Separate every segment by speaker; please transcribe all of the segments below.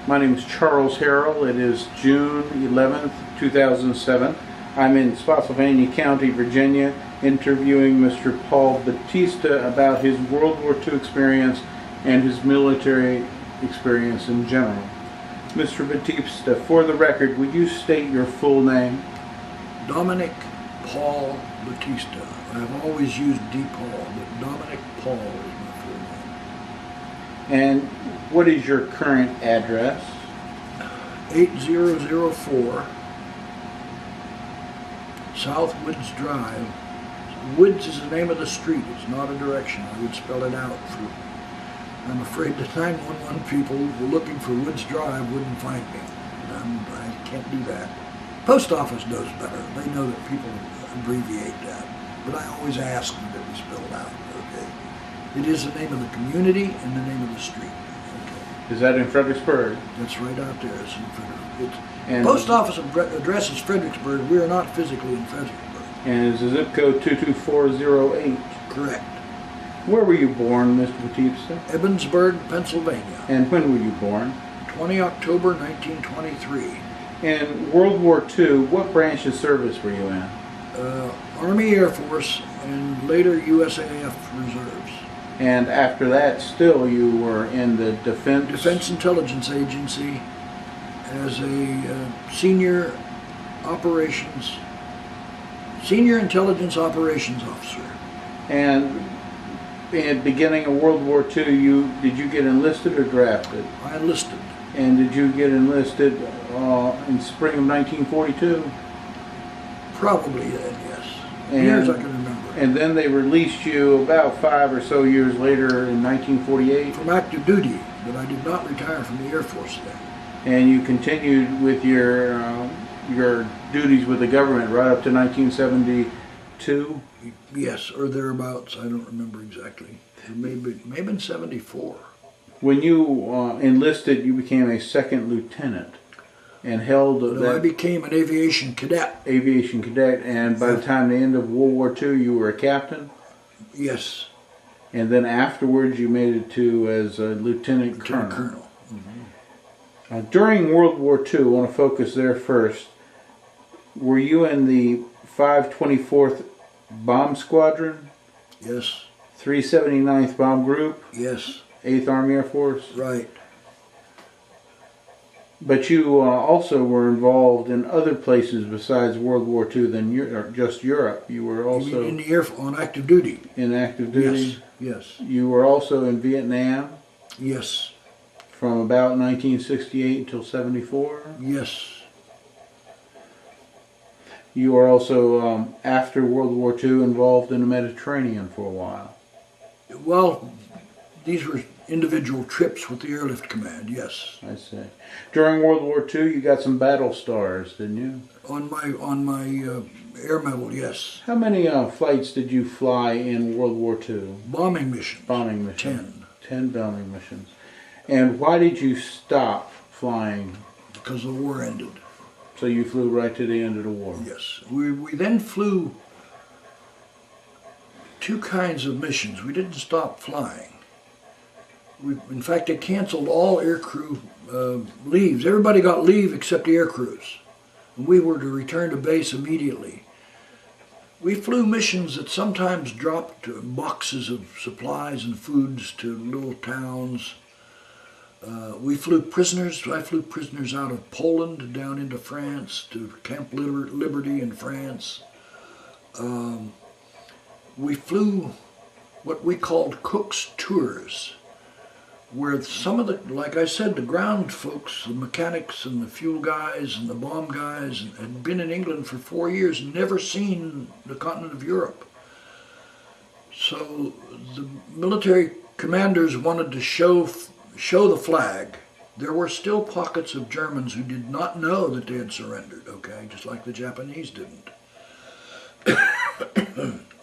Speaker 1: My name is Charles Harrell. It is June 11th, 2007. I'm in Spotsylvania County, Virginia, interviewing Mr. Paul Baptista about his World War II experience and his military experience in general. Mr. Baptista, for the record, would you state your full name?
Speaker 2: Dominic Paul Baptista. I've always used D. Paul, but Dominic Paul is my full name.
Speaker 1: And what is your current address?
Speaker 2: 8004 South Woods Drive. Woods is the name of the street. It's not a direction. I would spell it out. I'm afraid the 911 people who were looking for Woods Drive wouldn't find me. I can't do that. Post office knows better. They know that people abbreviate that. But I always ask them that we spell it out. Okay. It is the name of the community and the name of the street. Okay.
Speaker 1: Is that in Fredericksburg?
Speaker 2: That's right out there. It's in Fredericksburg. Post office address is Fredericksburg. We are not physically in Fredericksburg. And
Speaker 1: is the zip code 22408?
Speaker 2: Correct.
Speaker 1: Where were you born, Mr. Baptista?
Speaker 2: Ebensburg, Pennsylvania.
Speaker 1: And when were you born?
Speaker 2: 20 October 1923.
Speaker 1: In World War II, what branch of service were you in?
Speaker 2: Army Airforce and later USAF Reserves.
Speaker 1: And after that, still you were in the
Speaker 2: Defense Intelligence Agency as a senior intelligence operations officer.
Speaker 1: And in the beginning of World War II, did you get enlisted or drafted?
Speaker 2: I enlisted.
Speaker 1: And did you get enlisted in spring of 1942?
Speaker 2: Probably then, yes. Years I can remember.
Speaker 1: And then they released you about 5 or so years later in 1948?
Speaker 2: From active duty, but I did not retire from the Air Force then.
Speaker 1: And you continued with your duties with the government right up to 1972?
Speaker 2: Yes, or thereabouts. I don't remember exactly. It may have been 74.
Speaker 1: When you enlisted, you became a second lieutenant and held
Speaker 2: I became an aviation cadet.
Speaker 1: Aviation cadet, and by the time the end of World War II, you were a captain?
Speaker 2: Yes.
Speaker 1: And then afterwards, you made it to as a lieutenant colonel. Mm-hmm. During World War II, I want to focus there first. Were you in the 524th Bomb Squadron?
Speaker 2: Yes.
Speaker 1: 379th Bomb Group?
Speaker 2: Yes.
Speaker 1: 8th Army Air Force?
Speaker 2: Right.
Speaker 1: But you also were involved in other places besides World War II than just Europe. You were also
Speaker 2: in the on active duty.
Speaker 1: In active duty?
Speaker 2: Yes.
Speaker 1: You were also in Vietnam?
Speaker 2: Yes.
Speaker 1: From about 1968 until 74?
Speaker 2: Yes.
Speaker 1: You were also, after World War II, involved in the Mediterranean for a while.
Speaker 2: Well, these were individual trips with the Airlift Command, yes.
Speaker 1: I see. During World War II, you got some battle stars, didn't you?
Speaker 2: On my air medal, yes.
Speaker 1: How many flights did you fly in World War II?
Speaker 2: Bombing missions.
Speaker 1: Bombing missions.
Speaker 2: 10.
Speaker 1: 10 bombing missions. And why did you stop flying?
Speaker 2: Because the war ended.
Speaker 1: So you flew right to the end of the war?
Speaker 2: Yes. We then flew two kinds of missions. We didn't stop flying. In fact, they canceled all aircrew leaves. Everybody got leave except the air crews. And we were to return to base immediately. We flew missions that sometimes dropped boxes of supplies and foods to little towns. We flew prisoners. I flew prisoners out of Poland down into France to Camp Liberty in France. We flew what we called Cook's Tours, where some of the, like I said, the ground folks, the mechanics and the fuel guys and the bomb guys had been in England for 4 years and never seen the continent of Europe. So the military commanders wanted to show the flag. There were still pockets of Germans who did not know that they had surrendered, okay, just like the Japanese didn't.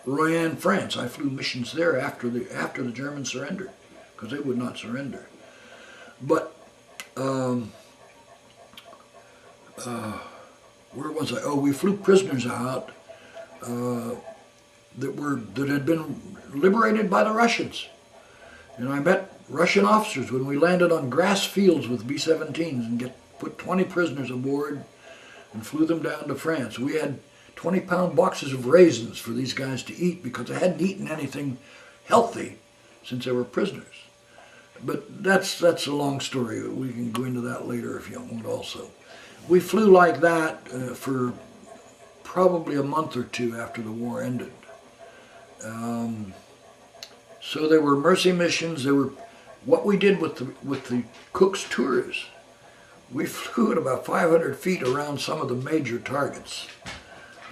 Speaker 2: Royan, France, I flew missions there after the Germans surrendered, because they would not surrender. But where was I? Oh, we flew prisoners out that had been liberated by the Russians. And I met Russian officers when we landed on grass fields with B-17s and put 20 prisoners aboard and flew them down to France. We had 20-pound boxes of raisins for these guys to eat because they hadn't eaten anything healthy since they were prisoners. But that's a long story. We can go into that later if you want also. We flew like that for probably a month or two after the war ended. So there were mercy missions. There were what we did with the Cook's tours. We flew at about 500 feet around some of the major targets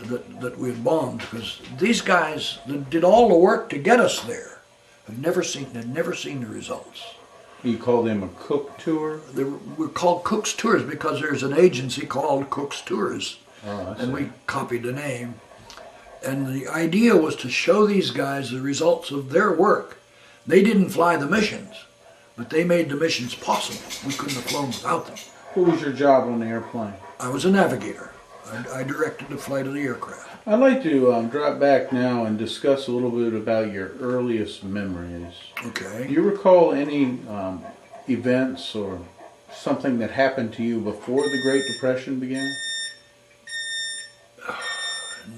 Speaker 2: that we had bombed, because these guys that did all the work to get us there had never seen the results.
Speaker 1: You call them a Cook tour?
Speaker 2: They were called Cook's Tours because there's an agency called Cook's Tours, and we copied the name. And the idea was to show these guys the results of their work. They didn't fly the missions, but they made the missions possible. We couldn't have flown without them.
Speaker 1: What was your job on the airplane?
Speaker 2: I was a navigator. I directed the flight of the aircraft.
Speaker 1: I'd like to drop back now and discuss a little bit about your earliest memories.
Speaker 2: Okay.
Speaker 1: Do you recall any events or something that happened to you before the Great Depression began?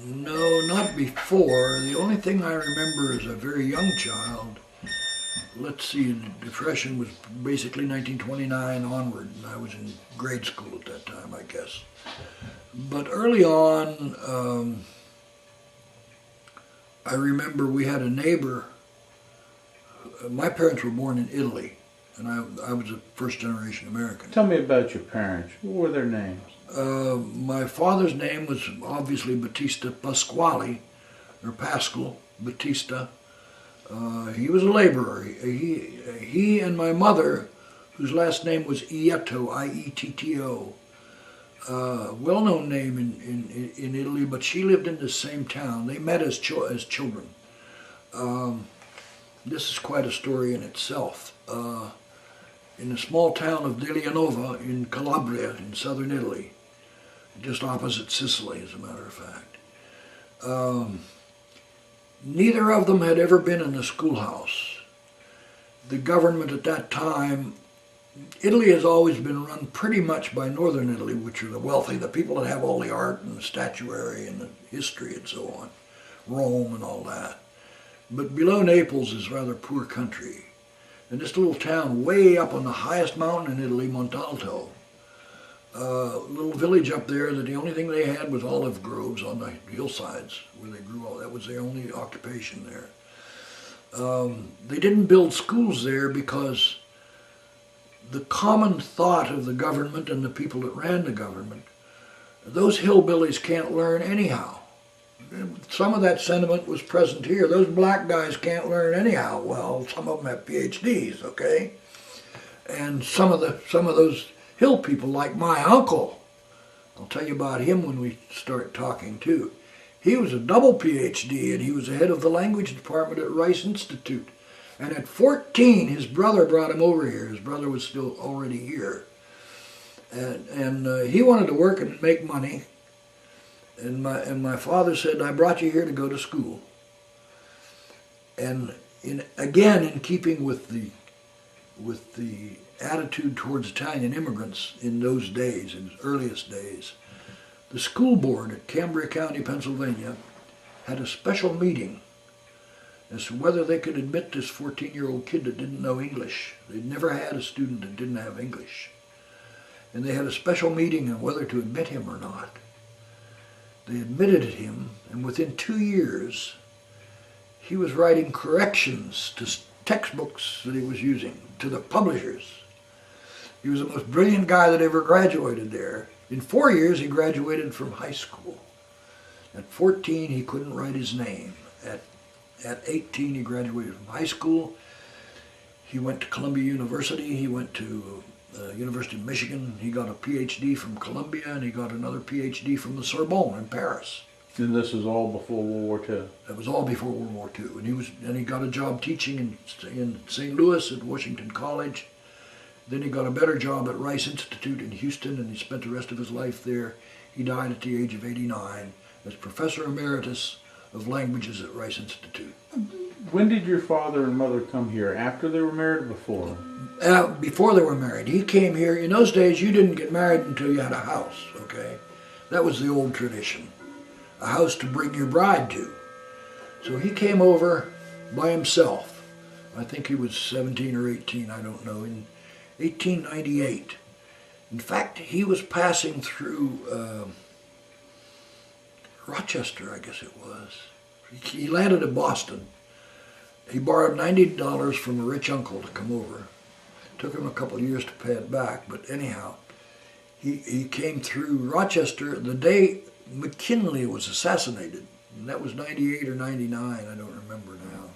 Speaker 2: No, not before. The only thing I remember as a very young child, let's see, the Depression was basically 1929 onward, and I was in grade school at that time, I guess. But early on, I remember we had a neighbor. My parents were born in Italy, and I was a first-generation American.
Speaker 1: Tell me about your parents. What were their names?
Speaker 2: My father's name was obviously Baptista Pasquale, or Pascal Baptista. He was a laborer. He and my mother, whose last name was Ietto, I-E-T-T-O, well-known name in Italy, but she lived in the same town. They met as children. This is quite a story in itself. In the small town of Delianova in Calabria, in southern Italy, just opposite Sicily, as a matter of fact. Neither of them had ever been in a schoolhouse. The government at that time, Italy has always been run pretty much by northern Italy, which are the wealthy, the people that have all the art and the statuary and the history and so on, Rome and all that. But below Naples is rather poor country. And this little town way up on the highest mountain in Italy, Montalto, little village up there that the only thing they had was olive groves on the hillsides where they grew all. That was their only occupation there. They didn't build schools there because the common thought of the government and the people that ran the government, those hillbillies can't learn anyhow. Some of that sentiment was present here. Those black guys can't learn anyhow. Well, some of them have PhDs, okay? And some of those hill people, like my uncle, I'll tell you about him when we start talking too. He was a double PhD, and he was the head of the language department at Rice Institute. And at 14, his brother brought him over here. His brother was still already here. And he wanted to work and make money. And my father said, I brought you here to go to school. And again, in keeping with the attitude towards Italian immigrants in those days, in the earliest days, the school board at Cambria County, Pennsylvania, had a special meeting as to whether they could admit this 14-year-old kid that didn't know English. They'd never had a student that didn't have English. And they had a special meeting on whether to admit him or not. They admitted him, and within 2 years, he was writing corrections to textbooks that he was using, to the publishers. He was the most brilliant guy that ever graduated there. In 4 years, he graduated from high school. At 14, he couldn't write his name. At 18, he graduated from high school. He went to Columbia University. He went to University of Michigan. He got a PhD from Columbia, and he got another PhD from the Sorbonne in Paris.
Speaker 1: And this is all before World War II?
Speaker 2: That was all before World War II. And he got a job teaching in St. Louis at Washington College. Then he got a better job at Rice Institute in Houston, and he spent the rest of his life there. He died at the age of 89 as Professor Emeritus of languages at Rice Institute.
Speaker 1: When did your father and mother come here? After they were married or before?
Speaker 2: Before they were married. He came here. In those days, you didn't get married until you had a house, okay? That was the old tradition. A house to bring your bride to. So he came over by himself. I think he was 17 or 18, I don't know, in 1898. In fact, he was passing through Rochester, I guess it was. He landed in Boston. He borrowed $90 from a rich uncle to come over. Took him a couple of years to pay it back, but anyhow, he came through Rochester the day McKinley was assassinated. And that was 98 or 99, I don't remember now.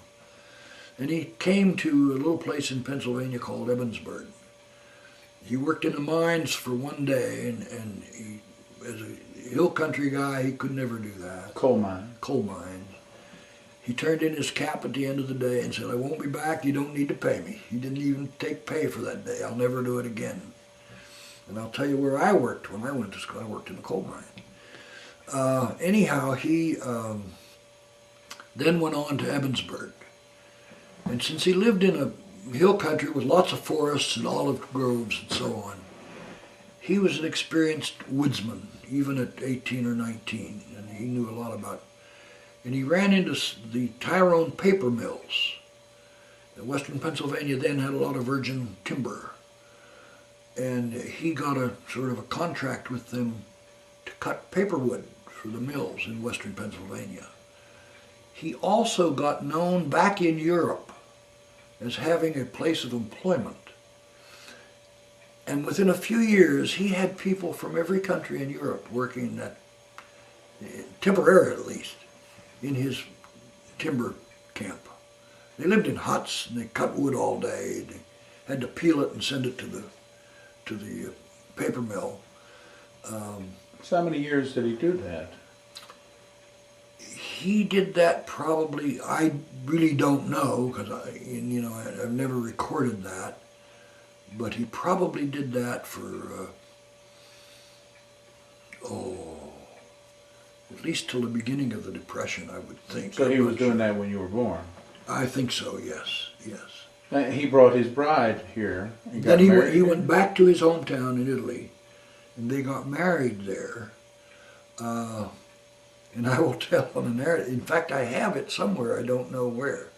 Speaker 2: And he came to a little place in Pennsylvania called Ebensburg. He worked in the mines for one day, and he, as a hill country guy, he could never do that.
Speaker 1: Coal mine.
Speaker 2: Coal mines. He turned in his cap at the end of the day and said, "I won't be back, you don't need to pay me." He didn't even take pay for that day. "I'll never do it again." And I'll tell you where I worked when I went to school. I worked in a coal mine. Anyhow, he then went on to Ebensburg. And since he lived in a hill country with lots of forests and olive groves and so on, he was an experienced woodsman, even at 18 or 19, and he knew a lot about. And he ran into the Tyrone paper mills. Western Pennsylvania then had a lot of virgin timber. And he got a sort of a contract with them to cut paperwood for the mills in Western Pennsylvania. He also got known back in Europe as having a place of employment. And within a few years, he had people from every country in Europe working at, temporarily at least, in his timber camp. They lived in huts and they cut wood all day. They had to peel it and send it to the paper mill.
Speaker 1: So how many years did he do that?
Speaker 2: He did that probably, I really don't know, because I've never recorded that, but he probably did that for, at least till the beginning of the Depression, I would think.
Speaker 1: So he was doing that when you were born?
Speaker 2: I think so, yes.
Speaker 1: He brought his bride here.
Speaker 2: Then he went back to his hometown in Italy, and they got married there. And I will tell on a narrative. In fact, I have it somewhere, I don't know where.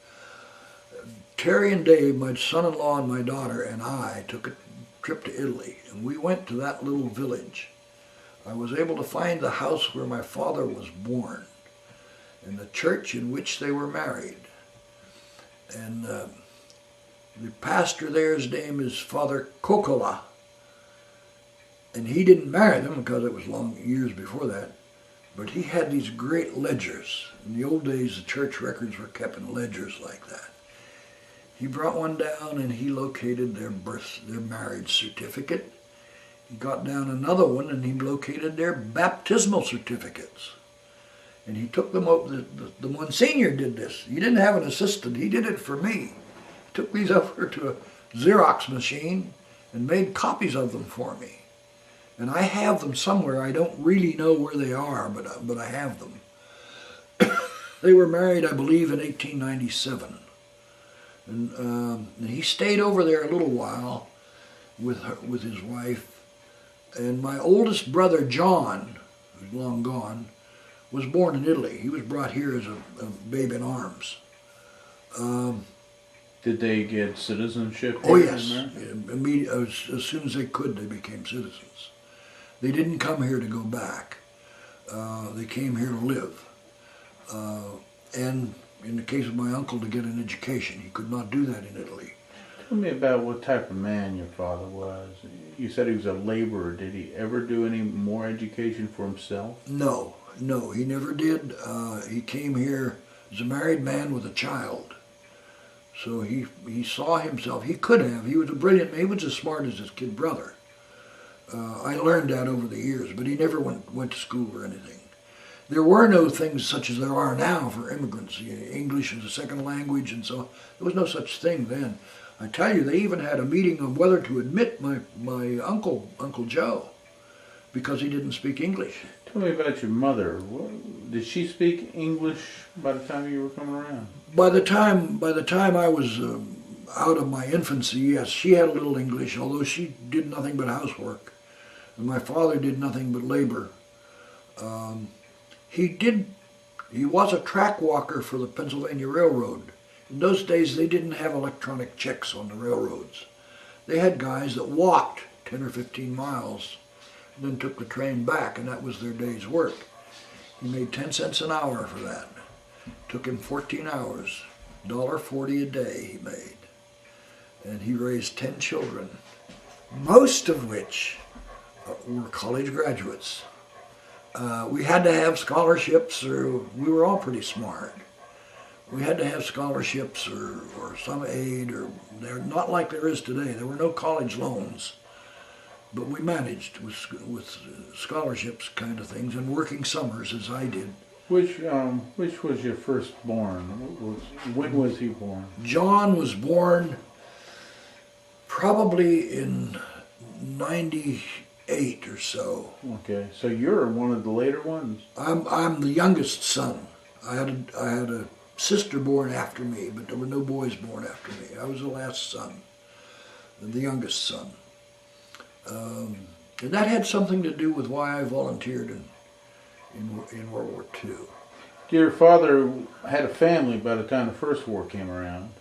Speaker 2: Terry and Dave, my son-in-law and my daughter, and I took a trip to Italy, and we went to that little village. I was able to find the house where my father was born, and the church in which they were married. And the pastor there's name is Father Kokola, and he didn't marry them because it was long years before that. But he had these great ledgers. In the old days, the church records were kept in ledgers like that. He brought one down and he located their marriage certificate. He got down another one and he located their baptismal certificates. And he took them over, the Monsignor did this. He didn't have an assistant, he did it for me. He took these over to a Xerox machine and made copies of them for me. And I have them somewhere. I don't really know where they are, but I have them. They were married, I believe, in 1897. And he stayed over there a little while with his wife. And my oldest brother, John, who's long gone, was born in Italy. He was brought here as a babe in arms.
Speaker 1: Did they get citizenship?
Speaker 2: Oh, yes. As soon as they could, they became citizens. They didn't come here to go back. They came here to live. And in the case of my uncle, to get an education. He could not do that in Italy.
Speaker 1: Tell me about what type of man your father was. You said he was a laborer. Did he ever do any more education for himself?
Speaker 2: No, he never did. He came here as a married man with a child. So he saw himself. He could have. He was a brilliant man. He was as smart as his kid brother. I learned that over the years, but he never went to school or anything. There were no things such as there are now for immigrants. English as a second language and so on. There was no such thing then. I tell you, they even had a meeting on whether to admit my uncle Joe, because he didn't speak English.
Speaker 1: Tell me about your mother. Did she speak English by the time you were coming around?
Speaker 2: By the time I was out of my infancy, yes, she had a little English, although she did nothing but housework, and my father did nothing but labor. He was a track walker for the Pennsylvania Railroad. In those days, they didn't have electronic checks on the railroads. They had guys that walked 10 or 15 miles and then took the train back, and that was their day's work. He made 10 cents an hour for that. Took him 14 hours, $1.40 a day he made. And he raised 10 children, most of which were college graduates. We had to have scholarships, or we were all pretty smart. We had to have scholarships or some aid, or they're not like there is today. There were no college loans, but we managed with scholarships kind of things and working summers as I did.
Speaker 1: Which was your firstborn? When was he born?
Speaker 2: John was born probably in 98 or so.
Speaker 1: Okay, so you're one of the later ones.
Speaker 2: I'm the youngest son. I had a sister born after me, but there were no boys born after me. I was the last son, the youngest son. And that had something to do with why I volunteered in World War II.
Speaker 1: Your father had a family by the time the First War came around.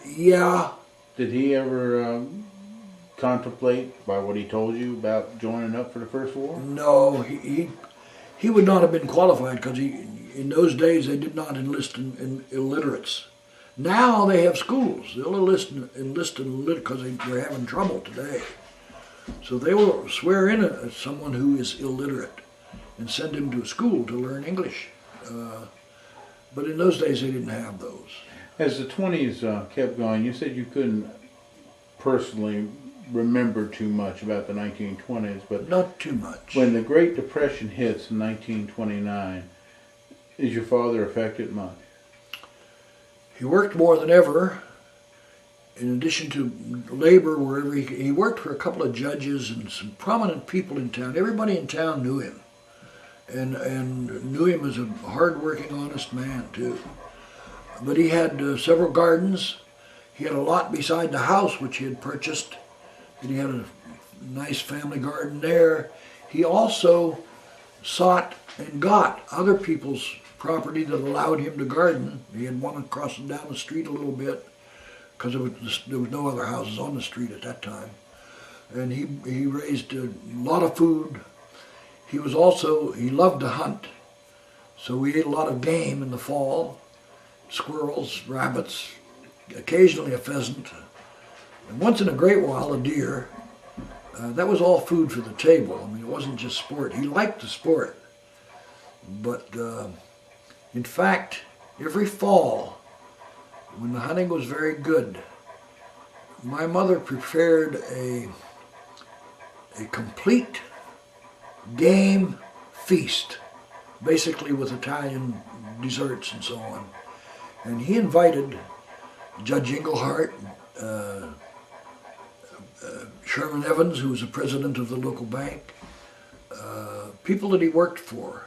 Speaker 2: Yeah.
Speaker 1: Did he ever contemplate, by what he told you, about joining up for the First War?
Speaker 2: No, he would not have been qualified, because in those days they did not enlist in illiterates. Now they have schools. They'll enlist in illiterate because they're having trouble today. So they will swear in someone who is illiterate and send him to a school to learn English. But in those days they didn't have those.
Speaker 1: As the 20s kept going, you said you couldn't personally remember too much about the 1920s, but
Speaker 2: not too much.
Speaker 1: When the Great Depression hits in 1929, is your father affected much?
Speaker 2: He worked more than ever. In addition to labor, wherever he worked for a couple of judges and some prominent people in town. Everybody in town knew him, and knew him as a hard-working, honest man too. But he had several gardens. He had a lot beside the house which he had purchased, and he had a nice family garden there. He also sought and got other people's property that allowed him to garden. He had one across and down the street a little bit, because there was no other houses on the street at that time. And he raised a lot of food. He loved to hunt, so we ate a lot of game in the fall, squirrels, rabbits, occasionally a pheasant, and once in a great while a deer. That was all food for the table. I mean, it wasn't just sport. He liked the sport. But in fact, every fall, when the hunting was very good, my mother prepared a complete game feast, basically with Italian desserts and so on. And he invited Judge Englehart, Sherman Evans, who was the president of the local bank, people that he worked for.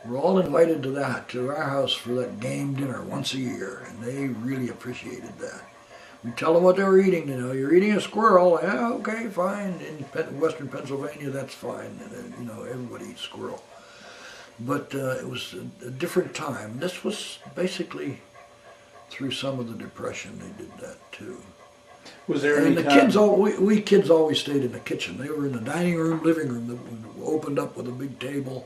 Speaker 2: We're all invited to our house for that game dinner once a year, and they really appreciated that. We tell them what they were eating. You're eating a squirrel. Yeah, okay, fine. In western Pennsylvania, that's fine. Everybody eats squirrel. But it was a different time. This was basically through some of the Depression. They did that too.
Speaker 1: Was there any
Speaker 2: time? We kids always stayed in the kitchen. They were in the dining room, living room that opened up with a big table.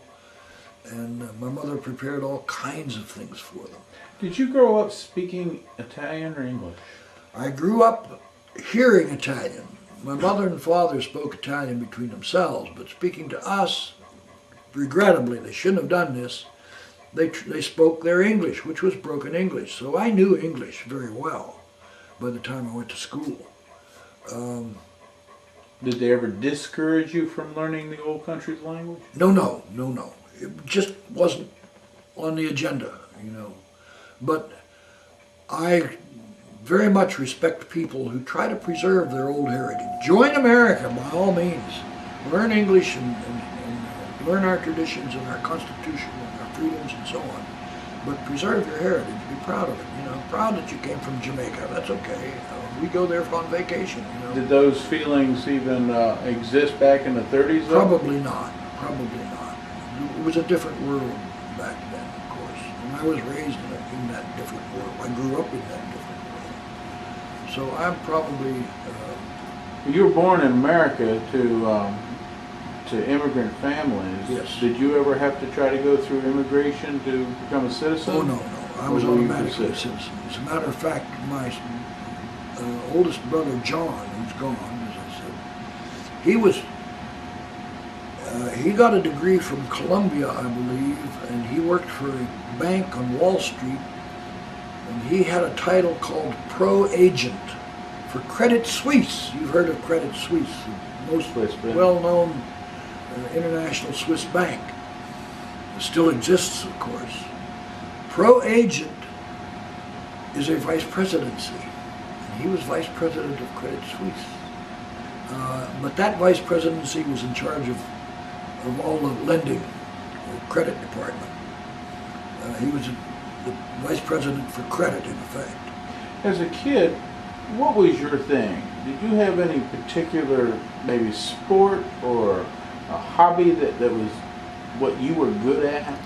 Speaker 2: And my mother prepared all kinds of things for them.
Speaker 1: Did you grow up speaking Italian or English?
Speaker 2: I grew up hearing Italian. My mother and father spoke Italian between themselves, but speaking to us, regrettably, they shouldn't have done this, they spoke their English, which was broken English. So I knew English very well by the time I went to school.
Speaker 1: Did they ever discourage you from learning the old country's language?
Speaker 2: No. It just wasn't on the agenda, But I very much respect people who try to preserve their old heritage. Join America by all means. Learn English and learn our traditions and our Constitution and our freedoms and so on, but preserve your heritage. Be proud of it. You know, proud that you came from Jamaica. That's okay. We go there on vacation. You know.
Speaker 1: Did those feelings even exist back in the 30s? Though?
Speaker 2: Probably not. Probably not. It was a different world back then, of course. And I was raised in that different world. I grew up in that different world. So I'm probably.
Speaker 1: You were born in America to immigrant families.
Speaker 2: Yes.
Speaker 1: Did you ever have to try to go through immigration to become a citizen?
Speaker 2: Oh no. I was automatically a citizen. As a matter of fact, my oldest brother John, who's gone, as I said, he got a degree from Columbia, I believe, and he worked for a bank on Wall Street, and he had a title called Pro Agent for Credit Suisse. You've heard of Credit Suisse, the most well-known international Swiss bank. It still exists, of course. Pro Agent is a vice presidency. He was vice president of Credit Suisse. But that vice presidency was in charge of all the lending, credit department. He was the vice president for credit, in effect.
Speaker 1: As a kid, what was your thing? Did you have any particular, maybe sport or a hobby that was what you were good at?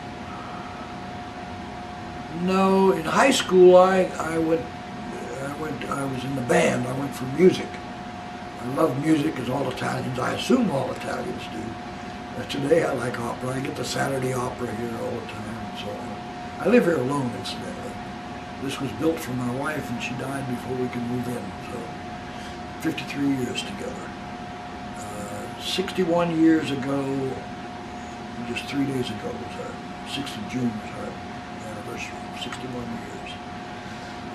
Speaker 2: No, in high school I was in the band. I went for music. I love music, as all Italians, I assume all Italians do. Today I like opera. I get the Saturday opera here all the time and so on. I live here alone, incidentally. This was built for my wife and she died before we could move in, so 53 years together. 61 years ago, just 3 days ago, was our 6th of June was our anniversary, 61 years.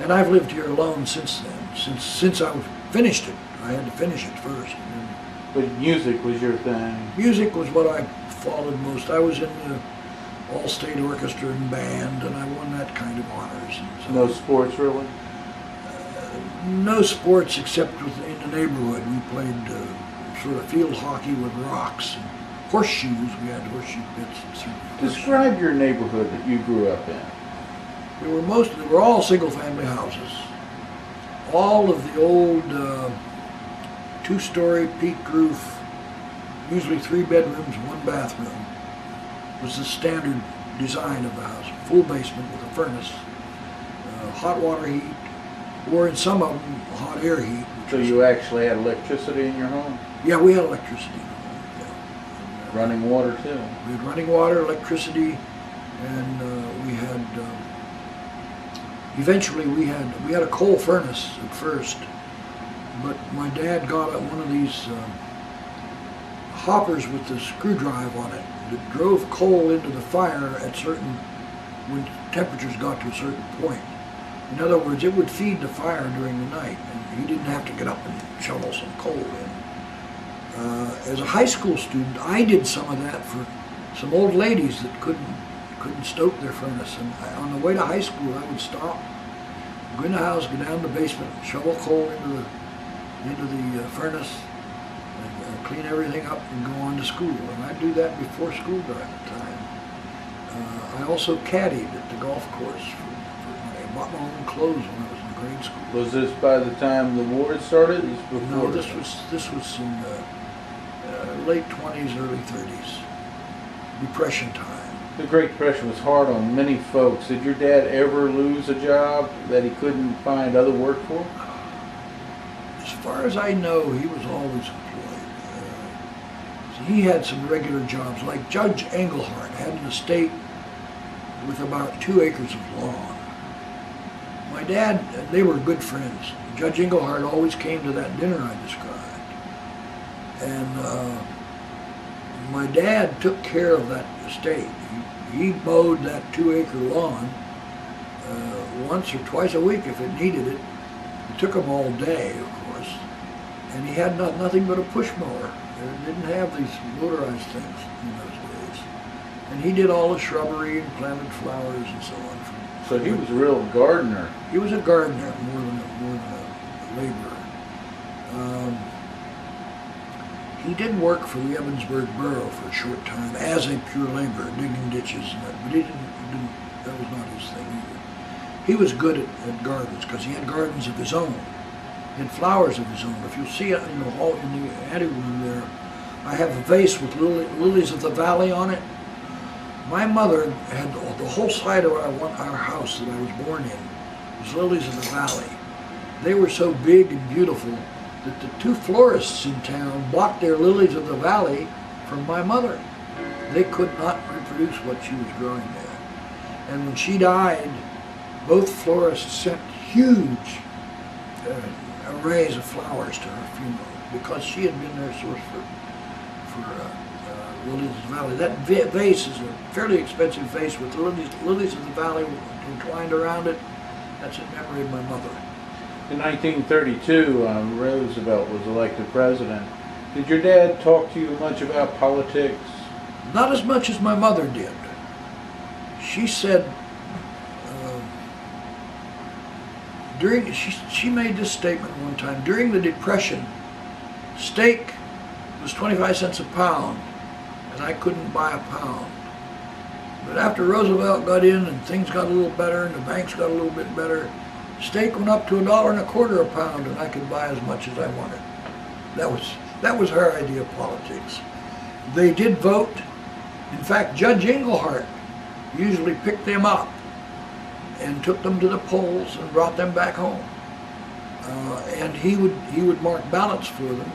Speaker 2: And I've lived here alone since then, since I finished it. I had to finish it first.
Speaker 1: But music was your thing?
Speaker 2: Music was what I followed most. I was in the all-state orchestra and band, and I won that kind of honors. And so,
Speaker 1: no sports, really?
Speaker 2: No sports except in the neighborhood. We played sort of field hockey with rocks and horseshoes. We had horseshoe bits.
Speaker 1: Describe your neighborhood that you grew up in.
Speaker 2: They were all single-family houses. All of the old two-story peaked roof, usually 3 bedrooms, 1 bathroom, was the standard design of the house. Full basement with a furnace, hot water heat, or in some of them, hot air heat.
Speaker 1: So you actually had electricity in your home?
Speaker 2: Yeah, we had electricity. Yeah.
Speaker 1: Running water too?
Speaker 2: We had running water, electricity, and we had, eventually we had a coal furnace at first, but my dad got one of these hoppers with the screw drive on it that drove coal into the fire when temperatures got to a certain point. In other words, it would feed the fire during the night, and he didn't have to get up and shovel some coal in. As a high school student, I did some of that for some old ladies that couldn't stoke their furnace, and on the way to high school, I would stop, go in the house, go down to the basement, shovel coal into the furnace, and clean everything up and go on to school. And I'd do that before school during the time. I also caddied at the golf course. I bought my own clothes when I was in grade school.
Speaker 1: Was this by the time the war had started?
Speaker 2: No, this was in the late 20s, early 30s. Depression time.
Speaker 1: The Great Depression was hard on many folks. Did your dad ever lose a job that he couldn't find other work for?
Speaker 2: As far as I know, he was always employed. So he had some regular jobs, like Judge Englehart had an estate with about 2 acres of lawn. My dad, they were good friends. Judge Englehart always came to that dinner I described. And my dad took care of that estate. He mowed that 2-acre lawn once or twice a week if it needed it. It took him all day, of course. And he had nothing but a push mower. They didn't have these motorized things in those days. And he did all the shrubbery and planted flowers and so on.
Speaker 1: So he was a real gardener.
Speaker 2: He was a gardener more than a laborer. He did work for the Evansburg Borough for a short time as a pure laborer, digging ditches and that, but that was not his thing either. He was good at gardens because he had gardens of his own. He had flowers of his own. If you'll see it in the hall, in the anteroom there, I have a vase with lilies of the valley on it. My mother had the whole side of our house that I was born in was lilies of the valley. They were so big and beautiful that the two florists in town bought their lilies of the valley from my mother. They could not reproduce what she was growing there. And when she died, both florists sent huge arrays of flowers to her funeral because she had been their source for lilies of the valley. That vase is a fairly expensive vase with lilies of the valley entwined around it. That's in memory of my mother.
Speaker 1: In 1932, Roosevelt was elected president. Did your dad talk to you much about politics?
Speaker 2: Not as much as my mother did. She said, she made this statement one time, during the Depression, steak was 25 cents a pound, and I couldn't buy a pound. But after Roosevelt got in and things got a little better and the banks got a little bit better, steak went up to $1.25 a pound, and I could buy as much as I wanted. That was her idea of politics. They did vote. In fact, Judge Englehart usually picked them up and took them to the polls and brought them back home. And he would mark ballots for them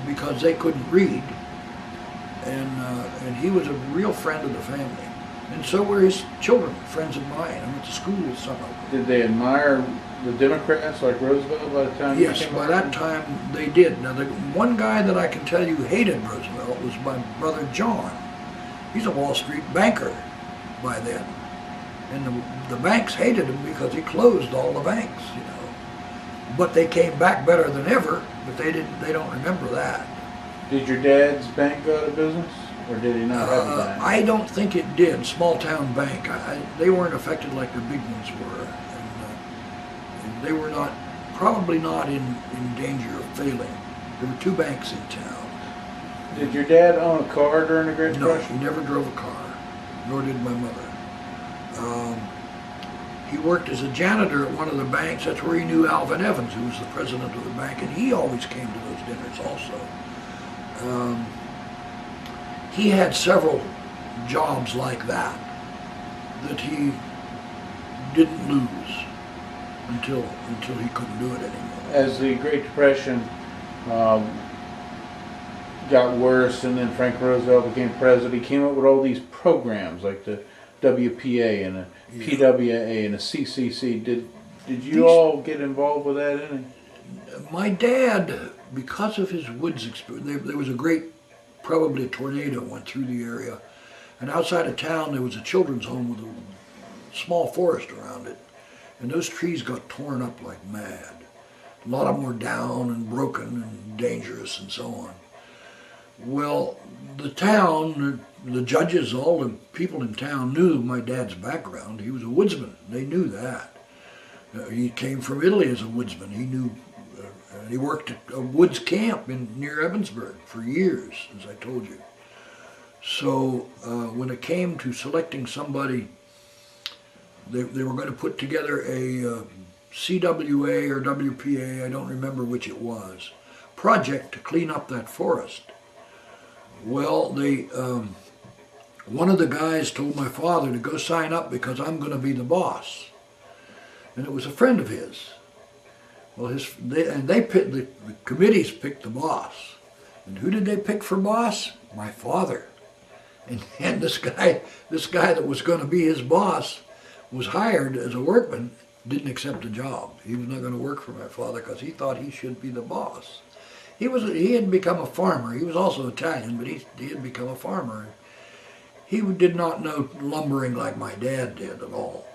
Speaker 2: because they couldn't read. And he was a real friend of the family. And so were his children, friends of mine. I went to school with some of them.
Speaker 1: Did they admire the Democrats like Roosevelt by the time
Speaker 2: Yes,
Speaker 1: you came
Speaker 2: by
Speaker 1: around?
Speaker 2: that time they did. Now, the one guy that I can tell you hated Roosevelt was my brother John. He's a Wall Street banker by then. And the banks hated him because he closed all the banks, you know. But they came back better than ever, but they don't remember that.
Speaker 1: Did your dad's bank go out of business? Or did he not have a bank?
Speaker 2: I don't think it did. Small town bank. They weren't affected like the big ones were. And they were probably not in danger of failing. There were two banks in town.
Speaker 1: Did your dad own a car during the Great
Speaker 2: No,
Speaker 1: Depression?
Speaker 2: he never drove a car, nor did my mother. He worked as a janitor at one of the banks. That's where he knew Alvin Evans, who was the president of the bank, and he always came to those dinners also. He had several jobs like that he didn't lose until he couldn't do it anymore.
Speaker 1: As the Great Depression got worse and then Frank Roosevelt became president, he came up with all these programs like the WPA and the PWA and the CCC. Did you all get involved with that any?
Speaker 2: My dad, because of his woods experience, there was probably a tornado went through the area, and outside of town there was a children's home with a small forest around it, and those trees got torn up like mad. A lot of them were down and broken and dangerous and so on. Well, the town, the judges, all the people in town knew my dad's background. He was a woodsman. They knew that. He came from Italy as a woodsman. He knew. He worked at a woods camp near Evansburg for years, as I told you. So when it came to selecting somebody, they were going to put together a CWA or WPA, I don't remember which it was, project to clean up that forest. Well, one of the guys told my father to go sign up because I'm going to be the boss. And it was a friend of his. Well, the committees picked the boss. And who did they pick for boss? My father. And this guy that was going to be his boss was hired as a workman, didn't accept the job. He was not going to work for my father because he thought he should be the boss. He had become a farmer. He was also Italian, but he had become a farmer. He did not know lumbering like my dad did at all.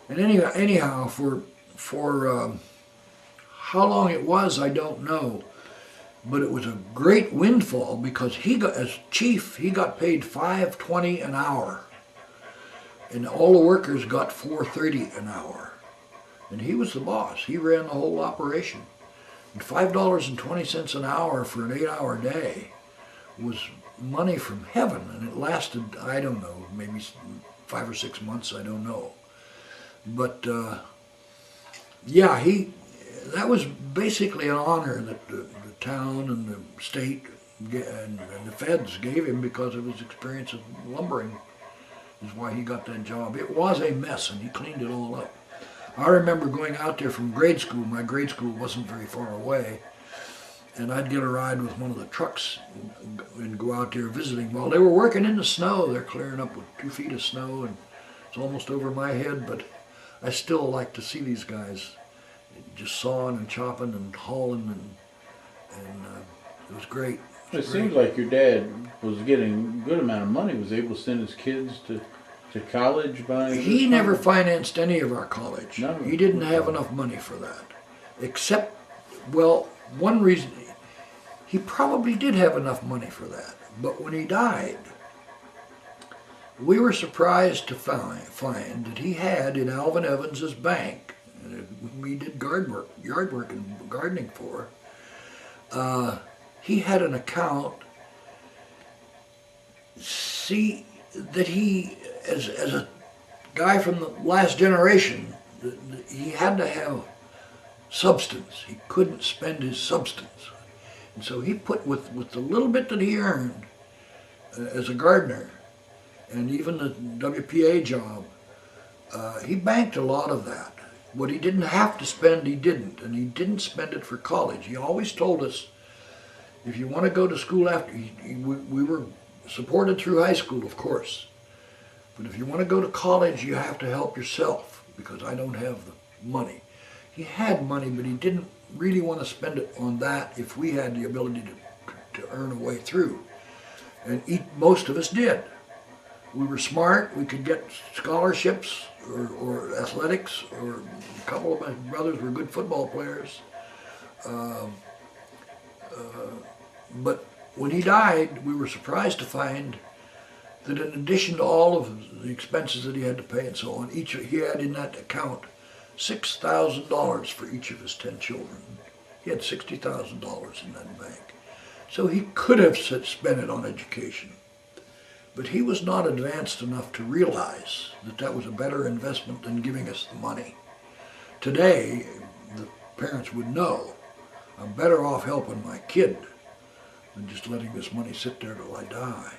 Speaker 2: And anyhow, for how long it was, I don't know, but it was a great windfall because as chief, he got paid $5.20 an hour, and all the workers got $4.30 an hour, and he was the boss. He ran the whole operation. And $5.20 an hour for an 8-hour day was money from heaven, and it lasted, I don't know, maybe 5 or 6 months, I don't know. But yeah, that was basically an honor that the town and the state and the feds gave him because of his experience of lumbering, is why he got that job. It was a mess, and he cleaned it all up. I remember going out there from grade school. My grade school wasn't very far away, and I'd get a ride with one of the trucks and go out there visiting. While they were working in the snow, they're clearing up with 2 feet of snow, and it's almost over my head, but I still like to see these guys just sawing and chopping and hauling, and it was great.
Speaker 1: It seems like your dad was getting a good amount of money, was able to send his kids to college by...
Speaker 2: He never financed any of our college.
Speaker 1: No.
Speaker 2: He didn't have enough money for that. Except, well, one reason, he probably did have enough money for that. But when he died, we were surprised to find that he had in Alvin Evans's bank, whom he did yard work and gardening for, he had an account, that he, as a guy from the last generation, he had to have substance. He couldn't spend his substance. And so he put, with the little bit that he earned as a gardener, and even the WPA job, he banked a lot of that. What he didn't have to spend, he didn't. And he didn't spend it for college. He always told us, if you want to go to school after, we were supported through high school, of course. But if you want to go to college, you have to help yourself, because I don't have the money. He had money, but he didn't really want to spend it on that if we had the ability to earn a way through. And most of us did. We were smart, we could get scholarships or athletics, or a couple of my brothers were good football players. But when he died, we were surprised to find that in addition to all of the expenses that he had to pay and so on, he had in that account $6,000 for each of his 10 children. He had $60,000 in that bank. So he could have spent it on education. But he was not advanced enough to realize that that was a better investment than giving us the money. Today, the parents would know, I'm better off helping my kid than just letting this money sit there till I die.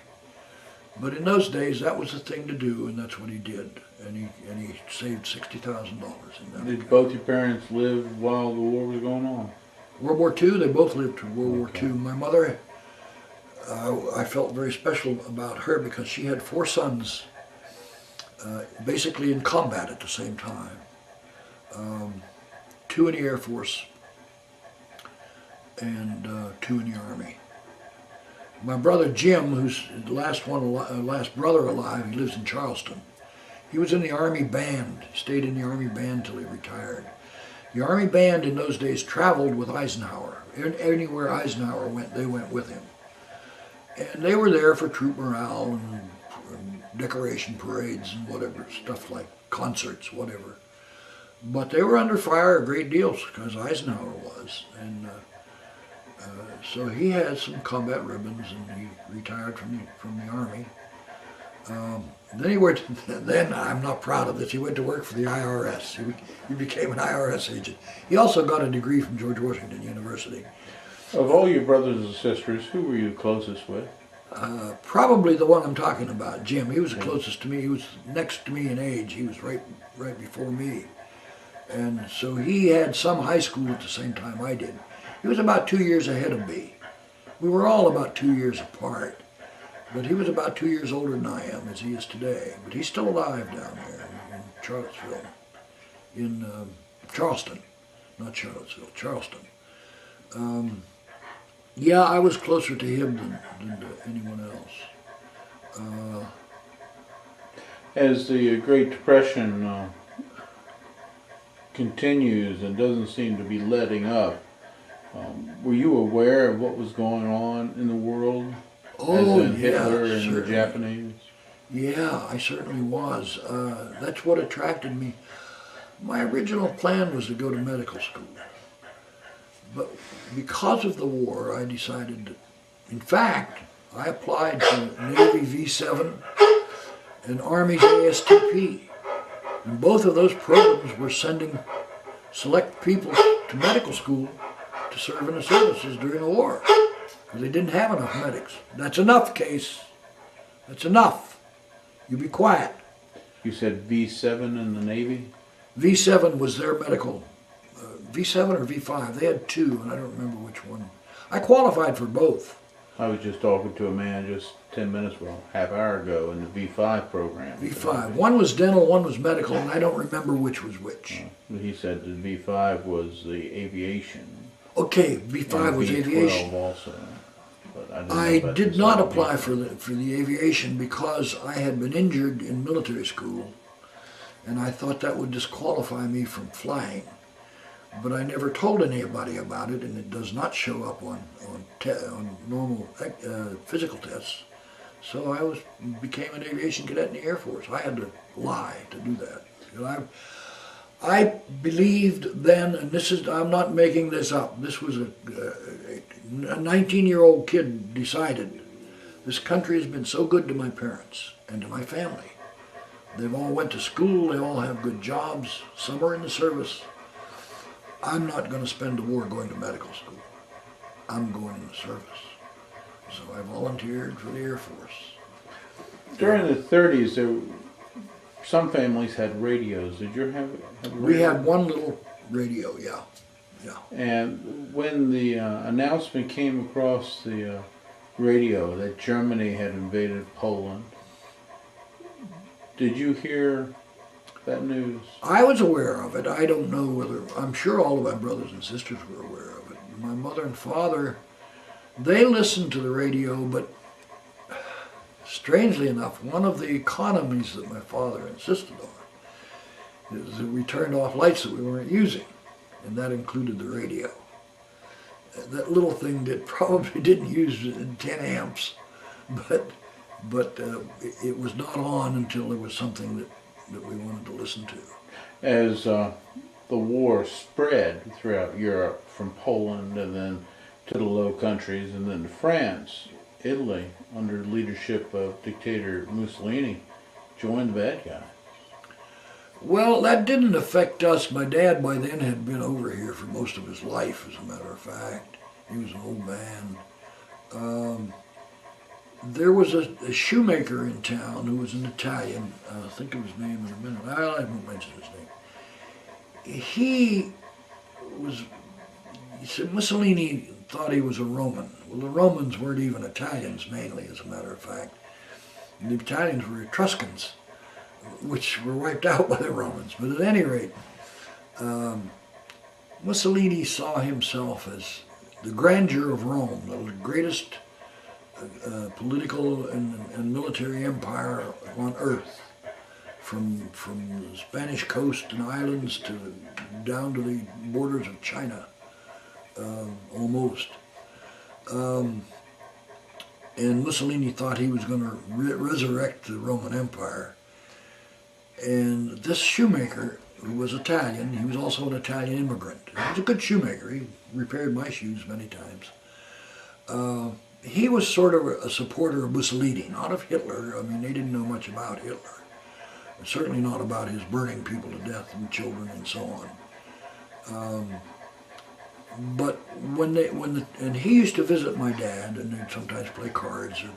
Speaker 2: But in those days, that was the thing to do, and that's what he did. And he saved $60,000 in that.
Speaker 1: Did both your parents live while the war was going on?
Speaker 2: World War II, they both lived through World War II. My mother, I felt very special about her because she had 4 sons, basically in combat at the same time. 2 in the Air Force and 2 in the Army. My brother Jim, who's the last brother alive, he lives in Charleston. He was in the Army band. He stayed in the Army band till he retired. The Army band in those days traveled with Eisenhower. Anywhere Eisenhower went, they went with him. And they were there for troop morale and decoration parades and whatever, stuff like concerts, whatever. But they were under fire a great deal because Eisenhower was. And so he had some combat ribbons, and he retired from the Army. Then I'm not proud of this, he went to work for the IRS. He became an IRS agent. He also got a degree from George Washington University.
Speaker 1: Of all your brothers and sisters, who were you closest with?
Speaker 2: Probably the one I'm talking about, Jim. He was the closest to me. He was next to me in age. He was right before me. And so he had some high school at the same time I did. He was about 2 years ahead of me. We were all about 2 years apart. But he was about 2 years older than I am, as he is today. But he's still alive down there in Charlottesville. In Charleston. Not Charlottesville, Charleston. Yeah, I was closer to him than to anyone else.
Speaker 1: As the Great Depression continues and doesn't seem to be letting up, were you aware of what was going on in the world?
Speaker 2: Oh,
Speaker 1: as in Hitler
Speaker 2: yeah,
Speaker 1: and
Speaker 2: certainly.
Speaker 1: the Japanese?
Speaker 2: Yeah, I certainly was. That's what attracted me. My original plan was to go to medical school. But because of the war, I decided that, in fact, I applied for Navy V7 and Army's ASTP. And both of those programs were sending select people to medical school to serve in the services during the war. Because they didn't have enough medics. That's enough, Case. That's enough. You be quiet.
Speaker 1: You said V7 in the Navy?
Speaker 2: V7 was their medical, V7 or V5. They had two, and I don't remember which one. I qualified for both.
Speaker 1: I was just talking to a man just 10 minutes, well, half hour ago in the V5 program.
Speaker 2: V5. One was dental, one was medical, and I don't remember which was which.
Speaker 1: He said the V5 was the aviation.
Speaker 2: Okay, V5 was
Speaker 1: V12
Speaker 2: aviation.
Speaker 1: also. But
Speaker 2: I
Speaker 1: didn't know
Speaker 2: did
Speaker 1: about
Speaker 2: not
Speaker 1: the
Speaker 2: apply
Speaker 1: V5.
Speaker 2: for the aviation because I had been injured in military school, and I thought that would disqualify me from flying. But I never told anybody about it, and it does not show up on normal physical tests. So I became an aviation cadet in the Air Force. I had to lie to do that. And I believed then, and I'm not making this up, this was a 19-year-old kid decided, this country has been so good to my parents and to my family. They've all went to school, they all have good jobs, some are in the service. I'm not going to spend the war going to medical school. I'm going in the service. So I volunteered for the Air Force.
Speaker 1: During the 30s, some families had radios. Did you have a radio?
Speaker 2: We had one little radio, yeah.
Speaker 1: And when the announcement came across the radio that Germany had invaded Poland, did you hear that news?
Speaker 2: I was aware of it. I don't know whether, I'm sure all of my brothers and sisters were aware of it. My mother and father, they listened to the radio, but strangely enough, one of the economies that my father insisted on is that we turned off lights that we weren't using, and that included the radio. That little thing that probably didn't use 10 amps, but it was not on until there was something that we wanted to listen to.
Speaker 1: As the war spread throughout Europe, from Poland and then to the Low Countries and then to France, Italy, under the leadership of dictator Mussolini, joined the bad guy.
Speaker 2: Well, that didn't affect us. My dad by then had been over here for most of his life, as a matter of fact. He was an old man. There was a shoemaker in town who was an Italian. I'll think of his name in a minute. I won't mention his name. He said Mussolini thought he was a Roman. Well, the Romans weren't even Italians, mainly, as a matter of fact. The Italians were Etruscans, which were wiped out by the Romans. But at any rate, Mussolini saw himself as the grandeur of Rome, the greatest political and military empire on earth, from the Spanish coast and islands down to the borders of China, almost. And Mussolini thought he was going to resurrect the Roman Empire. And this shoemaker, who was Italian, he was also an Italian immigrant. He was a good shoemaker. He repaired my shoes many times. He was sort of a supporter of Mussolini, not of Hitler. I mean, they didn't know much about Hitler. And certainly not about his burning people to death and children and so on. But and he used to visit my dad, and they'd sometimes play cards or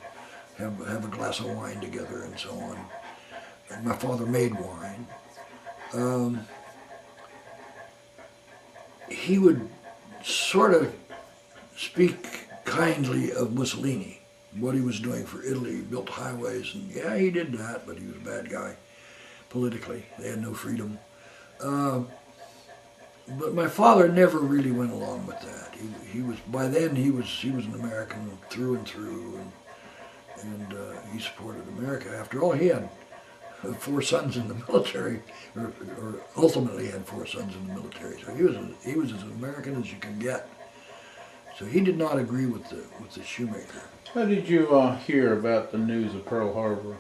Speaker 2: have a glass of wine together and so on. And my father made wine. He would sort of speak kindly of Mussolini, what he was doing for Italy. He built highways, and yeah, he did that, but he was a bad guy politically. They had no freedom. But my father never really went along with that. By then he was an American through and through, and he supported America. After all, he had 4 sons in the military, or ultimately had 4 sons in the military. So he was as American as you can get. So he did not agree with the shoemaker.
Speaker 1: How did you hear about the news of Pearl Harbor?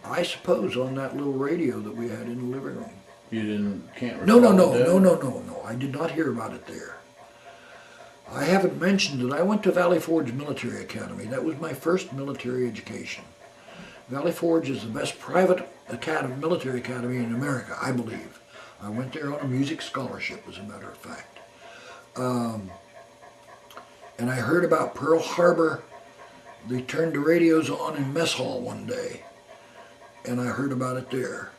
Speaker 2: I suppose on that little radio that we had in the living room.
Speaker 1: You can't
Speaker 2: No.
Speaker 1: recall that?
Speaker 2: No. I did not hear about it there. I haven't mentioned that I went to Valley Forge Military Academy. That was my first military education. Valley Forge is the best private military academy in America, I believe. I went there on a music scholarship, as a matter of fact. And I heard about Pearl Harbor. They turned the radios on in mess hall one day, and I heard about it there.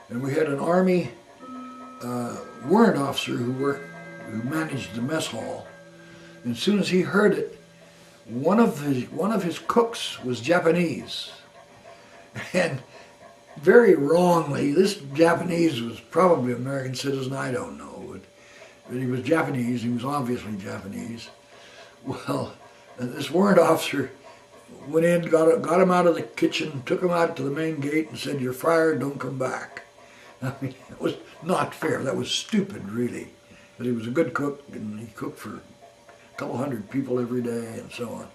Speaker 2: And we had an Army warrant officer who managed the mess hall. And as soon as he heard it, one of his cooks was Japanese, and very wrongly, this Japanese was probably an American citizen. I don't know, but he was Japanese. He was obviously Japanese. Well, this warrant officer went in, got him out of the kitchen, took him out to the main gate, and said, "You're fired. Don't come back." I mean, it was not fair. That was stupid, really. But he was a good cook, and he cooked for a couple hundred people every day, and so on.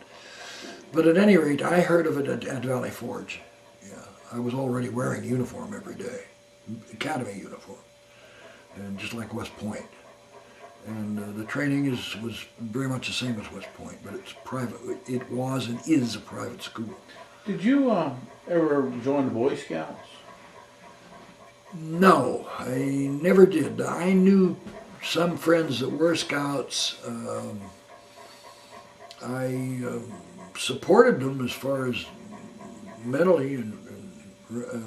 Speaker 2: But at any rate, I heard of it at Valley Forge. Yeah, I was already wearing uniform every day, academy uniform, and just like West Point. And the training was very much the same as West Point, but it's private. It was and is a private school.
Speaker 1: Did you ever join the Boy Scouts?
Speaker 2: No, I never did. I knew some friends that were Scouts. I supported them as far as mentally and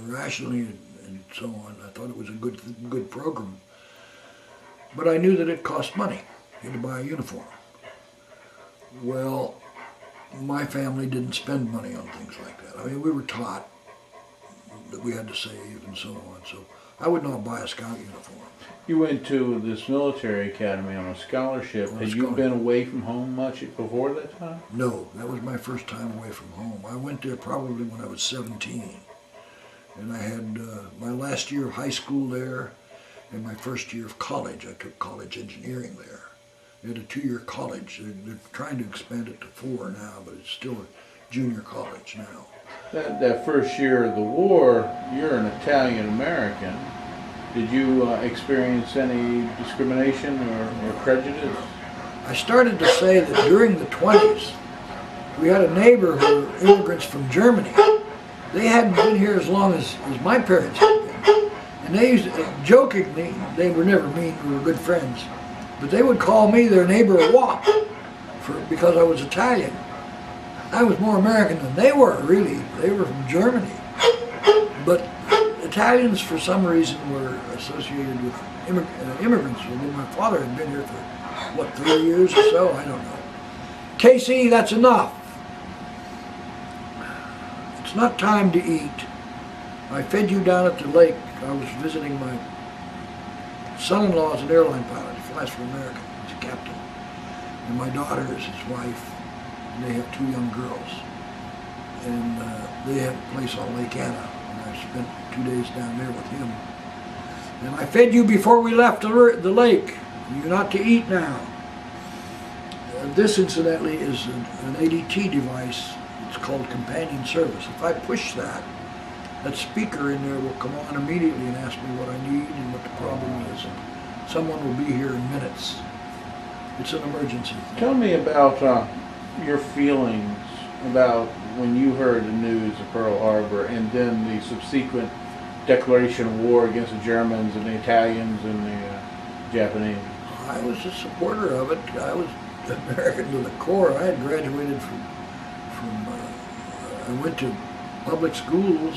Speaker 2: rationally and so on. I thought it was a good program. But I knew that it cost money. You had to buy a uniform. Well, my family didn't spend money on things like that. I mean, we were taught that we had to save and so on. So I would not buy a Scout uniform.
Speaker 1: You went to this military academy on a scholarship. Had you been away from home much before that time?
Speaker 2: No, that was my first time away from home. I went there probably when I was 17. And I had my last year of high school there. In my first year of college, I took college engineering there. They had a 2-year college. They're trying to expand it to 4 now, but it's still a junior college now.
Speaker 1: That first year of the war, you're an Italian American. Did you experience any discrimination or prejudice?
Speaker 2: I started to say that during the 20s, we had a neighbor who were immigrants from Germany. They hadn't been here as long as my parents had been. And they used to, jokingly, they were never mean, we were good friends, but they would call me their neighbor Wop because I was Italian. I was more American than they were, really. They were from Germany. But Italians, for some reason, were associated with immigrants. Well, my father had been here for, 30 years or so? I don't know. Casey, that's enough. It's not time to eat. I fed you down at the lake. I was visiting my son-in-law is an airline pilot. He flies for America. He's a captain. And my daughter is his wife. And they have 2 young girls. And they have a place on Lake Anna. And I spent 2 days down there with him. And I fed you before we left the lake. You're not to eat now. This, incidentally, is an ADT device. It's called companion service. If I push that speaker in there will come on immediately and ask me what I need and what the problem is. And someone will be here in minutes. It's an emergency thing.
Speaker 1: Tell me about your feelings about when you heard the news of Pearl Harbor and then the subsequent declaration of war against the Germans and the Italians and the Japanese.
Speaker 2: I was a supporter of it. I was American to the core. I had graduated I went to public schools.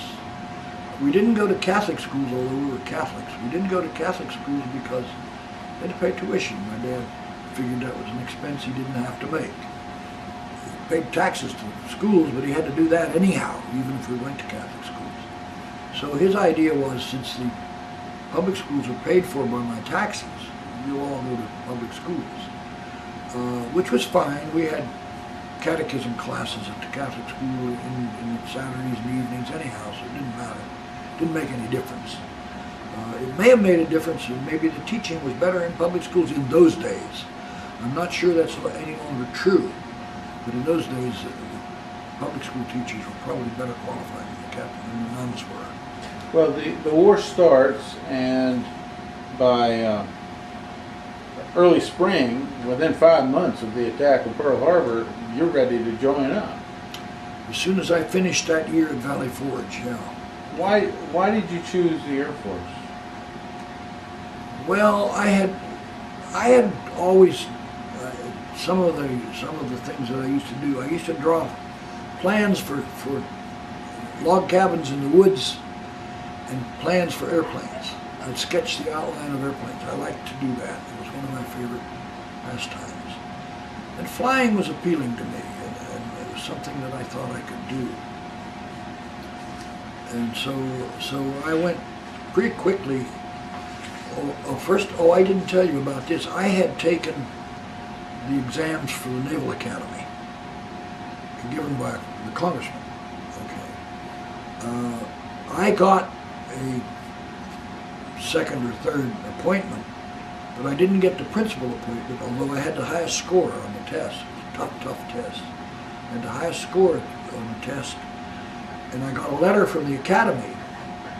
Speaker 2: We didn't go to Catholic schools, although we were Catholics. We didn't go to Catholic schools because we had to pay tuition. My dad figured that was an expense he didn't have to make. He paid taxes to schools, but he had to do that anyhow, even if we went to Catholic schools. So his idea was, since the public schools were paid for by my taxes, you all go to public schools, which was fine. We had catechism classes at the Catholic school in Saturdays and evenings anyhow, so it didn't matter. It didn't make any difference. It may have made a difference, and maybe the teaching was better in public schools in those days. I'm not sure that's any longer true, but in those days, public school teachers were probably better qualified than the nuns were.
Speaker 1: Well, the war starts, and by early spring, within 5 months of the attack of Pearl Harbor, you're ready to join up.
Speaker 2: As soon as I finished that year at Valley Forge, yeah.
Speaker 1: Why did you choose the Air Force?
Speaker 2: Well, I had always some of the things that I used to do. I used to draw plans for log cabins in the woods and plans for airplanes. I'd sketch the outline of airplanes. I liked to do that. It was one of my favorite pastimes. And flying was appealing to me, and it was something that I thought I could do. And so I went pretty quickly. I didn't tell you about this. I had taken the exams for the Naval Academy, given by the congressman. Okay. I got a second or third appointment, but I didn't get the principal appointment, although I had the highest score on the test. It was a tough test. I had the highest score on the test, and I got a letter from the Academy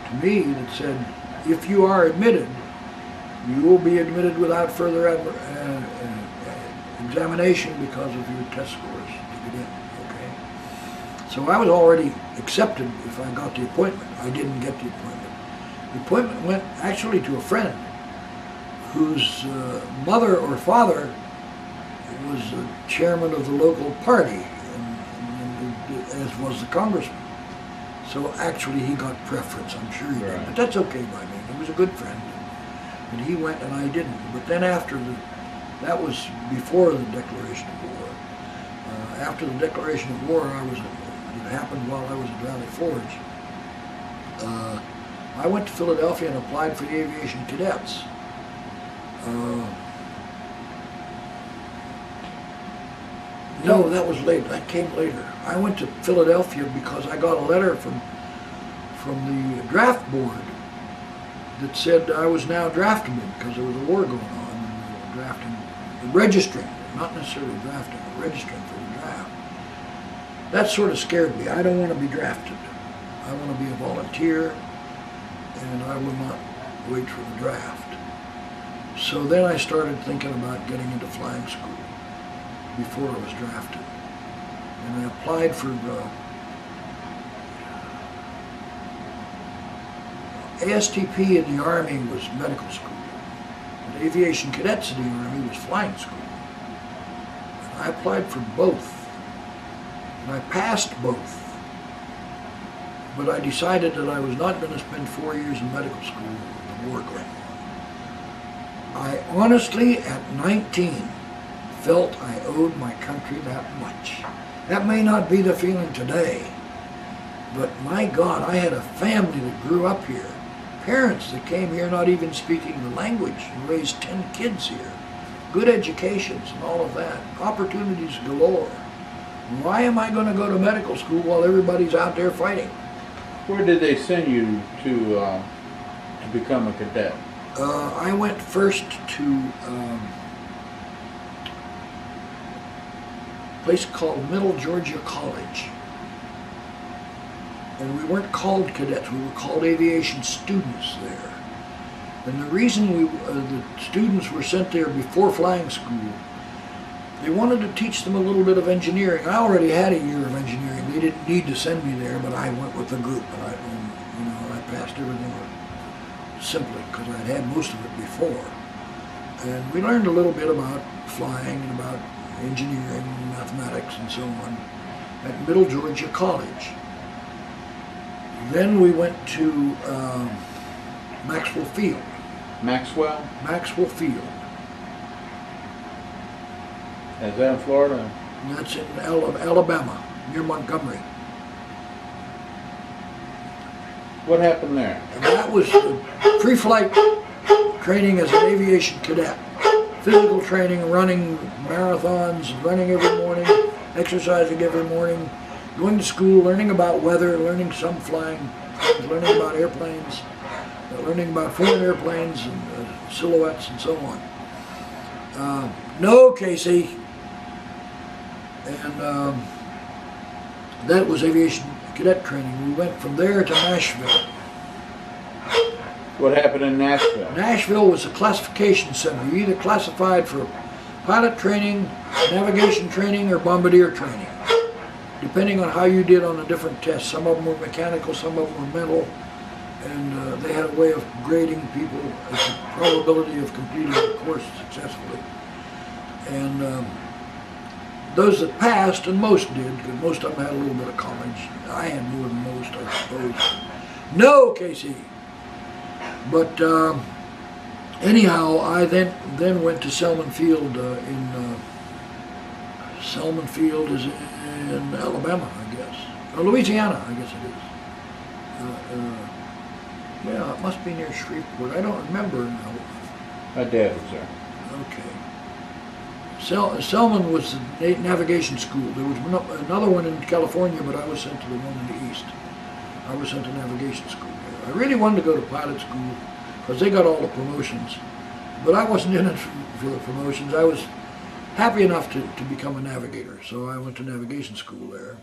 Speaker 2: to me that said, if you are admitted, you will be admitted without further examination because of your test scores to get in, okay? So I was already accepted if I got the appointment. I didn't get the appointment. The appointment went actually to a friend whose mother or father was the chairman of the local party, as was the congressman. So actually he got preference, I'm sure he did, but that's okay by me. He was a good friend. And he went and I didn't. But then that was before the declaration of war. After the declaration of war, it happened while I was at Valley Forge. I went to Philadelphia and applied for the aviation cadets. No, that was later. That came later. I went to Philadelphia because I got a letter from the draft board that said I was now draftable because there was a war going on and they were drafting, registering, not necessarily drafting, but registering for the draft. That sort of scared me. I don't want to be drafted. I want to be a volunteer, and I will not wait for the draft. So then I started thinking about getting into flying school before I was drafted. And I applied for ASTP in the Army was medical school. And aviation cadets in the Army was flying school. And I applied for both. And I passed both. But I decided that I was not going to spend 4 years in medical school with the war going on. I honestly, at 19, felt I owed my country that much. That may not be the feeling today, but my God, I had a family that grew up here. Parents that came here not even speaking the language and raised 10 kids here. Good educations and all of that. Opportunities galore. Why am I going to go to medical school while everybody's out there fighting?
Speaker 1: Where did they send you to become a cadet?
Speaker 2: I went first to a place called Middle Georgia College. And we weren't called cadets, we were called aviation students there. And the reason the students were sent there before flying school, they wanted to teach them a little bit of engineering. I already had a year of engineering. They didn't need to send me there, but I went with the group, and I passed everything simply because I'd had most of it before. And we learned a little bit about flying and about engineering and mathematics and so on at Middle Georgia College. Then we went to Maxwell Field.
Speaker 1: Maxwell?
Speaker 2: Maxwell Field.
Speaker 1: Is that in Florida?
Speaker 2: And that's in Alabama, near Montgomery.
Speaker 1: What happened there?
Speaker 2: And that was pre-flight training as an aviation cadet. Physical training, running marathons, running every morning, exercising every morning, going to school, learning about weather, learning some flying, learning about airplanes, learning about foreign airplanes and silhouettes and so on. No, Casey. And that was aviation cadet training. We went from there to Nashville.
Speaker 1: What happened in Nashville?
Speaker 2: Nashville was a classification center. You either classified for pilot training, navigation training, or bombardier training, depending on how you did on the different tests. Some of them were mechanical, some of them were mental, and they had a way of grading people as the probability of completing the course successfully. And those that passed, and most did, because most of them had a little bit of college. I had more than most, I suppose. No, Casey! But anyhow, I then went to Selman Field Selman Field is in Alabama, I guess. Or Louisiana, I guess it is. Yeah, it must be near Shreveport. I don't remember now.
Speaker 1: My dad was there.
Speaker 2: Okay. Selman was the navigation school. There was another one in California, but I was sent to the one in the east. I was sent to navigation school there. I really wanted to go to pilot school because they got all the promotions, but I wasn't in it for the promotions. I was happy enough to become a navigator, so I went to navigation school there.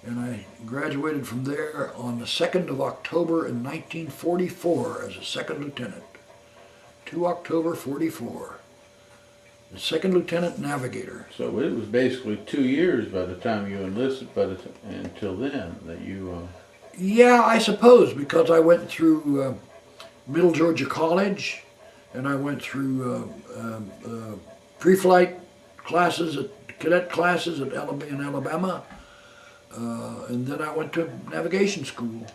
Speaker 2: And I graduated from there on the 2nd of October in 1944 as a second lieutenant. 2 October 44. The second lieutenant navigator.
Speaker 1: So it was basically 2 years by the time you enlisted, until then that you...
Speaker 2: Yeah, I suppose, because I went through Middle Georgia College, and I went through pre-flight classes, cadet classes in Alabama. And then I went to navigation school.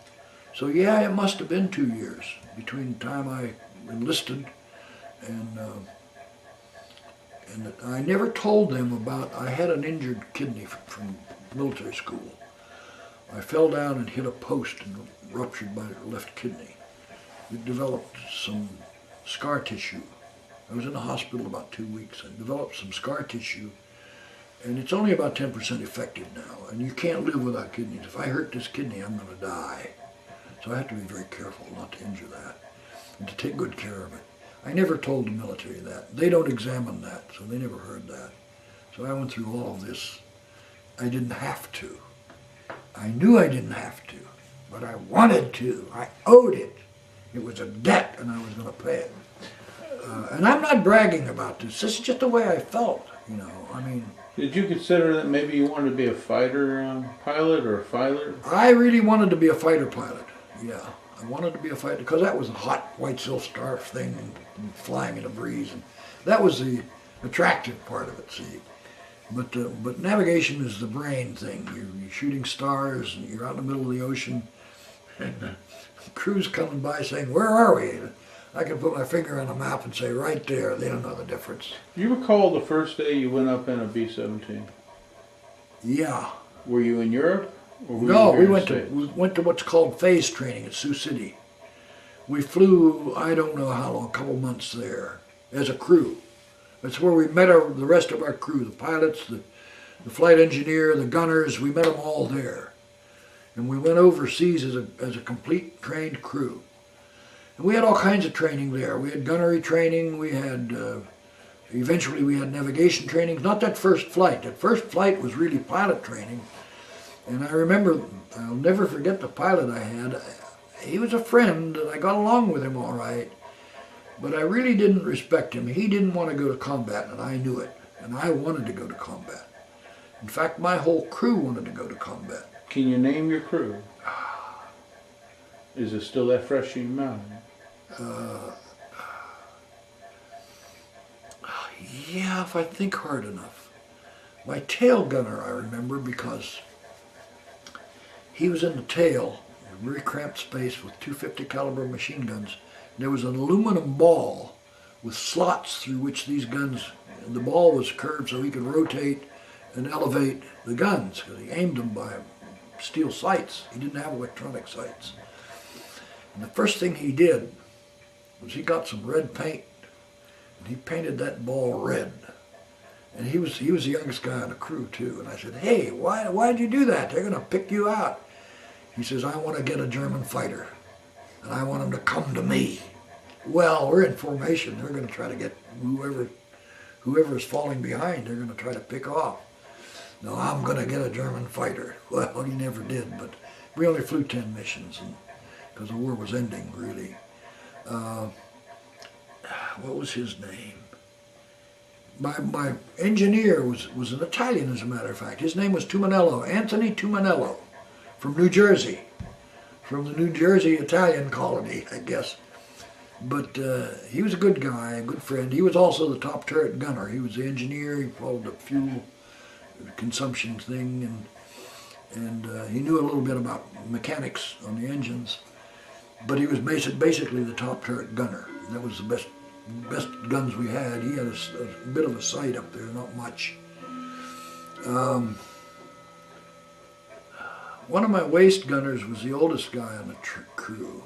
Speaker 2: So yeah, it must have been 2 years between the time I enlisted and I never told them about, I had an injured kidney from military school. I fell down and hit a post and ruptured my left kidney. It developed some scar tissue. I was in the hospital about 2 weeks. I developed some scar tissue. And it's only about 10% effective now, and you can't live without kidneys. If I hurt this kidney, I'm going to die. So I have to be very careful not to injure that, and to take good care of it. I never told the military that. They don't examine that, so they never heard that. So I went through all of this. I didn't have to. I knew I didn't have to, but I wanted to. I owed it. It was a debt, and I was going to pay it. And I'm not bragging about this. This is just the way I felt, you know. I mean...
Speaker 1: Did you consider that maybe you wanted to be a fighter pilot or a fighter?
Speaker 2: I really wanted to be a fighter pilot, yeah. I wanted to be a fighter because that was a hot white silk scarf thing and flying in a breeze. And that was the attractive part of it, see. But navigation is the brain thing. You're shooting stars and you're out in the middle of the ocean and crews coming by saying, "Where are we?" I can put my finger on a map and say, right there. They don't know the difference.
Speaker 1: Do you recall the first day you went up in a B-17?
Speaker 2: Yeah.
Speaker 1: Were you in Europe? Or were
Speaker 2: No,
Speaker 1: you
Speaker 2: we went to what's called phase training at Sioux City. We flew, I don't know how long, a couple months there as a crew. That's where we met the rest of our crew, the pilots, the flight engineer, the gunners. We met them all there. And we went overseas as a complete trained crew. And we had all kinds of training there. We had gunnery training, we had, eventually we had navigation training. Not that first flight. That first flight was really pilot training. And I remember, I'll never forget the pilot I had. He was a friend, and I got along with him all right. But I really didn't respect him. He didn't want to go to combat, and I knew it. And I wanted to go to combat. In fact, my whole crew wanted to go to combat.
Speaker 1: Can you name your crew? Is it still that fresh in your mind?
Speaker 2: Yeah, if I think hard enough. My tail gunner I remember because he was in the tail, a very cramped space with 250 caliber machine guns. There was an aluminum ball with slots through which these guns, and the ball was curved so he could rotate and elevate the guns because he aimed them by steel sights. He didn't have electronic sights. And the first thing he did was he got some red paint and he painted that ball red. And he was the youngest guy on the crew too. And I said, "Hey, why'd you do that? They're gonna pick you out." He says, "I want to get a German fighter and I want them to come to me." Well, we're in formation. They're gonna try to get whoever is falling behind, they're gonna try to pick off. No, I'm gonna get a German fighter. Well, he never did, but we only flew 10 missions because the war was ending, really. What was his name? My engineer was an Italian, as a matter of fact. His name was Tumanello, Anthony Tumanello, from New Jersey, from the New Jersey Italian colony, I guess. But he was a good guy, a good friend. He was also the top turret gunner. He was the engineer. He followed the fuel consumption thing, and he knew a little bit about mechanics on the engines. But he was basically the top turret gunner. That was the best guns we had. He had a bit of a sight up there, not much. One of my waist gunners was the oldest guy on the crew,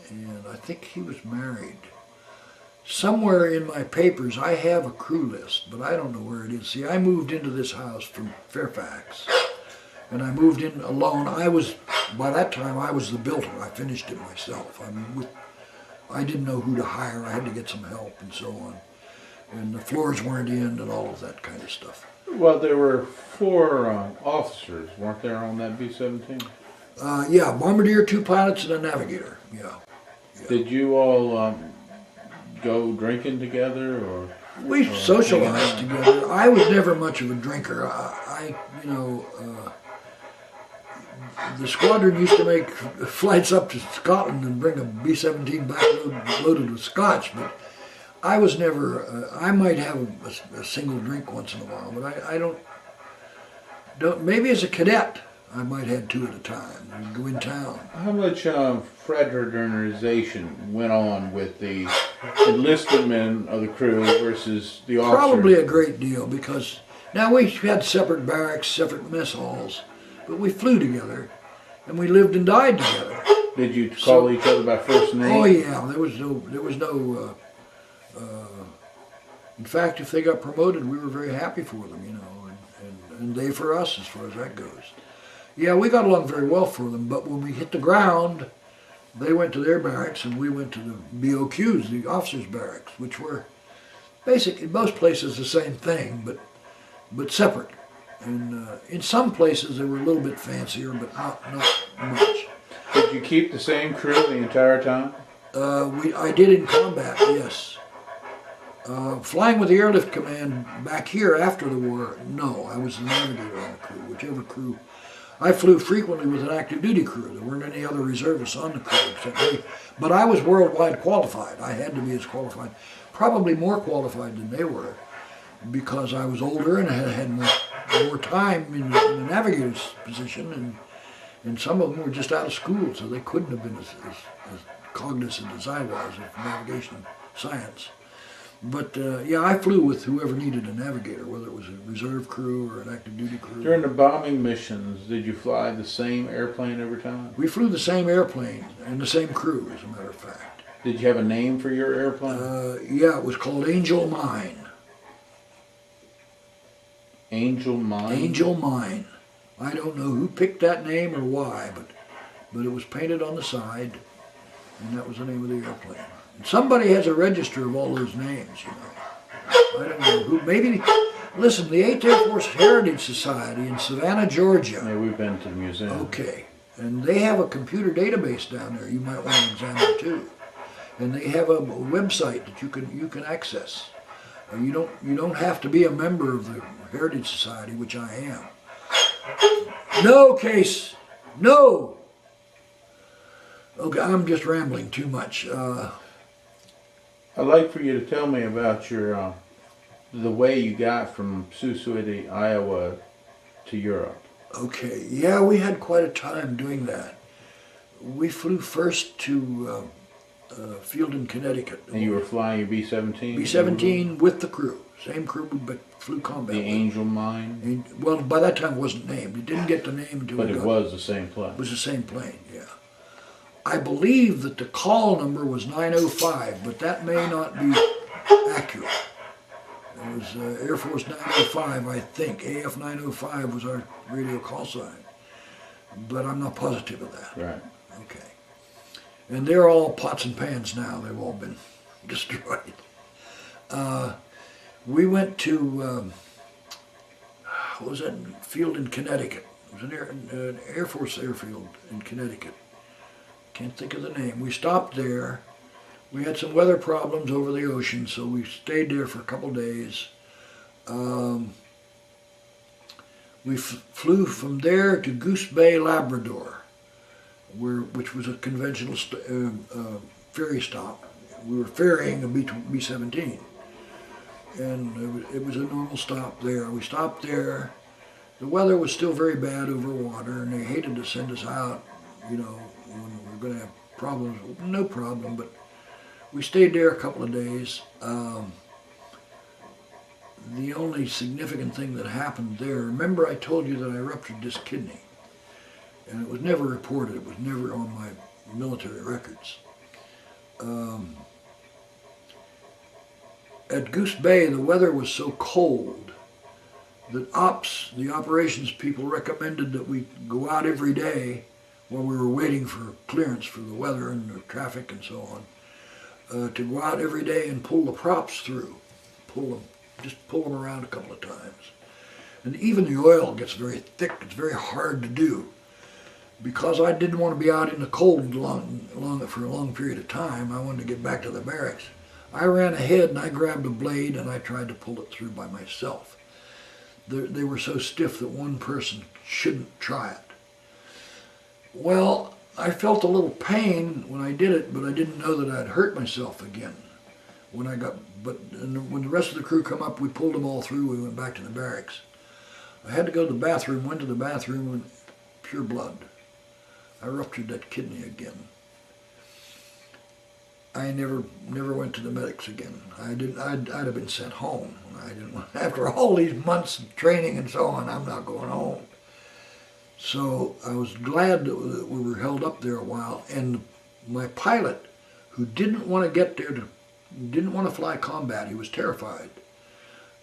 Speaker 2: and I think he was married. Somewhere in my papers I have a crew list, but I don't know where it is. See, I moved into this house from Fairfax, and I moved in alone. By that time I was the builder. I finished it myself. I didn't know who to hire. I had to get some help and so on. And the floors weren't in and all of that kind of stuff.
Speaker 1: Well, there were 4 officers, weren't there, on that B-17?
Speaker 2: Yeah, bombardier, 2 pilots, and a navigator. Yeah.
Speaker 1: Did you all go drinking together, or?
Speaker 2: We socialized together. I was never much of a drinker. The squadron used to make flights up to Scotland and bring a B-17 back loaded with scotch, but I was never, I might have a single drink once in a while, but I don't, maybe as a cadet I might have 2 at a time and go in town.
Speaker 1: How much fraternization went on with the enlisted men of the crew versus the officers?
Speaker 2: Probably a great deal, because now we had separate barracks, separate mess halls, but we flew together, and we lived and died together.
Speaker 1: Did you call each other by first name?
Speaker 2: Oh yeah, there was no. In fact, if they got promoted, we were very happy for them, you know, and they for us, as far as that goes. Yeah, we got along very well for them, but when we hit the ground, they went to their barracks, and we went to the BOQs, the officers' barracks, which were basically in most places the same thing, but separate. And in some places they were a little bit fancier, but not much.
Speaker 1: Did you keep the same crew the entire time?
Speaker 2: I did in combat, yes. Flying with the Airlift Command back here after the war, no. I was the navigator on the crew, whichever crew. I flew frequently with an active duty crew. There weren't any other reservists on the crew except me. But I was worldwide qualified. I had to be as qualified, probably more qualified than they were, because I was older and I had more time in the navigator's position, and some of them were just out of school, so they couldn't have been as cognizant as I was of navigation science. But yeah, I flew with whoever needed a navigator, whether it was a reserve crew or an active duty crew.
Speaker 1: During the bombing missions, did you fly the same airplane every time?
Speaker 2: We flew the same airplane and the same crew, as a matter of fact.
Speaker 1: Did you have a name for your airplane?
Speaker 2: Yeah, it was called Angel Mine.
Speaker 1: Angel Mine?
Speaker 2: Angel Mine. I don't know who picked that name or why, but it was painted on the side, and that was the name of the airplane. And somebody has a register of all those names, you know. I don't know who. Maybe, listen, the 8th Air Force Heritage Society in Savannah, Georgia.
Speaker 1: Yeah, we've been to the museum.
Speaker 2: Okay. And they have a computer database down there you might want to examine too. And they have a website that you can access. You don't have to be a member of the Heritage Society, which I am. No, Case. No. Okay, I'm just rambling too much.
Speaker 1: I'd like for you to tell me about your the way you got from Sioux City, Iowa, to Europe.
Speaker 2: Okay, yeah, we had quite a time doing that. We flew first to field in Connecticut.
Speaker 1: And you were flying your B-17?
Speaker 2: B-17 with the crew. Same crew, but flew combat.
Speaker 1: The Angel Mine?
Speaker 2: Well, by that time it wasn't named. It didn't get the name until
Speaker 1: But it was the same plane. It
Speaker 2: was the same plane, yeah. I believe that the call number was 905, but that may not be accurate. It was Air Force 905, I think. AF 905 was our radio call sign. But I'm not positive of that.
Speaker 1: Right.
Speaker 2: Okay. And they're all pots and pans now. They've all been destroyed. We went to, what was that field in Connecticut? It was an Air Force airfield in Connecticut. can't think of the name. We stopped there. We had some weather problems over the ocean, so we stayed there for a couple days. We flew from there to Goose Bay, Labrador, which was a conventional ferry stop. We were ferrying a B-17, and it was a normal stop there. We stopped there. The weather was still very bad over water, and they hated to send us out, you know, when we were going to have problems. No problem, but we stayed there a couple of days. The only significant thing that happened there, remember I told you that I ruptured this kidney, and it was never reported. It was never on my military records. At Goose Bay, the weather was so cold that the operations people recommended that we go out every day while we were waiting for clearance for the weather and the traffic and so on, to go out every day and pull the props through, just pull them around a couple of times. And even the oil gets very thick. It's very hard to do. Because I didn't want to be out in the cold for a long period of time, I wanted to get back to the barracks. I ran ahead and I grabbed a blade and I tried to pull it through by myself. They were so stiff that one person shouldn't try it. Well, I felt a little pain when I did it, but I didn't know that I'd hurt myself again. When the rest of the crew come up, we pulled them all through. We went back to the barracks. I had to go to the bathroom. Went to the bathroom and pure blood. I ruptured that kidney again. I never went to the medics again. I'd have been sent home. I didn't want, after all these months of training and so on, I'm not going home. So I was glad that we were held up there a while. And my pilot, who didn't want to get there, didn't want to fly combat, he was terrified.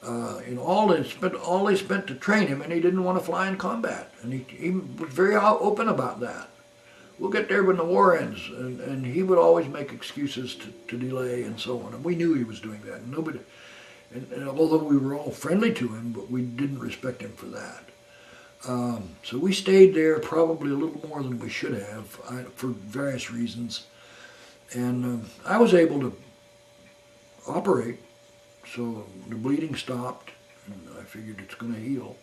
Speaker 2: All they spent to train him, and he didn't want to fly in combat. And he was very open about that. We'll get there when the war ends, and he would always make excuses to delay and so on. And we knew he was doing that. And although we were all friendly to him, but we didn't respect him for that. So we stayed there probably a little more than we should have for various reasons. And I was able to operate, so the bleeding stopped, and I figured it's going to heal,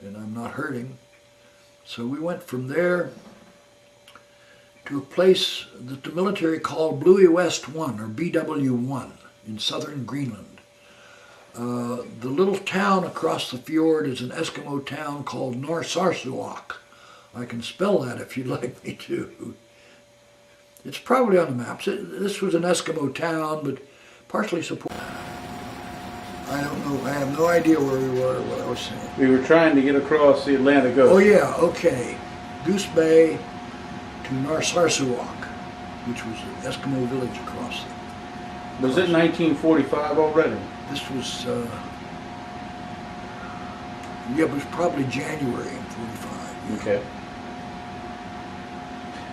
Speaker 2: and I'm not hurting. So we went from there to a place that the military called Bluey West 1, or BW1, in southern Greenland. The little town across the fjord is an Eskimo town called Narsarsuaq. I can spell that if you'd like me to. It's probably on the maps. This was an Eskimo town, but partially supported. I don't know. I have no idea where we were or what I was saying.
Speaker 1: We were trying to get across the Atlantic Ocean.
Speaker 2: Oh yeah, okay. Goose Bay to Narsarsuaq, which was an Eskimo village across there.
Speaker 1: Was it 1945 already?
Speaker 2: This was, it was probably January in 45. Yeah.
Speaker 1: Okay.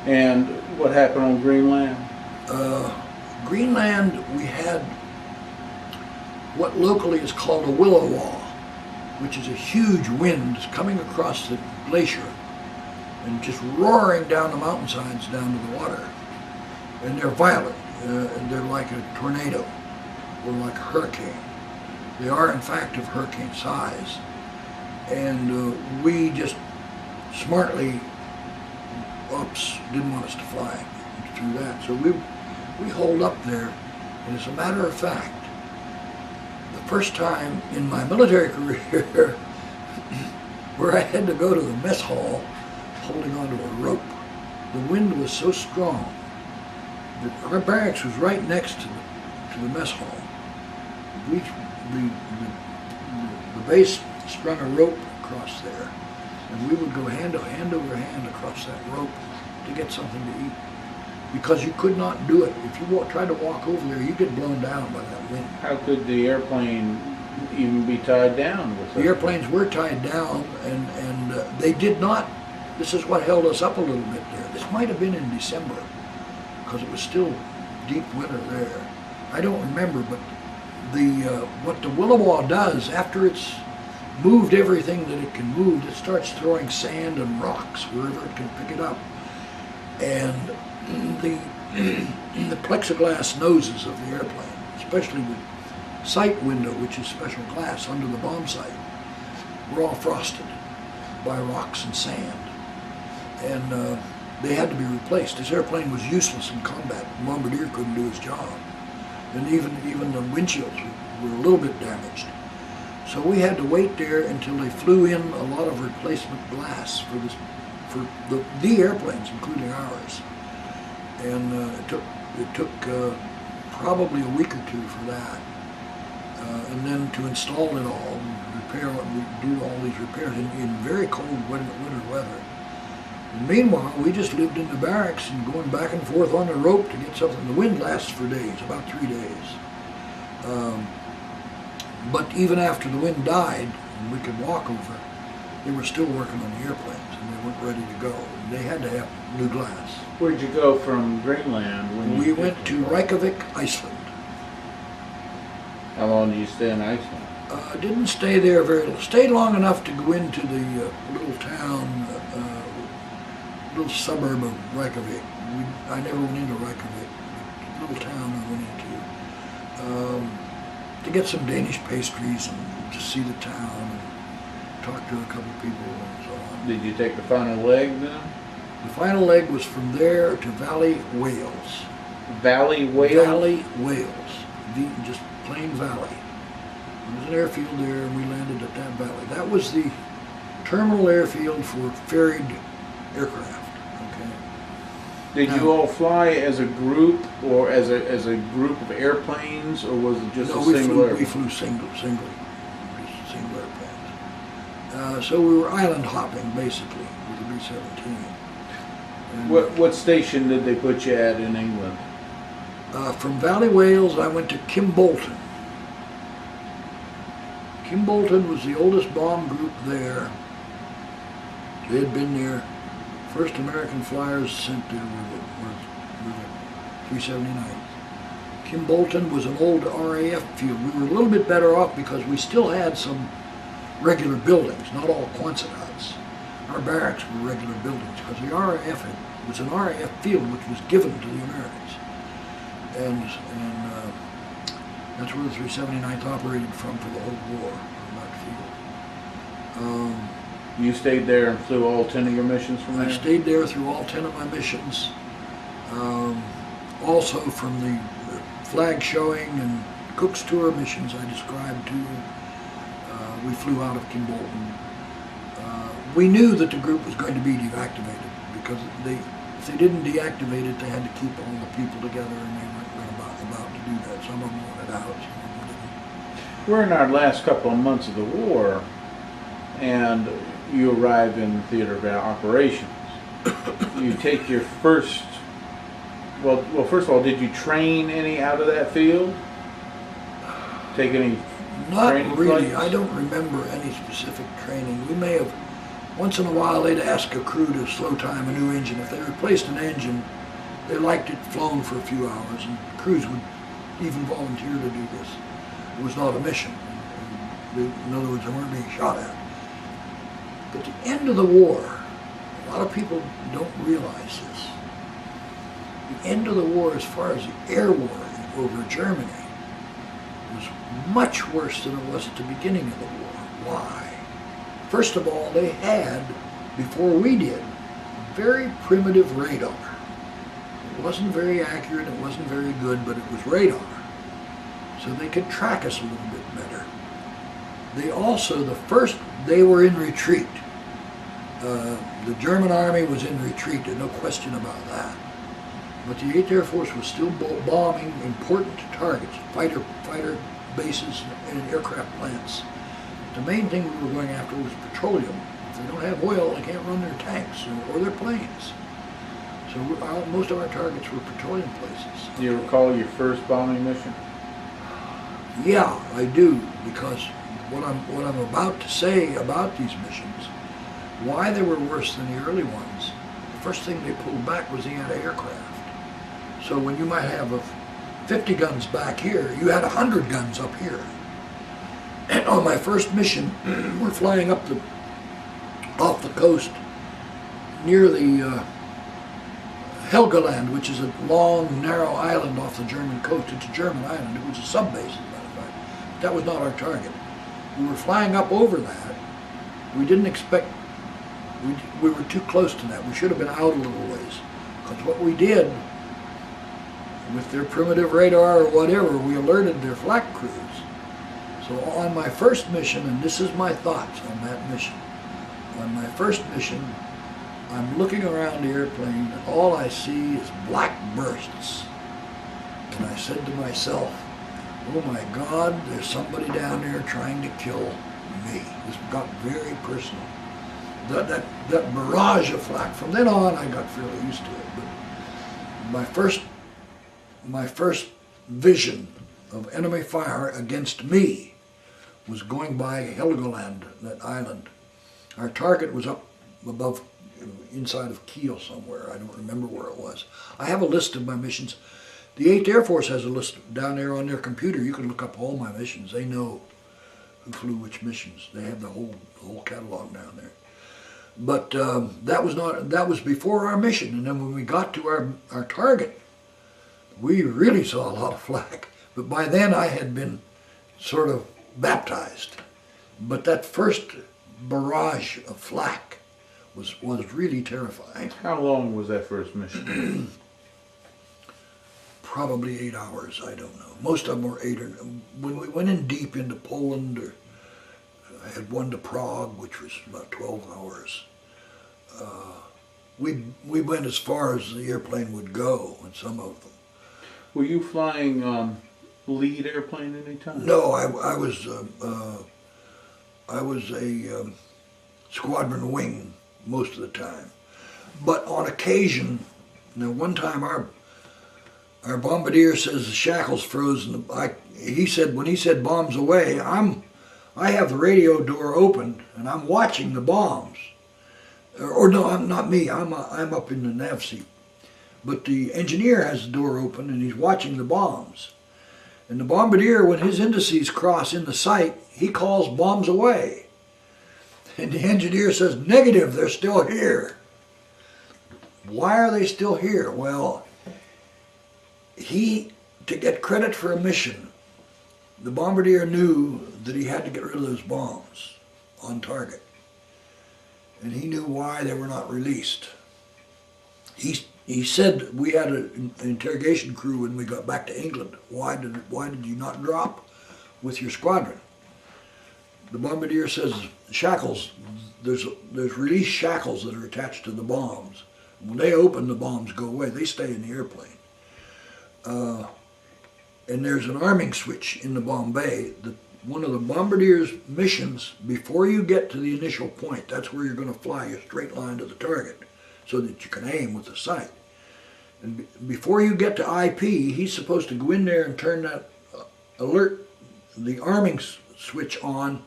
Speaker 1: And what happened on Greenland?
Speaker 2: Greenland, we had what locally is called a willow wall, which is a huge wind coming across the glacier and just roaring down the mountainsides down to the water. And they're violent. And they're like a tornado or like a hurricane. They are, in fact, of hurricane size. And we just smartly, didn't want us to fly through that. So we holed up there. And as a matter of fact, the first time in my military career where I had to go to the mess hall holding onto a rope. The wind was so strong that our barracks was right next to the mess hall. The base strung a rope across there, and we would go hand over hand across that rope to get something to eat. Because you could not do it. If you tried to walk over there, you'd get blown down by that wind.
Speaker 1: How could the airplane even be tied down?
Speaker 2: The airplanes were tied down, and they did not. This is what held us up a little bit there. This might have been in December, because it was still deep winter there. I don't remember, but what the willow wall does, after it's moved everything that it can move, it starts throwing sand and rocks wherever it can pick it up. And the the plexiglass noses of the airplane, especially the sight window, which is special glass under the bomb sight, were all frosted by rocks and sand, and they had to be replaced. This airplane was useless in combat. The bombardier couldn't do his job, and even the windshields were a little bit damaged. So we had to wait there until they flew in a lot of replacement glass for the airplanes, including ours. And it took probably a week or two for that, and then to install it all, we do all these repairs in very cold winter weather. And meanwhile, we just lived in the barracks and going back and forth on the rope to get something. The wind lasts for days, about 3 days. But even after the wind died and we could walk over, they were still working on the airplanes and they weren't ready to go. They had to have new glass.
Speaker 1: Where'd you go from Greenland?
Speaker 2: We went to Reykjavik, Iceland.
Speaker 1: How long did you stay in Iceland?
Speaker 2: Didn't stay there very long. Stayed long enough to go into the little town, little suburb of Reykjavik. I never went into Reykjavik, the little town I went into, to get some Danish pastries and to see the town and talk to a couple of people and so on.
Speaker 1: Did you take the final leg then?
Speaker 2: The final leg was from there to Valley, Wales.
Speaker 1: Valley, Wales?
Speaker 2: Valley, Wales. Just plain valley. There was an airfield there and we landed at that valley. That was the terminal airfield for ferried aircraft. Okay.
Speaker 1: Did you all fly as a group or as a group of airplanes, or was it just a single airplane?
Speaker 2: We flew single airplanes. So we were island hopping basically with the B-17.
Speaker 1: What station did they put you at in England?
Speaker 2: From Valley, Wales, I went to Kimbulton. Kimbulton was the oldest bomb group there. They had been there. First American flyers sent there were the 379. Kimbulton was an old RAF field. We were a little bit better off because we still had some regular buildings, not all Quonset huts. Our barracks were regular buildings because the RAF was an RAF field which was given to the Americans. And that's where the 379th operated from for the whole war, from that field.
Speaker 1: You stayed there and flew all 10 of your missions from there?
Speaker 2: I stayed there through all 10 of my missions. Also from the flag showing and Cook's tour missions I described to you. We flew out of Kimbulton. We knew that the group was going to be deactivated because if they didn't deactivate it, they had to keep all the people together, and they weren't about to do that. Some of them wanted out, some of them didn't.
Speaker 1: We're in our last couple of months of the war, and you arrive in theater of operations. You take your first, well, first of all, did you train any out of that field? Take any training
Speaker 2: Not really.
Speaker 1: flights?
Speaker 2: I don't remember any specific training. We may have, once in a while, they'd ask a crew to slow time a new engine. If they replaced an engine, they liked it flown for a few hours, and crews would even volunteer to do this. It was not a mission. In other words, they weren't being shot at. But the end of the war, a lot of people don't realize this. The end of the war, as far as the air war over Germany, was much worse than it was at the beginning of the war. Why? First of all, they had, before we did, very primitive radar. It wasn't very accurate, it wasn't very good, but it was radar. So they could track us a little bit better. They also, they were in retreat. The German army was in retreat, there's no question about that. But the 8th Air Force was still bombing important targets, fighter bases and aircraft plants. The main thing we were going after was petroleum. If they don't have oil, they can't run their tanks or their planes. So most of our targets were petroleum places.
Speaker 1: Do you recall your first bombing mission?
Speaker 2: Yeah, I do, because what I'm about to say about these missions, why they were worse than the early ones, the first thing they pulled back was the anti-aircraft. So when you might have 50 guns back here, you had 100 guns up here. And on my first mission, we're flying off the coast near the Helgoland, which is a long, narrow island off the German coast. It's a German island. It was a sub base, as a matter of fact. That was not our target. We were flying up over that. We didn't expect, we were too close to that. We should have been out a little ways. Because what we did, with their primitive radar or whatever, we alerted their flak crews. So on my first mission, and this is my thoughts on that mission, on my first mission, I'm looking around the airplane and all I see is black bursts. And I said to myself, oh my God, there's somebody down there trying to kill me. This got very personal. That barrage of flak, from then on I got fairly used to it. But my first vision of enemy fire against me was going by Helgoland, that island. Our target was up above, inside of Kiel somewhere. I don't remember where it was. I have a list of my missions. The 8th Air Force has a list down there on their computer. You can look up all my missions. They know who flew which missions. They have the whole catalog down there. But that was before our mission. And then when we got to our target, we really saw a lot of flak. But by then I had been sort of baptized. But that first barrage of flak was really terrifying.
Speaker 1: How long was that first mission?
Speaker 2: Probably 8 hours, I don't know. Most of them were 8 or 9. When we went in deep into Poland, or I had one to Prague, which was about 12 hours. We went as far as the airplane would go in some of them.
Speaker 1: Were you flying lead airplane any time?
Speaker 2: No, I was a squadron wing most of the time. But on occasion, one time our bombardier says the shackles froze, and he said, when he said bombs away, I have the radio door open and I'm watching the bombs. Or no, I'm not me. I'm up in the nav seat. But the engineer has the door open and he's watching the bombs. And the bombardier, when his indices cross in the sight, he calls bombs away. And the engineer says, negative, they're still here. Why are they still here? Well, to get credit for a mission, the bombardier knew that he had to get rid of those bombs on target. And he knew why they were not released. He said we had an interrogation crew when we got back to England. Why did you not drop with your squadron? The bombardier says shackles, there's release shackles that are attached to the bombs. When they open, the bombs go away. They stay in the airplane. And there's an arming switch in the bomb bay. One of the bombardier's missions, before you get to the initial point, that's where you're going to fly a straight line to the target so that you can aim with the sight. And before you get to IP, he's supposed to go in there and turn that the arming switch on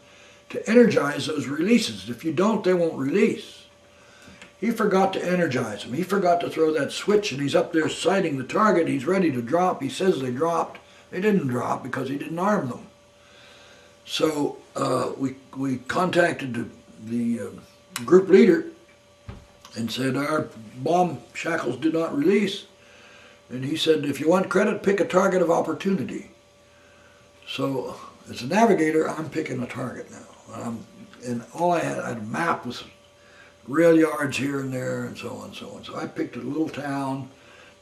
Speaker 2: to energize those releases. If you don't, they won't release. He forgot to energize them. He forgot to throw that switch, and he's up there sighting the target. He's ready to drop. He says they dropped. They didn't drop because he didn't arm them. So we contacted the group leader and said our bomb shackles did not release. And he said, if you want credit, pick a target of opportunity. So as a navigator, I'm picking a target now. And all I had a map with rail yards here and there and so on and so on. So I picked a little town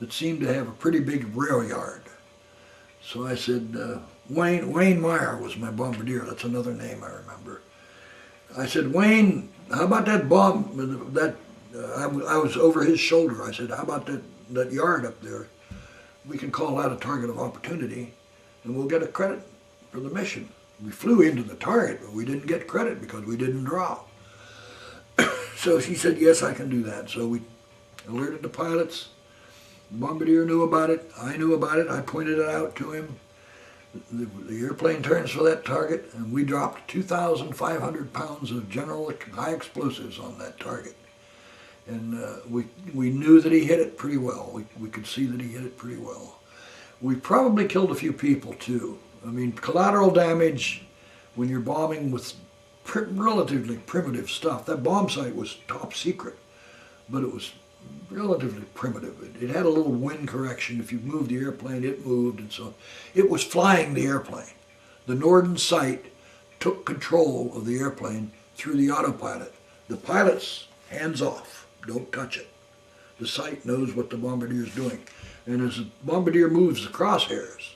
Speaker 2: that seemed to have a pretty big rail yard. So I said, Wayne Meyer was my bombardier. That's another name I remember. I said, Wayne, how about that bomb, I was over his shoulder. I said, how about that yard up there? We can call that a target of opportunity and we'll get a credit for the mission. We flew into the target, but we didn't get credit because we didn't drop. So she said, yes, I can do that. So we alerted the pilots. The bombardier knew about it. I knew about it. I pointed it out to him. The airplane turns for that target, and we dropped 2,500 pounds of general high explosives on that target. And we knew that he hit it pretty well. We could see that he hit it pretty well. We probably killed a few people, too. I mean, collateral damage, when you're bombing with relatively primitive stuff. That bomb site was top secret, but it was relatively primitive. It had a little wind correction. If you moved the airplane, it moved, and so it was flying the airplane. The Norden sight took control of the airplane through the autopilot. The pilot's hands off, don't touch it. The sight knows what the bombardier is doing. And as the bombardier moves the crosshairs,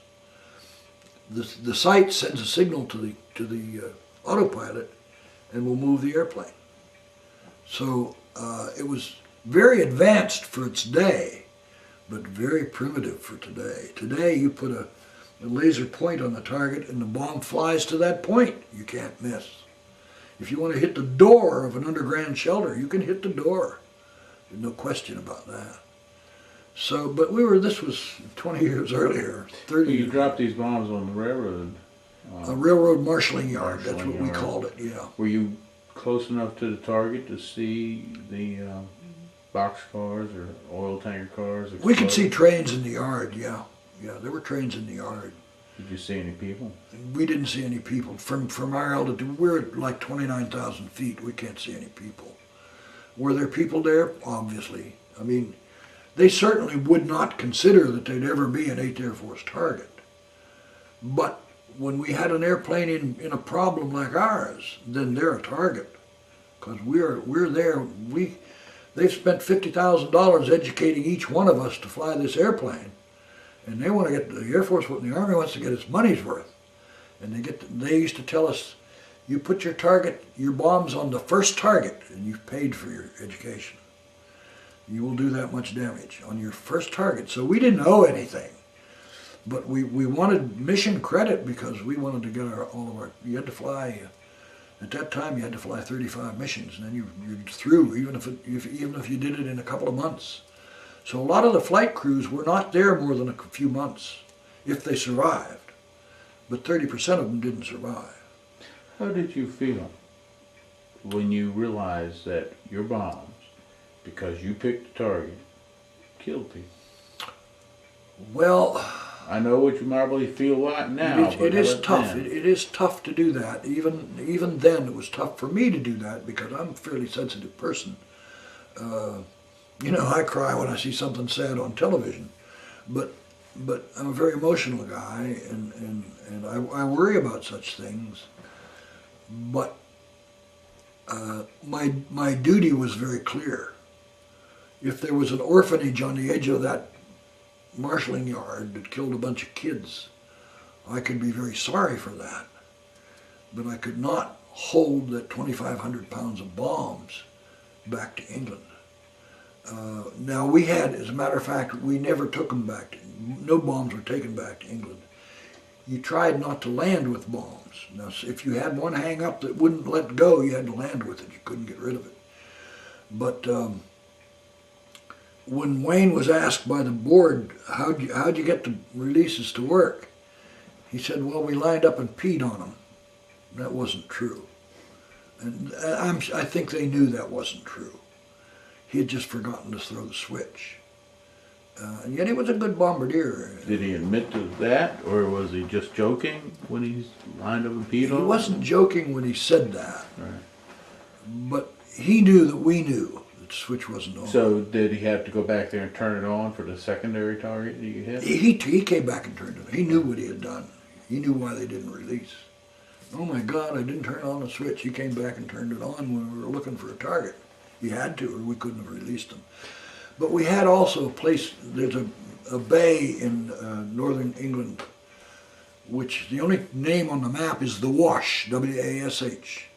Speaker 2: the sight sends a signal to the autopilot and will move the airplane. So it was very advanced for its day, but very primitive for today. Today you put a laser point on the target and the bomb flies to that point. You can't miss. If you want to hit the door of an underground shelter, you can hit the door. There's no question about that. So, but this was 20 years earlier, 30
Speaker 1: You
Speaker 2: years.
Speaker 1: dropped these bombs on the railroad.
Speaker 2: A railroad marshalling yard, that's what we called it, yeah.
Speaker 1: Were you close enough to the target to see the boxcars or oil tanker cars?
Speaker 2: We could see
Speaker 1: explode?
Speaker 2: trains in the yard, yeah. Yeah, there were trains in the yard.
Speaker 1: Did you see any people?
Speaker 2: We didn't see any people. From our altitude, we're at like 29,000 feet. We can't see any people. Were there people there? Obviously. I mean, they certainly would not consider that they'd ever be an 8th Air Force target. But when we had an airplane in a problem like ours, then they're a target. Because we're there. They've spent $50,000 educating each one of us to fly this airplane. And they want to get, the Air Force, the Army wants to get its money's worth. And they used to tell us, you put your bombs on the first target, and you've paid for your education. You will do that much damage on your first target. So we didn't owe anything. But we wanted mission credit because we wanted to get all of our, you had to fly, at that time you had to fly 35 missions, and then you're through, even if you did it in a couple of months. So a lot of the flight crews were not there more than a few months, if they survived. But 30% of them didn't survive.
Speaker 1: How did you feel when you realized that your bombs, because you picked the target, killed people?
Speaker 2: Well,
Speaker 1: I know what you probably feel like now.
Speaker 2: it is tough. It is tough to do that. Even then, it was tough for me to do that because I'm a fairly sensitive person. You know, I cry when I see something sad on television, but I'm a very emotional guy, and I worry about such things. But my duty was very clear. If there was an orphanage on the edge of that marshalling yard that killed a bunch of kids, I could be very sorry for that. But I could not hold that 2,500 pounds of bombs back to England. Now we had, as a matter of fact, we never took them back. No bombs were taken back to England. You tried not to land with bombs. Now, if you had one hang up that wouldn't let go, you had to land with it. You couldn't get rid of it. But when Wayne was asked by the board, how'd you get the releases to work? He said, well, we lined up and peed on them. That wasn't true. And I think they knew that wasn't true. He had just forgotten to throw the switch. And yet he was a good bombardier.
Speaker 1: Did he admit to that, or was he just joking when he lined up and peed on?
Speaker 2: He wasn't joking when he said that.
Speaker 1: Right.
Speaker 2: But he knew that we knew that the switch wasn't on.
Speaker 1: So did he have to go back there and turn it on for the secondary target that you hit?
Speaker 2: He came back and turned it on. He knew what he had done. He knew why they didn't release. Oh my God, I didn't turn on the switch. He came back and turned it on when we were looking for a target. He had to, or we couldn't have released them. But we had also a place, there's a bay in northern England, which the only name on the map is the Wash, W-A-S-H.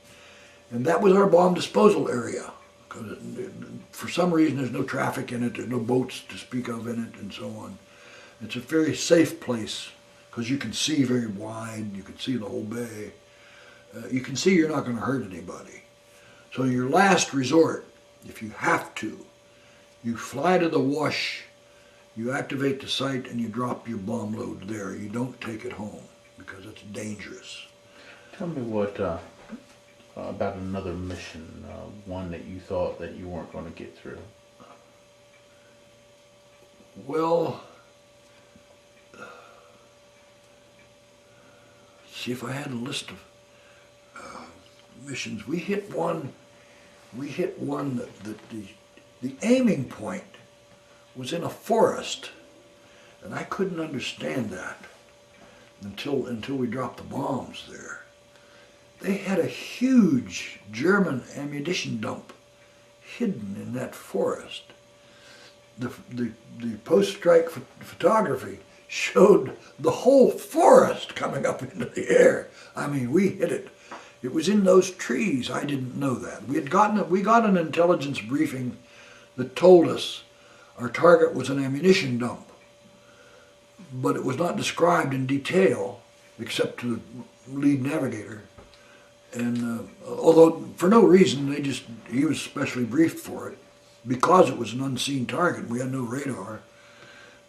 Speaker 2: And that was our bomb disposal area. Because for some reason there's no traffic in it, there's no boats to speak of in it, and so on. It's a very safe place, because you can see very wide, you can see the whole bay. You can see you're not going to hurt anybody. So your last resort, if you have to, you fly to the Wash, you activate the site, and you drop your bomb load there. You don't take it home, because it's dangerous.
Speaker 1: Tell me what about another mission, one that you thought that you weren't going to get through.
Speaker 2: Well, see, if I had a list of missions, we hit one that The aiming point was in a forest, and I couldn't understand that until we dropped the bombs there. They had a huge German ammunition dump hidden in that forest. The post-strike photography showed the whole forest coming up into the air. I mean, we hit it. It was in those trees. I didn't know that. We got an intelligence briefing that told us our target was an ammunition dump, but it was not described in detail except to the lead navigator. And although for no reason, he was specially briefed for it because it was an unseen target. We had no radar.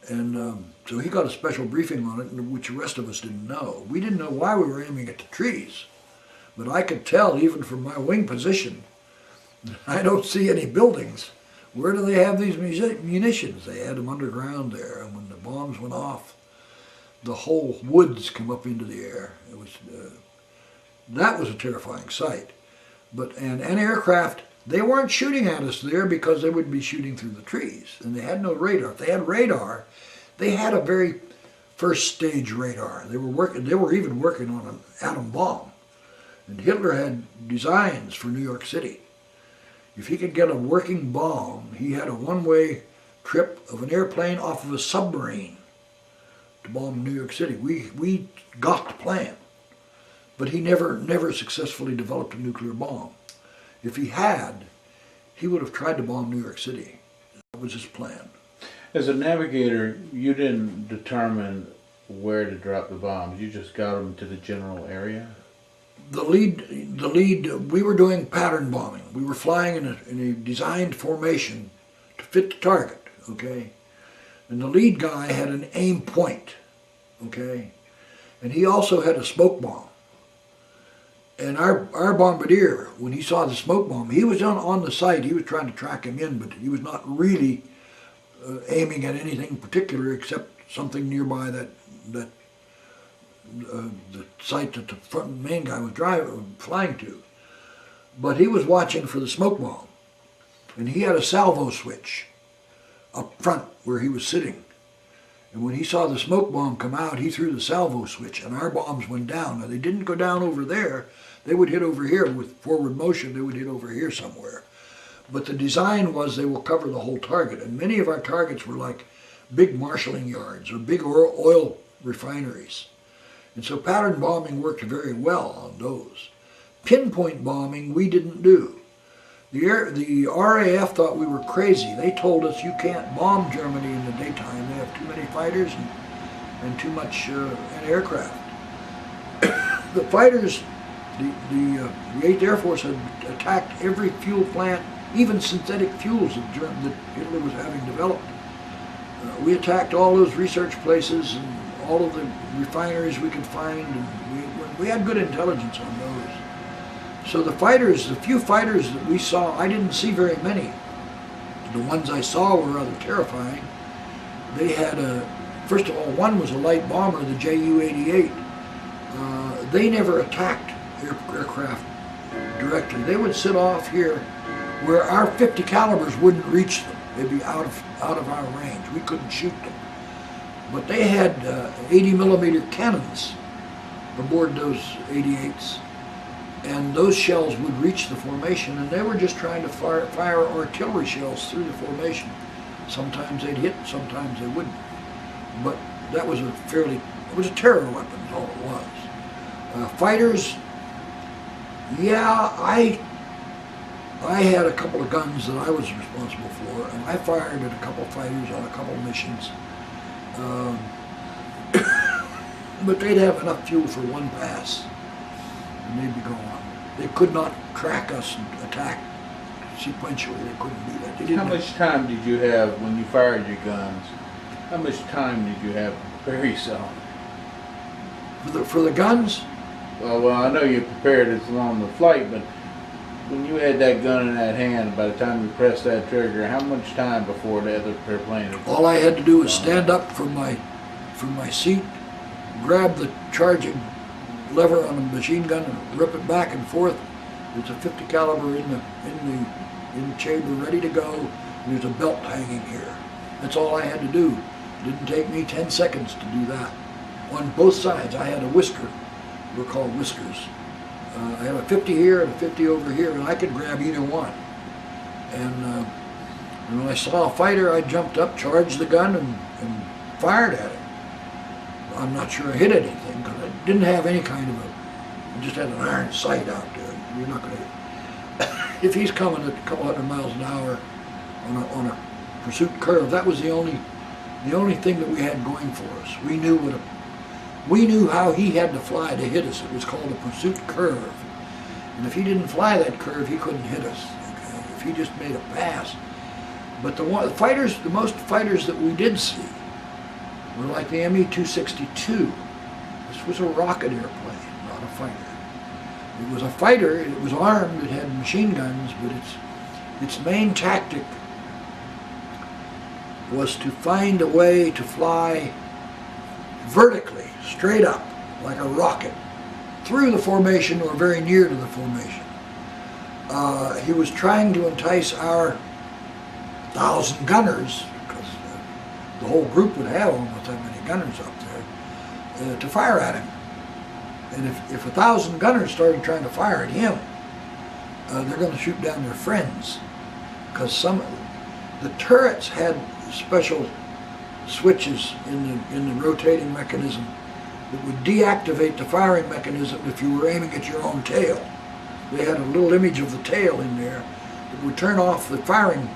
Speaker 2: And so he got a special briefing on it, which the rest of us didn't know. We didn't know why we were aiming at the trees, but I could tell even from my wing position, I don't see any buildings. Where do they have these munitions? They had them underground there, and when the bombs went off, the whole woods come up into the air. It was that was a terrifying sight. But and aircraft, they weren't shooting at us there because they would be shooting through the trees, and they had no radar. If they had radar, they had a very first stage radar. They were even working on an atom bomb, and Hitler had designs for New York City. If he could get a working bomb, he had a one-way trip of an airplane off of a submarine to bomb New York City. We got the plan, but he never successfully developed a nuclear bomb. If he had, he would have tried to bomb New York City. That was his plan.
Speaker 1: As a navigator, you didn't determine where to drop the bombs. You just got them to the general area?
Speaker 2: The lead, we were doing pattern bombing. We were flying in a designed formation to fit the target, okay? And the lead guy had an aim point, okay? And he also had a smoke bomb. And our bombardier, when he saw the smoke bomb, he was on the site. He was trying to track him in, but he was not really aiming at anything particular except something nearby the site that the front main guy was flying to. But he was watching for the smoke bomb, and he had a salvo switch up front where he was sitting. And when he saw the smoke bomb come out, he threw the salvo switch, and our bombs went down. Now, they didn't go down over there. They would hit over here with forward motion. They would hit over here somewhere. But the design was they will cover the whole target. And many of our targets were like big marshalling yards or big oil refineries. And so pattern bombing worked very well on those. Pinpoint bombing we didn't do. The RAF thought we were crazy. They told us you can't bomb Germany in the daytime. They have too many fighters and too much aircraft. The fighters, the 8th Air Force had attacked every fuel plant, even synthetic fuels that Hitler was having developed. We attacked all those research places and all of the refineries we could find, and we had good intelligence on those. So the fighters, the few fighters that we saw, I didn't see very many. The ones I saw were rather terrifying. They had first of all, one was a light bomber, the Ju-88. They never attacked aircraft directly. They would sit off here where our 50 calibers wouldn't reach them. They'd be out of our range. We couldn't shoot them. But they had 80 millimeter cannons aboard those 88s. And those shells would reach the formation, and they were just trying to fire artillery shells through the formation. Sometimes they'd hit, sometimes they wouldn't. But that was it was a terror weapon is all it was. Fighters, yeah, I had a couple of guns that I was responsible for, and I fired at a couple of fighters on a couple of missions. But they'd have enough fuel for one pass, and they'd be gone. They could not track us and attack sequentially. They couldn't do that.
Speaker 1: How much time did you have when you fired your guns? How much time did you have to prepare yourself?
Speaker 2: For the guns?
Speaker 1: Well, I know you prepared it along the flight, but when you had that gun in that hand, by the time you pressed that trigger, how much time before the other airplane?
Speaker 2: All I had to do was stand up from my seat, grab the charging lever on a machine gun and rip it back and forth. There's a 50 caliber in the chamber ready to go.
Speaker 3: There's a belt hanging here. That's all I had to do. It didn't take me 10 seconds to do that. On both sides, I had a whisker. We're called whiskers. I had a 50 here and a 50 over here, and I could grab either one. And when I saw a fighter, I jumped up, charged the gun, and fired at him. I'm not sure I hit anything, because I didn't have any kind of I just had an iron sight out there. You're not going to... If he's coming at a couple hundred miles an hour on a pursuit curve, that was the only thing that we had going for us. We knew how he had to fly to hit us. It was called a pursuit curve. And if he didn't fly that curve, he couldn't hit us. Okay? If he just made a pass. But the most fighters that we did see were like the Me-262. This was a rocket airplane, not a fighter. It was a fighter, it was armed, it had machine guns, but its main tactic was to find a way to fly vertically, straight up, like a rocket, through the formation or very near to the formation. He was trying to entice our 1,000 gunners, because the whole group would have almost that many gunners up there, to fire at him. And if 1,000 gunners started trying to fire at him, they're going to shoot down their friends, because the turrets had special switches in the rotating mechanism that would deactivate the firing mechanism if you were aiming at your own tail. They had a little image of the tail in there that would turn off the firing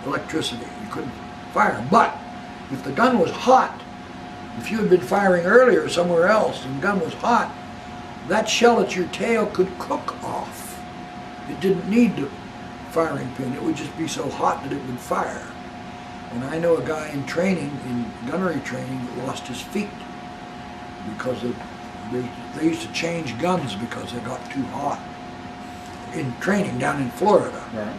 Speaker 3: electricity. You couldn't fire. But if the gun was hot, if you had been firing earlier somewhere else and the gun was hot, that shell at your tail could cook off. It didn't need the firing pin. It would just be so hot that it would fire. And I know a guy in training, in gunnery training, that lost his feet because they used to change guns because they got too hot in training down in Florida.
Speaker 1: Right.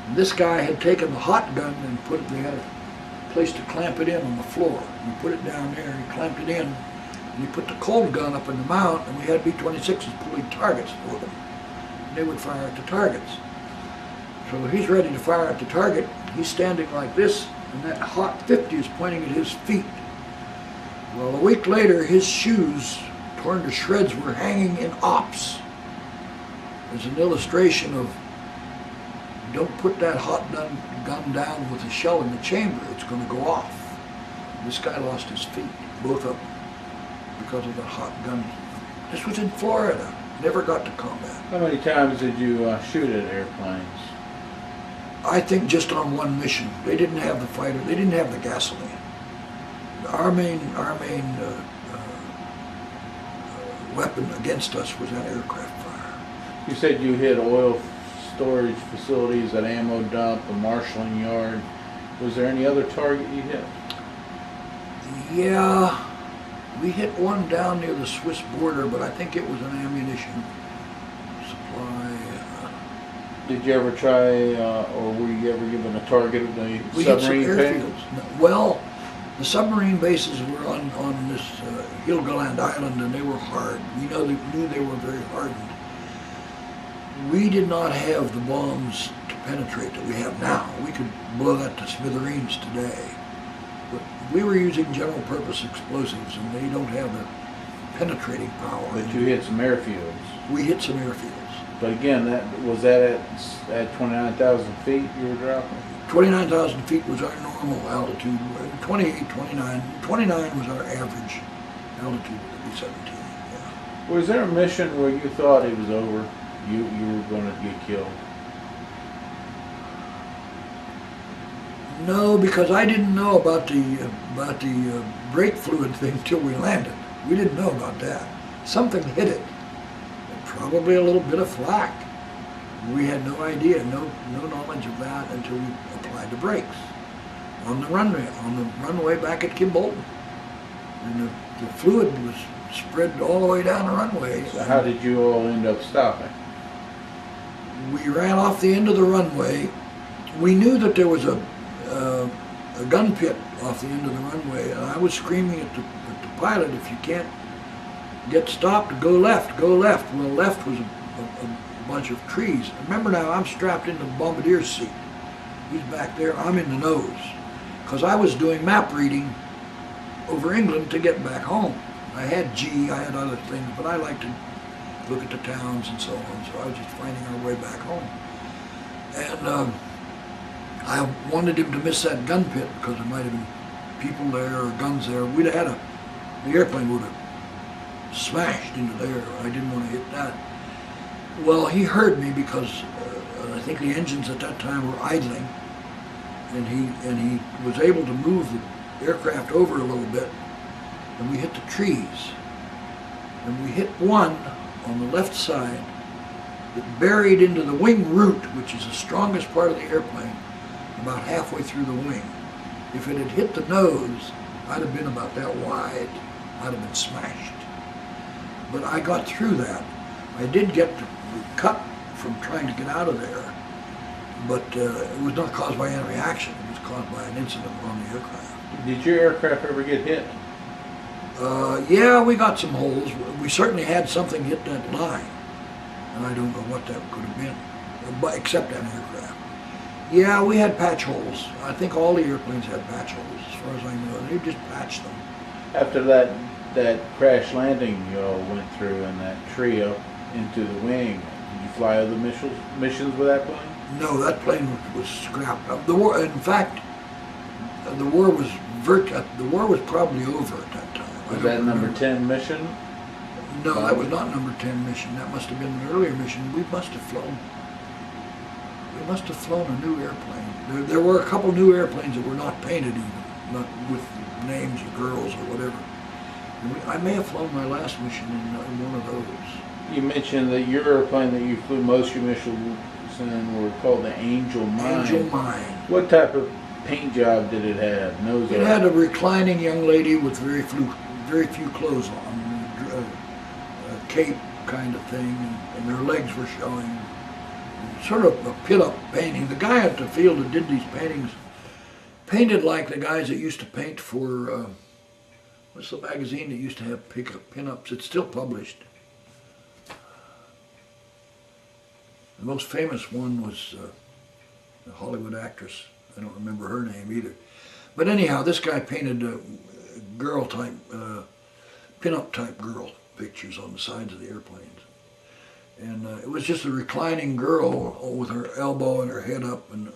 Speaker 3: And this guy had taken the hot gun and they had a place to clamp it in on the floor. He put it down there and he clamped it in, and he put the cold gun up in the mount, and we had B-26s pulling targets for them. And they would fire at the targets. So he's ready to fire at the target. He's standing like this, and that hot 50 is pointing at his feet. Well, a week later, his shoes, torn to shreds, were hanging in ops as an illustration of, don't put that hot gun down with a shell in the chamber, it's going to go off. This guy lost his feet, both of them, because of the hot gun. This was in Florida, never got to combat.
Speaker 1: How many times did you shoot at airplanes?
Speaker 3: I think just on one mission. They didn't have the fighter, they didn't have the gasoline. Our main weapon against us was that aircraft fire.
Speaker 1: You said you hit oil storage facilities, an ammo dump, a marshalling yard. Was there any other target you hit?
Speaker 3: Yeah, we hit one down near the Swiss border, but I think it was an ammunition supply.
Speaker 1: Did you ever try, or were you ever given a target of the
Speaker 3: We hit some
Speaker 1: submarine thing?
Speaker 3: airfields. No, well, the submarine bases were on this Helgoland Island, and they were hard. We knew they were very hardened. We did not have the bombs to penetrate that we have now. We could blow that to smithereens today. But we were using general purpose explosives, and they don't have the penetrating power.
Speaker 1: But you hit some airfields.
Speaker 3: We hit some airfields.
Speaker 1: But again, was that at 29,000 feet you were dropping?
Speaker 3: 29,000 feet was our normal altitude. 28, 29. 29 was our average altitude of the B-17. Yeah.
Speaker 1: Was there a mission where you thought it was over? You were going to get killed?
Speaker 3: No, because I didn't know about the brake fluid thing till we landed. We didn't know about that. Something hit it. Probably a little bit of flak. We had no idea, no knowledge of that until we applied the brakes on the runway back at Kimbulton. And the fluid was spread all the way down the runway.
Speaker 1: So how did you all end up stopping?
Speaker 3: We ran off the end of the runway. We knew that there was a gun pit off the end of the runway, and I was screaming at the pilot, if you can't get stopped, go left, go left. Well, left was a bunch of trees. Remember now, I'm strapped in the bombardier's seat. He's back there. I'm in the nose. Because I was doing map reading over England to get back home. I had G, I had other things, but I like to look at the towns and so on, so I was just finding our way back home. And I wanted him to miss that gun pit because there might have been people there or guns there. We'd have had the airplane would have smashed into there. I didn't want to hit that. Well, he heard me because I think the engines at that time were idling, and he was able to move the aircraft over a little bit, and we hit the trees. And we hit one on the left side that buried into the wing root, which is the strongest part of the airplane, about halfway through the wing. If it had hit the nose, I'd have been about that wide. I'd have been smashed. But I got through that. I did get the cut from trying to get out of there, but it was not caused by enemy action. It was caused by an incident on the aircraft.
Speaker 1: Did your aircraft ever get hit?
Speaker 3: Yeah, we got some holes. We certainly had something hit that line, and I don't know what that could have been, except an aircraft. Yeah, we had patch holes. I think all the airplanes had patch holes, as far as I know. They just patched them.
Speaker 1: After that crash landing you all went through and that tree up into the wing, did you fly other missions with that plane?
Speaker 3: No, that plane was scrapped up. The war, in fact, the war was probably over at that time.
Speaker 1: Was that number 10 mission?
Speaker 3: No, that was not number 10 mission. That must have been an earlier mission. We must have flown a new airplane. There were a couple new airplanes that were not painted even, not with names of girls or whatever. I may have flown my last mission in one of those.
Speaker 1: You mentioned that your airplane that you flew most of your missions in were called the Angel Mine.
Speaker 3: Angel Mine.
Speaker 1: What type of paint job did it have?
Speaker 3: It had a reclining young lady with very few clothes on, a cape kind of thing, and her legs were showing. Sort of a pit-up painting. The guy at the field that did these paintings painted like the guys that used to paint for, what's the magazine that used to have pin-ups? It's still published. The most famous one was a Hollywood actress. I don't remember her name either. But anyhow, this guy painted girl type, pin-up type girl pictures on the sides of the airplanes. And it was just a reclining girl with her elbow and her head up and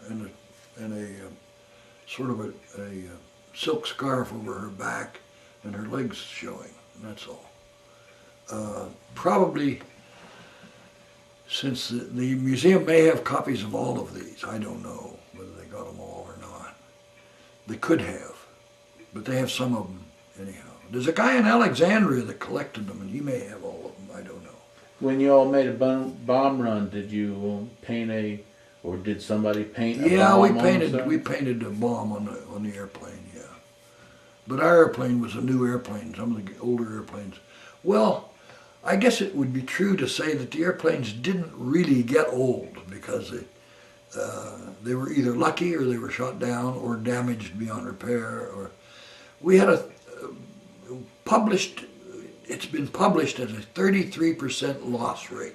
Speaker 3: a sort of a silk scarf over her back and her legs showing, and that's all. Probably, since the museum may have copies of all of these, I don't know whether they got them all or not. They could have, but they have some of them anyhow. There's a guy in Alexandria that collected them, and he may have all of them, I don't know.
Speaker 1: When you all made a bomb run, did you paint or did somebody paint a bomb?
Speaker 3: Yeah, we painted a bomb on the airplane, yeah. But our airplane was a new airplane, some of the older airplanes. Well, I guess it would be true to say that the airplanes didn't really get old because they were either lucky or they were shot down or damaged beyond repair. Or we had it's been published as a 33% loss rate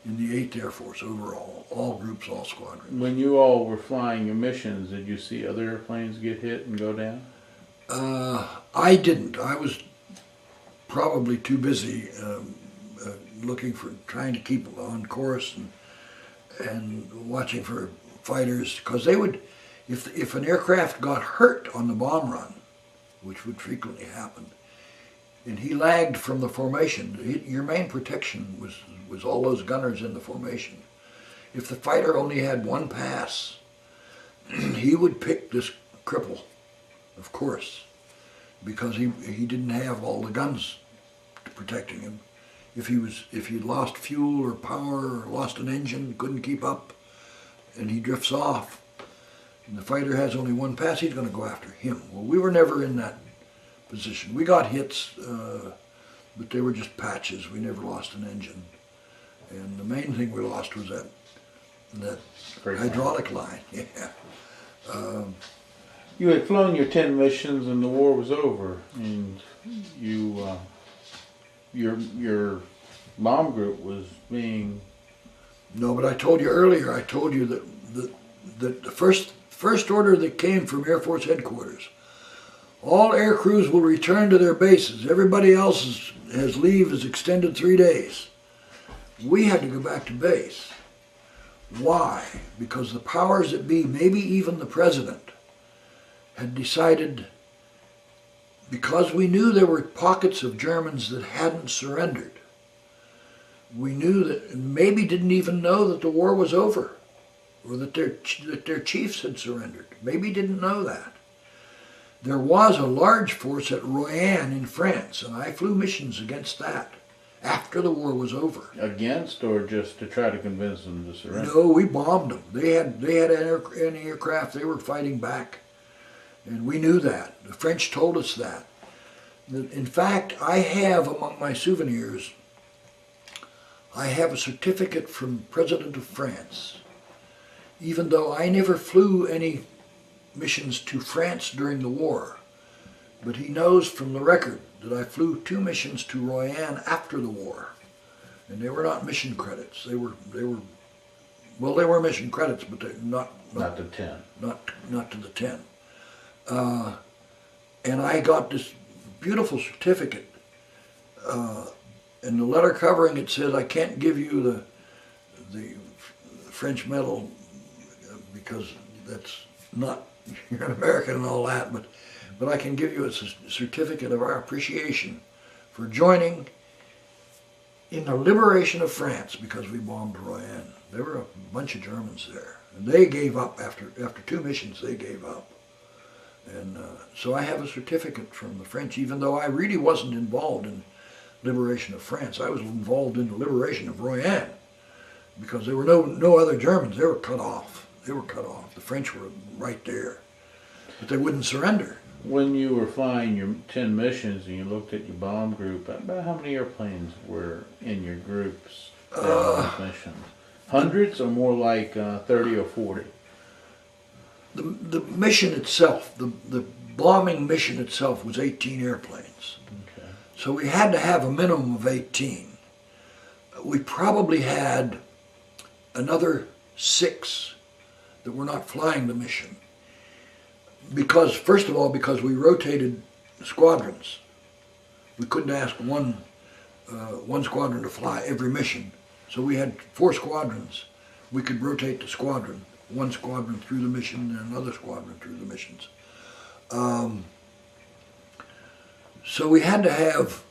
Speaker 3: in the 8th Air Force overall, all groups, all squadrons.
Speaker 1: When you all were flying your missions, did you see other airplanes get hit and go down?
Speaker 3: I didn't. I was probably too busy trying to keep on course and watching for fighters, because they would, if an aircraft got hurt on the bomb run, which would frequently happen, and he lagged from the formation, your main protection was all those gunners in the formation. If the fighter only had one pass, he would pick this cripple, of course, because he didn't have all the guns protecting him. If he lost fuel or power or lost an engine, couldn't keep up, and he drifts off, and the fighter has only one pass, he's going to go after him. Well, we were never in that position. We got hits, but they were just patches. We never lost an engine. And the main thing we lost was that hydraulic line. Yeah.
Speaker 1: You had flown your 10 missions and the war was over, and your bomb group was being...
Speaker 3: No, but I told you earlier, I told you that the first order that came from Air Force headquarters. All air crews will return to their bases. Everybody else has leave is extended 3 days. We had to go back to base. Why? Because the powers that be, maybe even the president, had decided, because we knew there were pockets of Germans that hadn't surrendered. We knew that, maybe didn't even know that the war was over, or that their chiefs had surrendered. Maybe didn't know that. There was a large force at Royan in France, and I flew missions against that after the war was over.
Speaker 1: Against, or just to try to convince them to surrender?
Speaker 3: No, we bombed them. They had anti-aircraft. They were fighting back, and we knew that. The French told us that. In fact, I have among my souvenirs, I have a certificate from President of France. Even though I never flew any missions to France during the war, but he knows from the record that I flew 2 missions to Royan after the war, and they were not mission credits. They were mission credits, but they not
Speaker 1: to 10.
Speaker 3: Not to the 10. And I got this beautiful certificate, and the letter covering it says, I can't give you the French medal because that's not, you're an American and all that, but I can give you a certificate of our appreciation for joining in the liberation of France, because we bombed Royan. There were a bunch of Germans there, and they gave up after 2 missions. They gave up, and so I have a certificate from the French, even though I really wasn't involved in liberation of France. I was involved in the liberation of Royan, because there were no other Germans. They were cut off. They were cut off. The French were right there, but they wouldn't surrender.
Speaker 1: When you were flying your 10 missions and you looked at your bomb group, about how many airplanes were in your groups on those missions? Hundreds, or more like 30 or 40?
Speaker 3: The mission itself, the bombing mission itself, was 18 airplanes.
Speaker 1: Okay.
Speaker 3: So we had to have a minimum of 18. We probably had another 6 that were not flying the mission. Because, first of all, because we rotated squadrons. We couldn't ask one squadron to fly every mission. So we had 4 squadrons. We could rotate the squadron. One squadron through the mission and another squadron through the missions. So we had to have,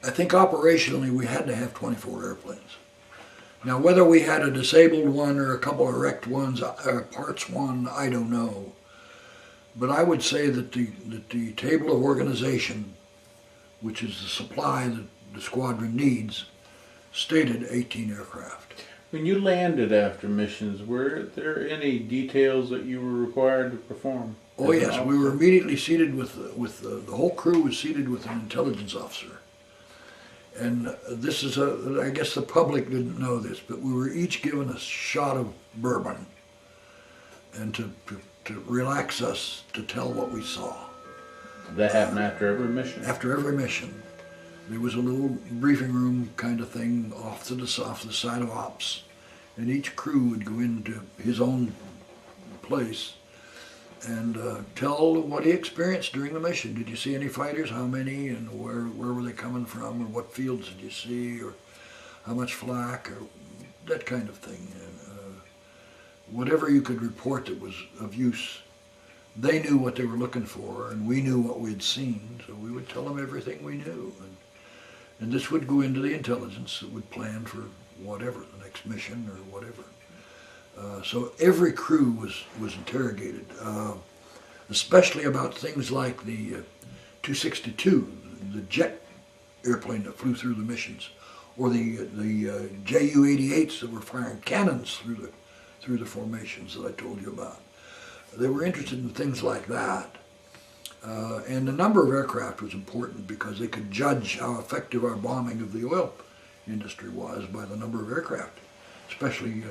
Speaker 3: I think operationally we had to have 24 airplanes. Now whether we had a disabled one or a couple of wrecked ones, or parts one, I don't know. But I would say that the table of organization, which is the supply that the squadron needs, stated 18 aircraft.
Speaker 1: When you landed after missions, were there any details that you were required to perform?
Speaker 3: Oh yes, we were immediately seated with the whole crew was seated with an intelligence officer. And this is I guess the public didn't know this, but we were each given a shot of bourbon, and to relax us, to tell what we saw.
Speaker 1: That happened after every mission?
Speaker 3: After every mission. There was a little briefing room kind of thing off the side of ops, and each crew would go into his own place and tell what he experienced during the mission. Did you see any fighters? How many? And where were they coming from? And what fields did you see? Or how much flak? Or that kind of thing. Whatever you could report that was of use. They knew what they were looking for, and we knew what we'd seen, so we would tell them everything we knew. And this would go into the intelligence that would plan for whatever, the next mission or whatever. So every crew was interrogated, especially about things like the 262, the jet airplane that flew through the missions, or the Ju-88s that were firing cannons through the formations that I told you about. They were interested in things like that. And the number of aircraft was important because they could judge how effective our bombing of the oil industry was by the number of aircraft, especially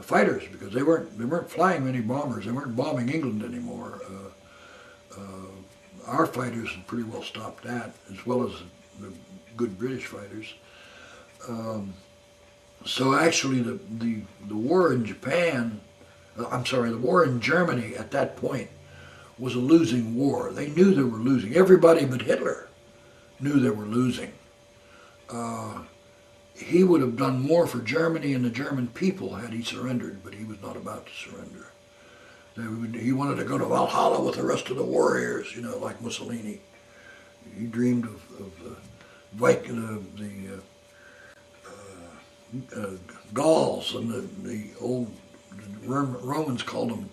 Speaker 3: fighters, because they weren't flying many bombers. They weren't bombing England anymore. Our fighters had pretty well stopped that, as well as the good British fighters. So actually the war in Japan I'm sorry, the war in Germany at that point was a losing war. They knew they were losing. Everybody but Hitler knew they were losing. He would have done more for Germany and the German people had he surrendered, but he was not about to surrender. He wanted to go to Valhalla with the rest of the warriors, you know, like Mussolini. He dreamed of the Gauls, and the old Romans called them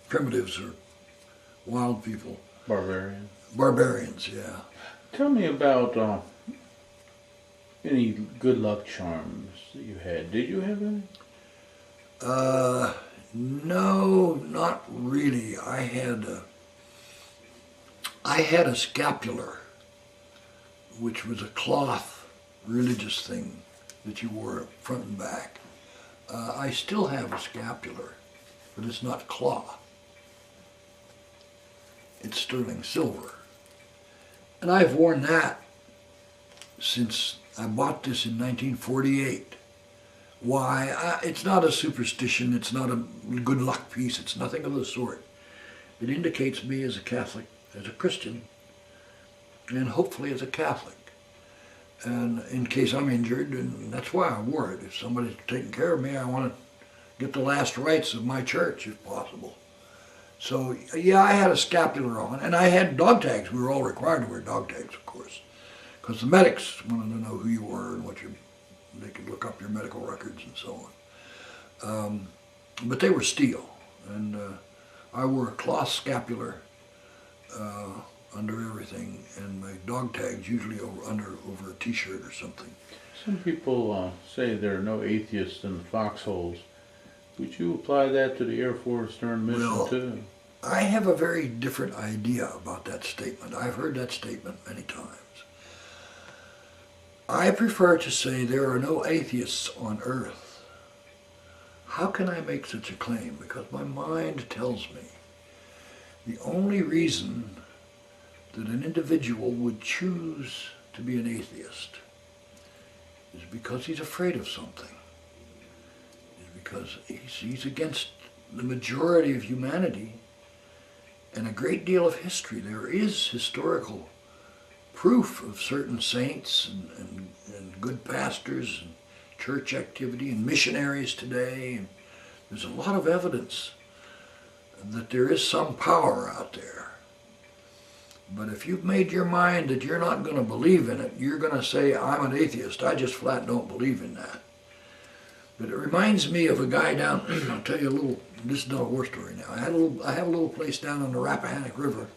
Speaker 3: primitives or wild people.
Speaker 1: Barbarian.
Speaker 3: Barbarians, yeah.
Speaker 1: Tell me about any good luck charms that you had. Did you have any?
Speaker 3: No, not really. I had a scapular, which was a cloth religious thing that you wore front and back. I still have a scapular, but it's not cloth. It's sterling silver. And I've worn that since I bought this in 1948. Why? It's not a superstition, it's not a good luck piece, it's nothing of the sort. It indicates me as a Catholic, as a Christian, and hopefully as a Catholic. And in case I'm injured, and that's why I wore it. If somebody's taking care of me, I want to get the last rites of my church, if possible. So, yeah, I had a scapular on, and I had dog tags. We were all required to wear dog tags, of course, because the medics wanted to know who you were and they could look up your medical records and so on. But they were steel, and I wore a cloth scapular under everything, and my dog tags usually over a T-shirt or something.
Speaker 1: Some people say there are no atheists in the foxholes. Would you apply that to the Air Force during mission too?
Speaker 3: I have a very different idea about that statement. I've heard that statement many times. I prefer to say there are no atheists on earth. How can I make such a claim? Because my mind tells me the only reason that an individual would choose to be an atheist is because he's afraid of something. Is because he's against the majority of humanity and a great deal of history. There is historical proof of certain saints and good pastors and church activity and missionaries today. And there's a lot of evidence that there is some power out there. But if you've made your mind that you're not going to believe in it, you're going to say, I'm an atheist. I just flat don't believe in that. But it reminds me of a guy down, I'll tell you a little, this is not a war story now. I have a little place down on the Rappahannock River.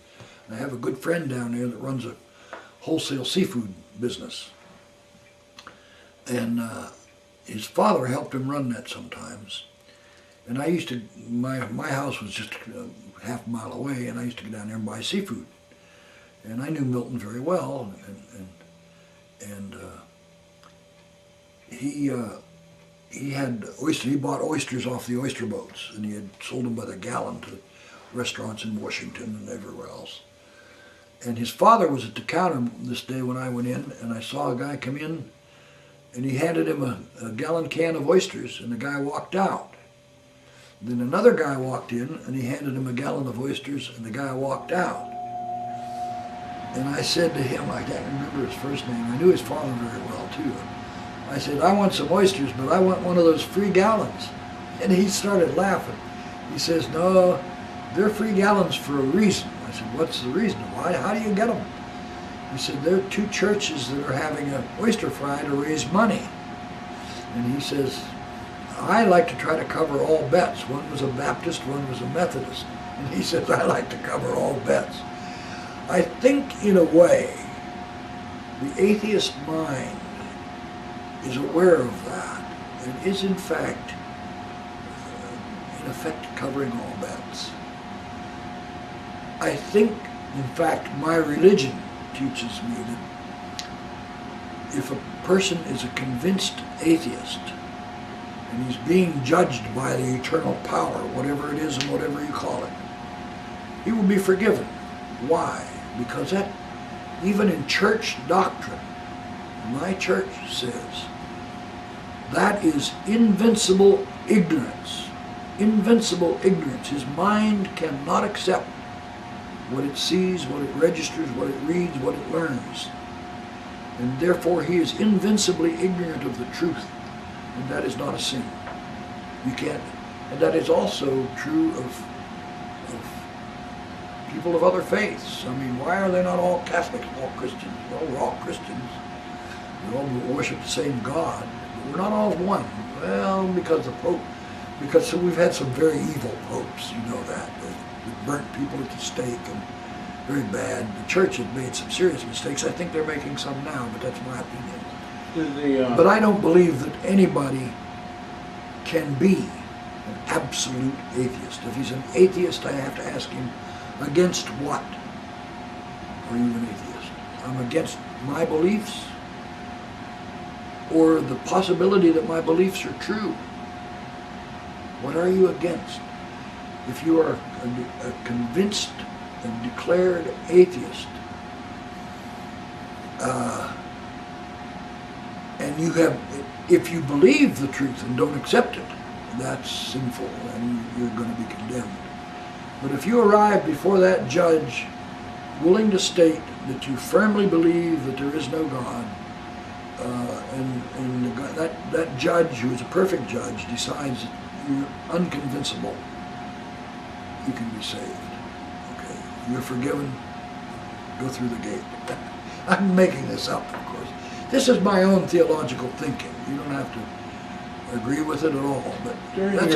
Speaker 3: And I have a good friend down there that runs a wholesale seafood business. And his father helped him run that sometimes. And I used to, my house was just half a mile away, and I used to go down there and buy seafood. And I knew Milton very well, and he had he bought oysters off the oyster boats, and he had sold them by the gallon to restaurants in Washington and everywhere else. And his father was at the counter this day when I went in, and I saw a guy come in, and he handed him a gallon can of oysters, and the guy walked out. Then another guy walked in, and he handed him a gallon of oysters, and the guy walked out. And I said to him, I can't remember his first name, I knew his father very well too. I said, I want some oysters, but I want one of those free gallons. And he started laughing. He says, no, they're free gallons for a reason. I said, what's the reason? Why? How do you get them? He said, there are two churches that are having an oyster fry to raise money. And he says, I like to try to cover all bets. One was a Baptist, one was a Methodist. And he says, I like to cover all bets. I think, in a way, the atheist mind is aware of that and is, in effect, covering all bets. I think, in fact, my religion teaches me that if a person is a convinced atheist and he's being judged by the eternal power, whatever it is and whatever you call it, he will be forgiven. Why? Because that, even in church doctrine, my church says That is invincible ignorance. Invincible ignorance. His mind cannot accept what it sees, what it registers, what it reads, what it learns. And therefore he is invincibly ignorant of the truth. And that is not a sin. You can't. And that is also true of people of other faiths. I mean, why are they not all Catholics, all Christians? Well, we're all Christians. We all worship the same God. But we're not all one. Well, because the Pope, because we've had some very evil popes, you know that. They burnt people at the stake and very bad. The church has made some serious mistakes. I think they're making some now, but that's my opinion. But I don't believe that anybody can be an absolute atheist. If he's an atheist, I have to ask him, against what are you an atheist? I'm against my beliefs or the possibility that my beliefs are true. What are you against? If you are a convinced and declared atheist, and you have, if you believe the truth and don't accept it, that's sinful and you're going to be condemned. But if you arrive before that judge willing to state that you firmly believe that there is no God, and that judge, who is a perfect judge, decides that you're unconvincible, you can be saved. Okay, you're forgiven, go through the gate. I'm making this up, of course. This is my own theological thinking. You don't have to agree with it at all, but that's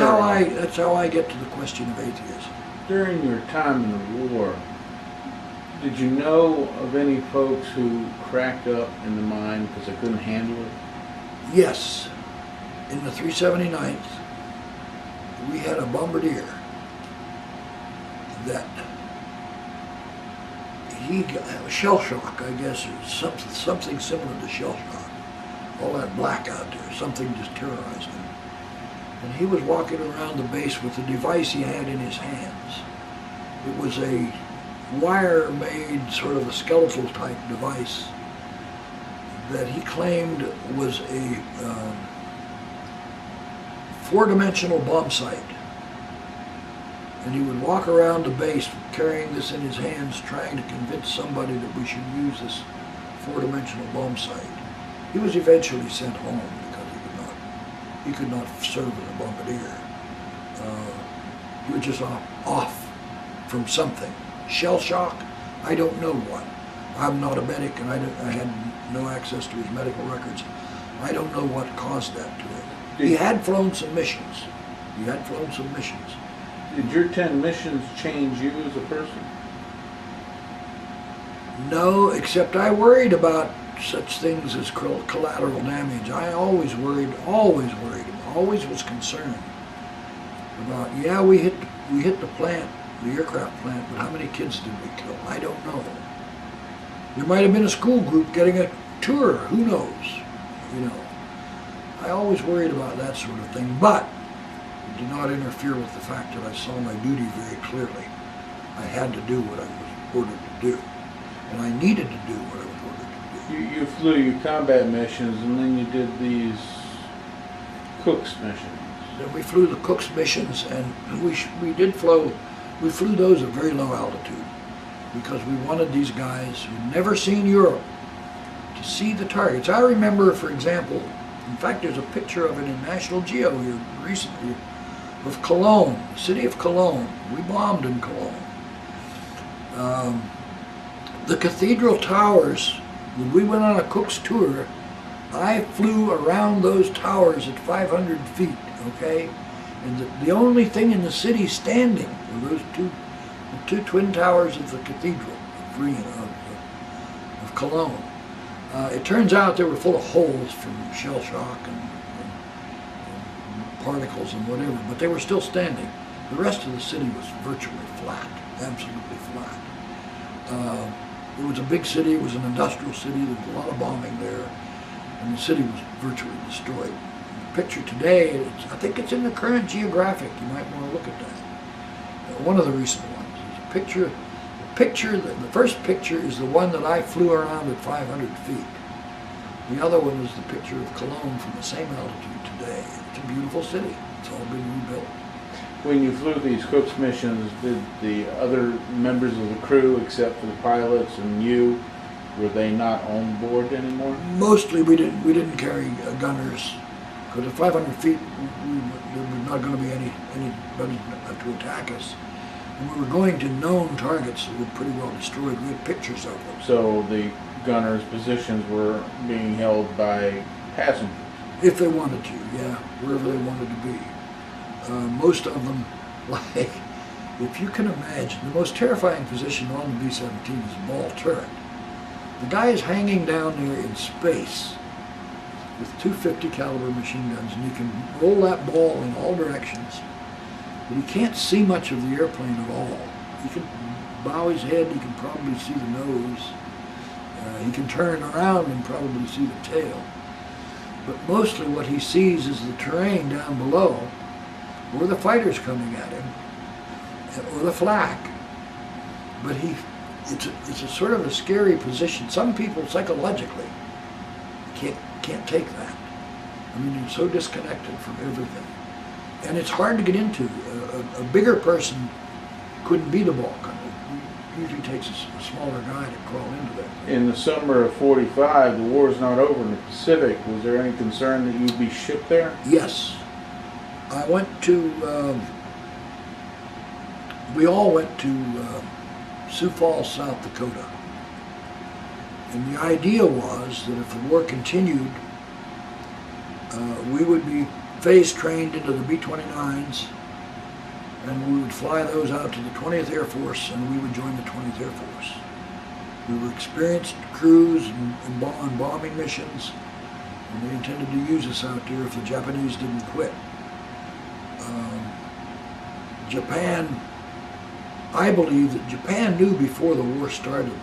Speaker 3: how I get to the question of atheism.
Speaker 1: During your time in the war, did you know of any folks who cracked up in the mine because they couldn't handle it?
Speaker 3: Yes. In the 379th, we had a bombardier that he got shell shock, I guess, or something similar to shell shock. All that black out there, something just terrorized him. And he was walking around the base with the device he had in his hands. It was a wire-made, sort of a skeletal type device that he claimed was a four-dimensional bomb sight. And he would walk around the base carrying this in his hands, trying to convince somebody that we should use this four-dimensional bomb sight. He was eventually sent home because he could not serve as a bombardier. He was just off from something. Shell shock, I don't know what. I'm not a medic and I had no access to his medical records. I don't know what caused that to him. He had flown some missions.
Speaker 1: Did your 10 missions change you as a person?
Speaker 3: No, except I worried about such things as collateral damage. I always worried, always was concerned about, yeah, we hit the plant, the aircraft plant, but how many kids did we kill? I don't know. There might have been a school group getting a tour, who knows, you know. I always worried about that sort of thing, but it did not interfere with the fact that I saw my duty very clearly. I had to do what I was ordered to do, and I needed to do what I was ordered to do.
Speaker 1: You flew your combat missions, and then you did these Cook's missions.
Speaker 3: Then we flew the Cook's missions, and we flew those at very low altitude because we wanted these guys who'd never seen Europe to see the targets. I remember, for example, in fact, there's a picture of it in National Geo here recently, of Cologne, the city of Cologne. We bombed in Cologne. The cathedral towers, when we went on a Cook's tour, I flew around those towers at 500 feet, okay? And the only thing in the city standing were those the two twin towers of the cathedral of Cologne. It turns out they were full of holes from shell shock and particles and whatever, but they were still standing. The rest of the city was virtually flat, absolutely flat. It was a big city, it was an industrial city, there was a lot of bombing there, and the city was virtually destroyed. The picture today, I think it's in the current Geographic, you might want to look at that. One of the recent ones. There's the first picture is the one that I flew around at 500 feet. The other one is the picture of Cologne from the same altitude today. It's a beautiful city. It's all been rebuilt.
Speaker 1: When you flew these Cook's missions, did the other members of the crew, except for the pilots and you, were they not on board anymore?
Speaker 3: Mostly we didn't carry gunners, because at 500 feet there was not going to be anybody to attack us. And we were going to known targets that were pretty well destroyed. We had pictures of them.
Speaker 1: So the gunners' positions were being held by passengers?
Speaker 3: If they wanted to, yeah, wherever they wanted to be. Most of them, like, if you can imagine, the most terrifying position on the B-17 is a ball turret. The guy is hanging down there in space with 250 caliber machine guns, and he can roll that ball in all directions, but he can't see much of the airplane at all. He can bow his head, he can probably see the nose, he can turn around and probably see the tail. But mostly what he sees is the terrain down below, or the fighters coming at him, or the flak. But it's a sort of a scary position. Some people psychologically can't take that. I mean, you're so disconnected from everything. And it's hard to get into. A bigger person couldn't be the ball gunner. It usually takes a smaller guy to crawl into that.
Speaker 1: In the summer of '45, the war's not over in the Pacific. Was there any concern that you'd be shipped there?
Speaker 3: Yes. I went to, we all went to Sioux Falls, South Dakota. And the idea was that if the war continued, we would be phase trained into the B-29s, and we would fly those out to the 20th Air Force, and we would join the 20th Air Force. We were experienced crews on bombing missions, and they intended to use us out there if the Japanese didn't quit. Japan, I believe that Japan knew before the war started.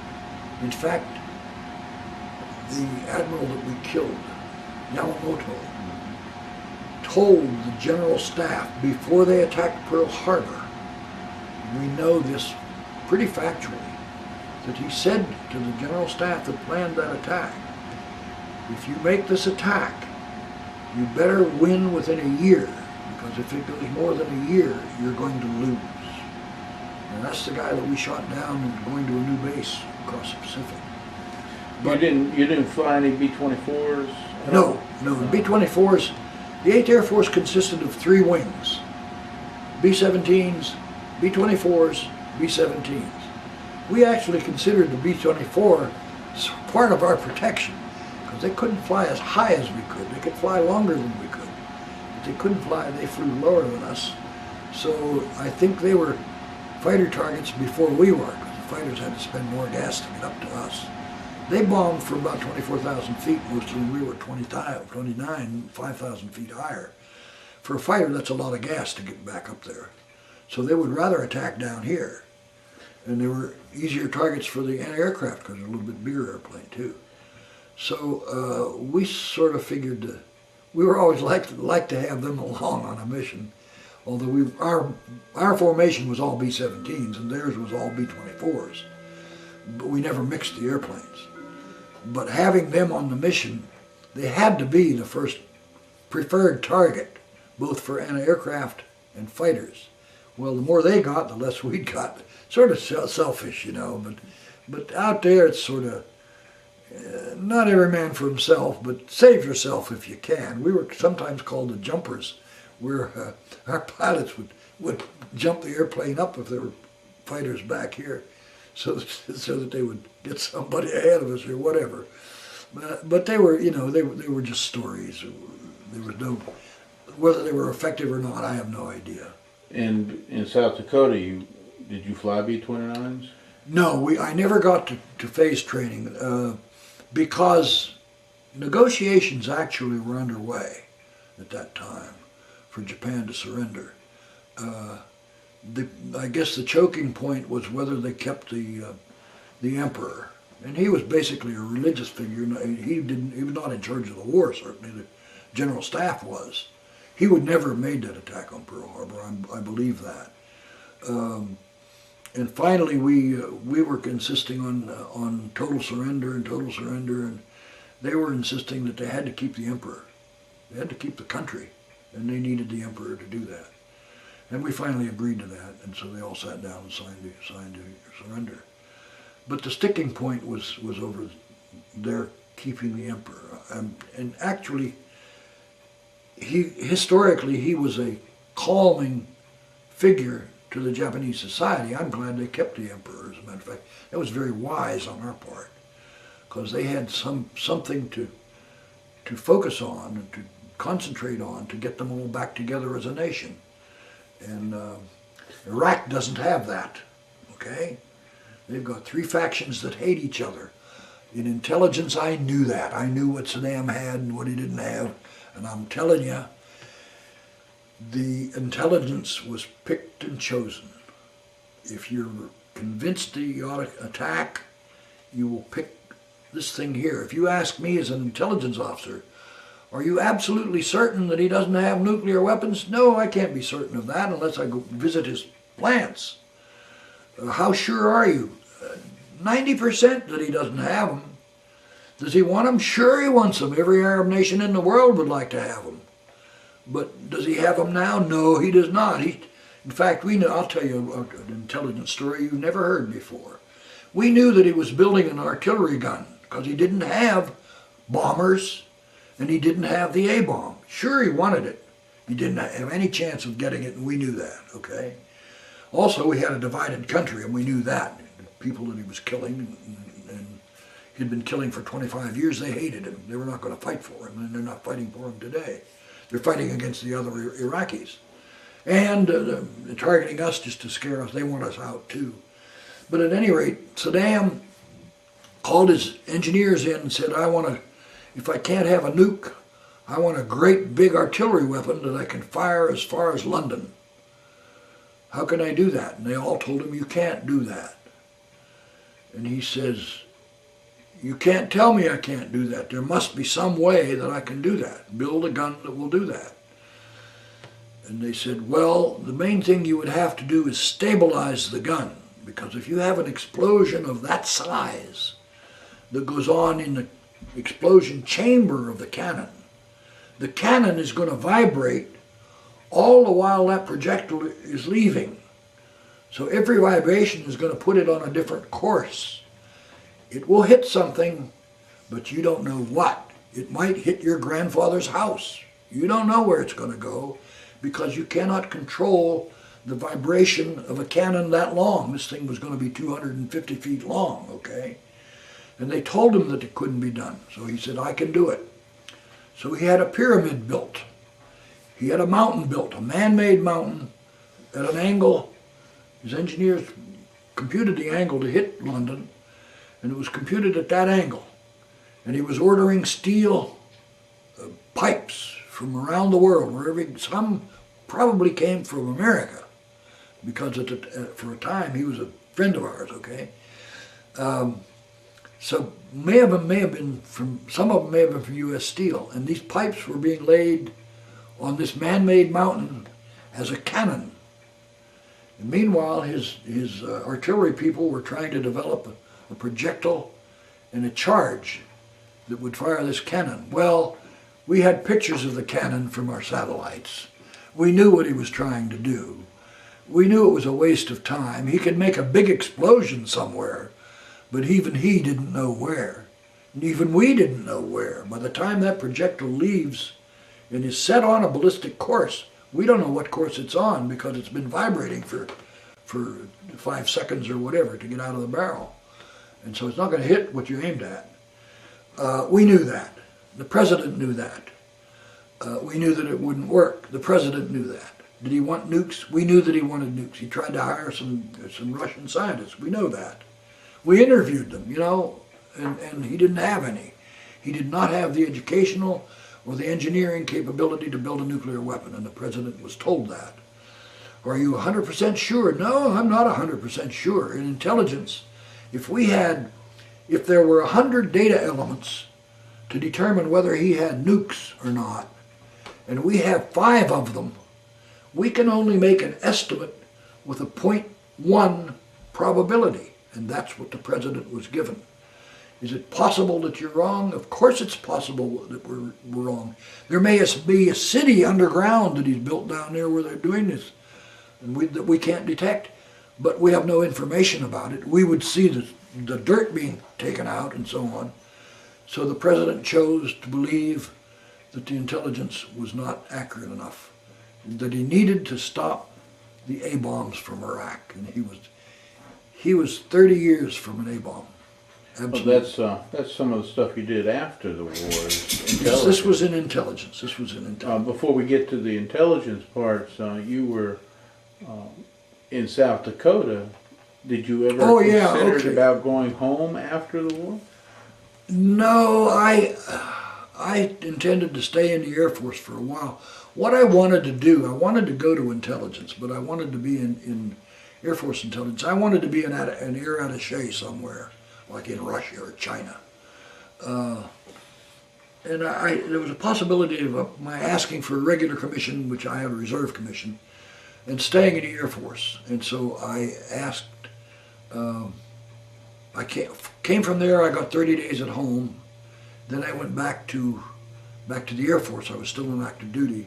Speaker 3: In fact, the admiral that we killed, Yamamoto, told the general staff before they attacked Pearl Harbor, we know this pretty factually, that he said to the general staff that planned that attack, if you make this attack, you better win within a year, because if it goes more than a year, you're going to lose. And that's the guy that we shot down and going to a new base across the Pacific.
Speaker 1: But you didn't fly any B-24s?
Speaker 3: No, the B-24s, the 8th Air Force consisted of 3 wings. B-17s, B-24s, B-17s. We actually considered the B-24 as part of our protection, because they couldn't fly as high as we could. They could fly longer than we could. But they couldn't fly, they flew lower than us. So I think they were fighter targets before we were, because the fighters had to spend more gas to get up to us. They bombed for about 24,000 feet mostly, and we were 29, 5,000 feet higher. For a fighter, that's a lot of gas to get back up there. So they would rather attack down here. And they were easier targets for the anti-aircraft because they're a little bit bigger airplane too. So we sort of figured we were always like to have them along on a mission. Although our formation was all B-17s and theirs was all B-24s. But we never mixed the airplanes. But having them on the mission, they had to be the first preferred target, both for anti-aircraft and fighters. Well, the more they got, the less we got. Sort of selfish, you know, but out there it's sort of, not every man for himself, but save yourself if you can. We were sometimes called the jumpers, where our pilots would jump the airplane up if there were fighters back here, so that they would get somebody ahead of us or whatever. But they were, you know, they were just stories. There was no, whether they were effective or not, I have no idea.
Speaker 1: And in South Dakota, did you fly B-29s?
Speaker 3: No, I never got to phase training because negotiations actually were underway at that time for Japan to surrender. I guess the choking point was whether they kept the emperor, and he was basically a religious figure. He was not in charge of the war. Certainly, the general staff was. He would never have made that attack on Pearl Harbor. I believe that. And finally, we were insisting on total surrender, and They were insisting that they had to keep the emperor. They had to keep the country, and they needed the emperor to do that. And we finally agreed to that, and so they all sat down and signed to surrender. But the sticking point was over their keeping the emperor. And actually, historically, he was a calming figure to the Japanese society. I'm glad they kept the emperor, as a matter of fact. That was very wise on our part, because they had something to focus on and to concentrate on to get them all back together as a nation. And Iraq doesn't have that, okay? They've got 3 factions that hate each other. In intelligence, I knew that. I knew what Saddam had and what he didn't have. And I'm telling you, the intelligence was picked and chosen. If you're convinced that you ought to attack, you will pick this thing here. If you ask me as an intelligence officer, are you absolutely certain that he doesn't have nuclear weapons? No, I can't be certain of that unless I go visit his plants. How sure are you? 90% that he doesn't have them. Does he want them? Sure he wants them. Every Arab nation in the world would like to have them. But does he have them now? No, he does not. In fact, we know, I'll tell you an intelligence story you've never heard before. We knew that he was building an artillery gun because he didn't have bombers and he didn't have the A-bomb. Sure, he wanted it. He didn't have any chance of getting it, and we knew that, okay? Also, we had a divided country, and we knew that. The people that he was killing, and he'd been killing for 25 years, they hated him. They were not going to fight for him, and they're not fighting for him today. They're fighting against the other Iraqis. And they're targeting us just to scare us. They want us out, too. But at any rate, Saddam called his engineers in and said, if I can't have a nuke, I want a great big artillery weapon that I can fire as far as London. How can I do that? And they all told him, you can't do that. And he says, you can't tell me I can't do that. There must be some way that I can do that. Build a gun that will do that. And they said, well, the main thing you would have to do is stabilize the gun. Because if you have an explosion of that size that goes on in the explosion chamber of the cannon is going to vibrate all the while that projectile is leaving. So every vibration is going to put it on a different course. It will hit something, but you don't know what. It might hit your grandfather's house. You don't know where it's going to go because you cannot control the vibration of a cannon that long. This thing was going to be 250 feet long, okay? And they told him that it couldn't be done. So he said, I can do it. So he had a pyramid built. He had a mountain built, a man-made mountain at an angle. His engineers computed the angle to hit London, and it was computed at that angle. And he was ordering steel pipes from around the world, some probably came from America, because for a time he was a friend of ours, okay? So some of them may have been from U.S. Steel, and these pipes were being laid on this man-made mountain as a cannon. And meanwhile, his artillery people were trying to develop a projectile and a charge that would fire this cannon. Well, we had pictures of the cannon from our satellites. We knew what he was trying to do. We knew it was a waste of time. He could make a big explosion somewhere, but even he didn't know where. And even we didn't know where. By the time that projectile leaves and is set on a ballistic course, we don't know what course it's on because it's been vibrating for 5 seconds or whatever to get out of the barrel. And so it's not going to hit what you aimed at. We knew that. The president knew that. We knew that it wouldn't work. The president knew that. Did he want nukes? We knew that he wanted nukes. He tried to hire some Russian scientists. We know that. We interviewed them, and he didn't have any. He did not have the educational or the engineering capability to build a nuclear weapon, and the president was told that. Are you 100% sure? No, I'm not 100% sure. In intelligence, if there were 100 data elements to determine whether he had nukes or not, and we have 5 of them, we can only make an estimate with a 0.1 probability, and that's what the president was given. Is it possible that you're wrong? Of course it's possible that we're wrong. There may be a city underground that he's built down there where they're doing this and that we can't detect, but we have no information about it. We would see the dirt being taken out and so on. So the president chose to believe that the intelligence was not accurate enough, that he needed to stop the A-bombs from Iraq, and he was 30 years from an A-bomb. Absolutely.
Speaker 1: Well, that's some of the stuff you did after the war. Is
Speaker 3: Yes, this was in intelligence. This was in intelligence.
Speaker 1: Before we get to the intelligence parts, you were in South Dakota. Did you ever consider about going home after the war?
Speaker 3: No, I intended to stay in the Air Force for a while. What I wanted to do, I wanted to go to intelligence, but I wanted to be in Air Force intelligence. I wanted to be an air attaché somewhere, like in Russia or China. And there was a possibility of my asking for a regular commission, which I had a reserve commission, and staying in the Air Force. And so I asked, I came from there, I got 30 days at home. Then I went back to the Air Force. I was still in active duty.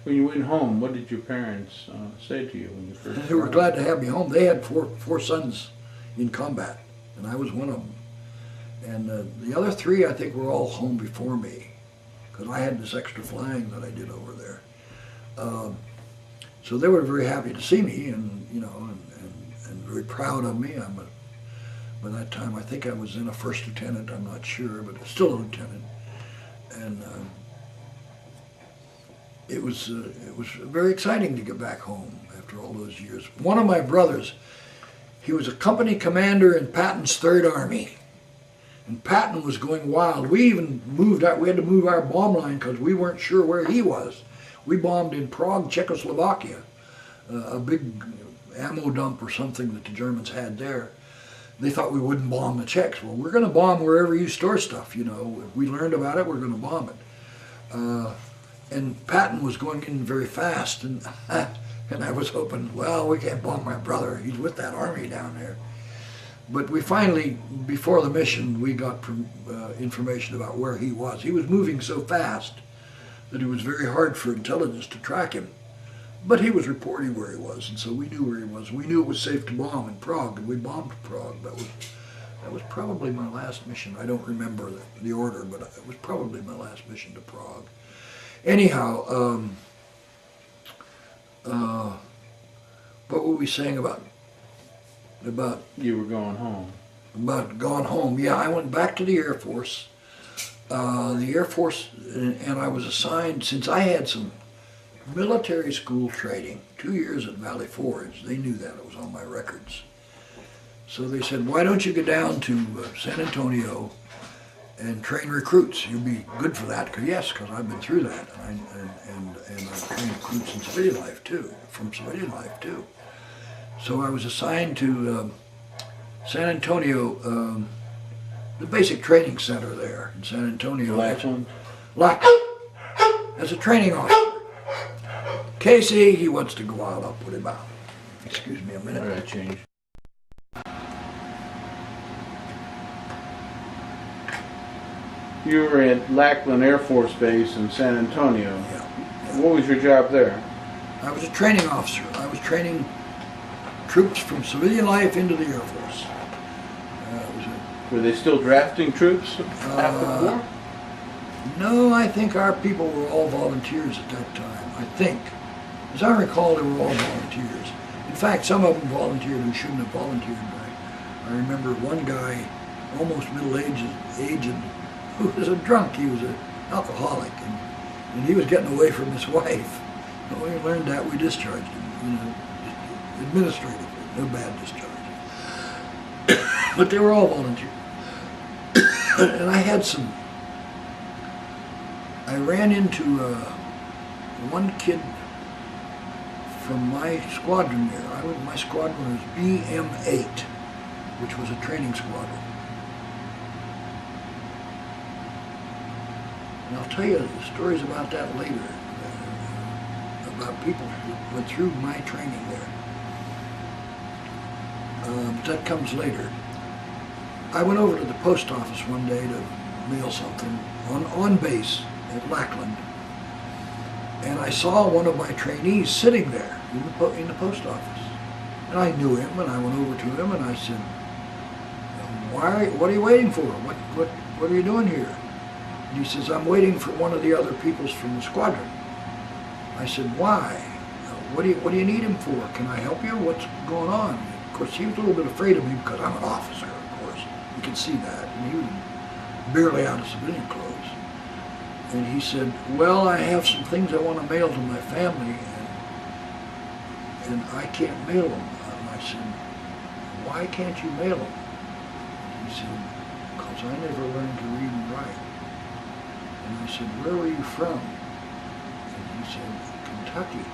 Speaker 1: When you went home, what did your parents say to you when you first
Speaker 3: They were glad to have me home. They had four sons in combat, and I was one of them. And the other three, I think, were all home before me, because I had this extra flying that I did over there. So they were very happy to see me, and and very proud of me. By that time, I think I was in a first lieutenant. I'm not sure, but still a lieutenant. And it was very exciting to get back home after all those years. One of my brothers, he was a company commander in Patton's Third Army, and Patton was going wild. We even moved out. We had to move our bomb line because we weren't sure where he was. We bombed in Prague, Czechoslovakia, a big ammo dump or something that the Germans had there. They thought we wouldn't bomb the Czechs. Well, we're going to bomb wherever you store stuff, you know. If we learned about it, we're going to bomb it. And Patton was going in very fast, and I was hoping, well, we can't bomb my brother. He's with that army down there. But we finally, before the mission, we got information about where he was. He was moving so fast that it was very hard for intelligence to track him. But he was reporting where he was, and so we knew where he was. We knew it was safe to bomb in Prague, and we bombed Prague. That was probably my last mission. I don't remember the order, but it was probably my last mission to Prague. Anyhow, what were we saying about
Speaker 1: you were going home?
Speaker 3: About going home? Yeah, I went back to the Air Force. The Air Force, and I was assigned, since I had some military school training, 2 years at Valley Forge. They knew that, it was on my records. So they said, why don't you go down to San Antonio and train recruits? You'll be good for that. Yes, because I've been through that. And I've trained recruits in civilian life too, from civilian life too. So I was assigned to San Antonio, the basic training center there in San Antonio.
Speaker 1: Lackland?
Speaker 3: As a training officer. Casey, he wants to go out, I'll put him out. Excuse me a minute.
Speaker 1: All right, change. You were at Lackland Air Force Base in San Antonio.
Speaker 3: Yeah.
Speaker 1: What was your job there?
Speaker 3: I was a training officer. I was training troops from civilian life into the Air Force.
Speaker 1: Were they still drafting troops after the war?
Speaker 3: No, I think our people were all volunteers at that time. I think. As I recall, they were all volunteers. In fact, some of them volunteered who shouldn't have volunteered. I remember one guy, almost middle-aged, who was a drunk. He was an alcoholic, and he was getting away from his wife. When we learned that, we discharged him, administratively, no bad discharge. But they were all volunteers. And I ran into one kid from my squadron there. My squadron was BM-8, which was a training squadron. And I'll tell you stories about that later, about people who went through my training there. But that comes later. I went over to the post office one day to mail something on base at Lackland, and I saw one of my trainees sitting there in the post office. And I knew him, and I went over to him and I said, what are you waiting for? What are you doing here? And he says, I'm waiting for one of the other peoples from the squadron. I said, why? What do you need him for? Can I help you? What's going on? Of course, he was a little bit afraid of me because I'm an officer, of course. You can see that. And he was barely out of civilian clothes. And he said, well, I have some things I want to mail to my family, and I can't mail them. And I said, why can't you mail them? He said, because I never learned to read and write. And I said, where were you from? And he said, Kentucky.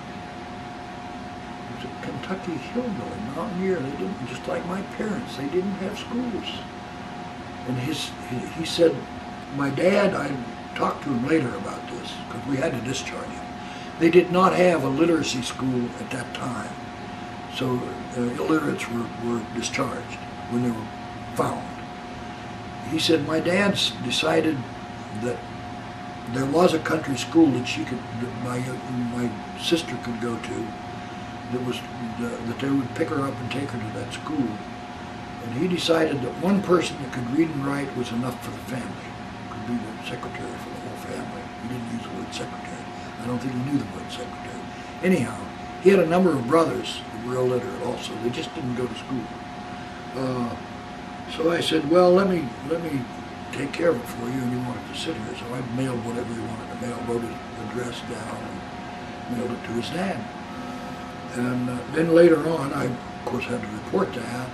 Speaker 3: He was a Kentucky hillbilly, mountaineer. They didn't, just like my parents, they didn't have schools. And he said, my dad, I talked to him later about this, because we had to discharge him. They did not have a literacy school at that time. So illiterates were discharged when they were found. He said, my dad decided that there was a country school that my sister could go to, that they would pick her up and take her to that school. And he decided that one person that could read and write was enough for the family, could be the secretary for the whole family. He didn't use the word secretary. I don't think he knew the word secretary. Anyhow, he had a number of brothers that were illiterate also. They just didn't go to school. So I said, well, let me take care of it for you, and he wanted to sit here. So I mailed whatever he wanted to mail, wrote his address down, and mailed it to his dad. And then later on, I, of course, had to report that,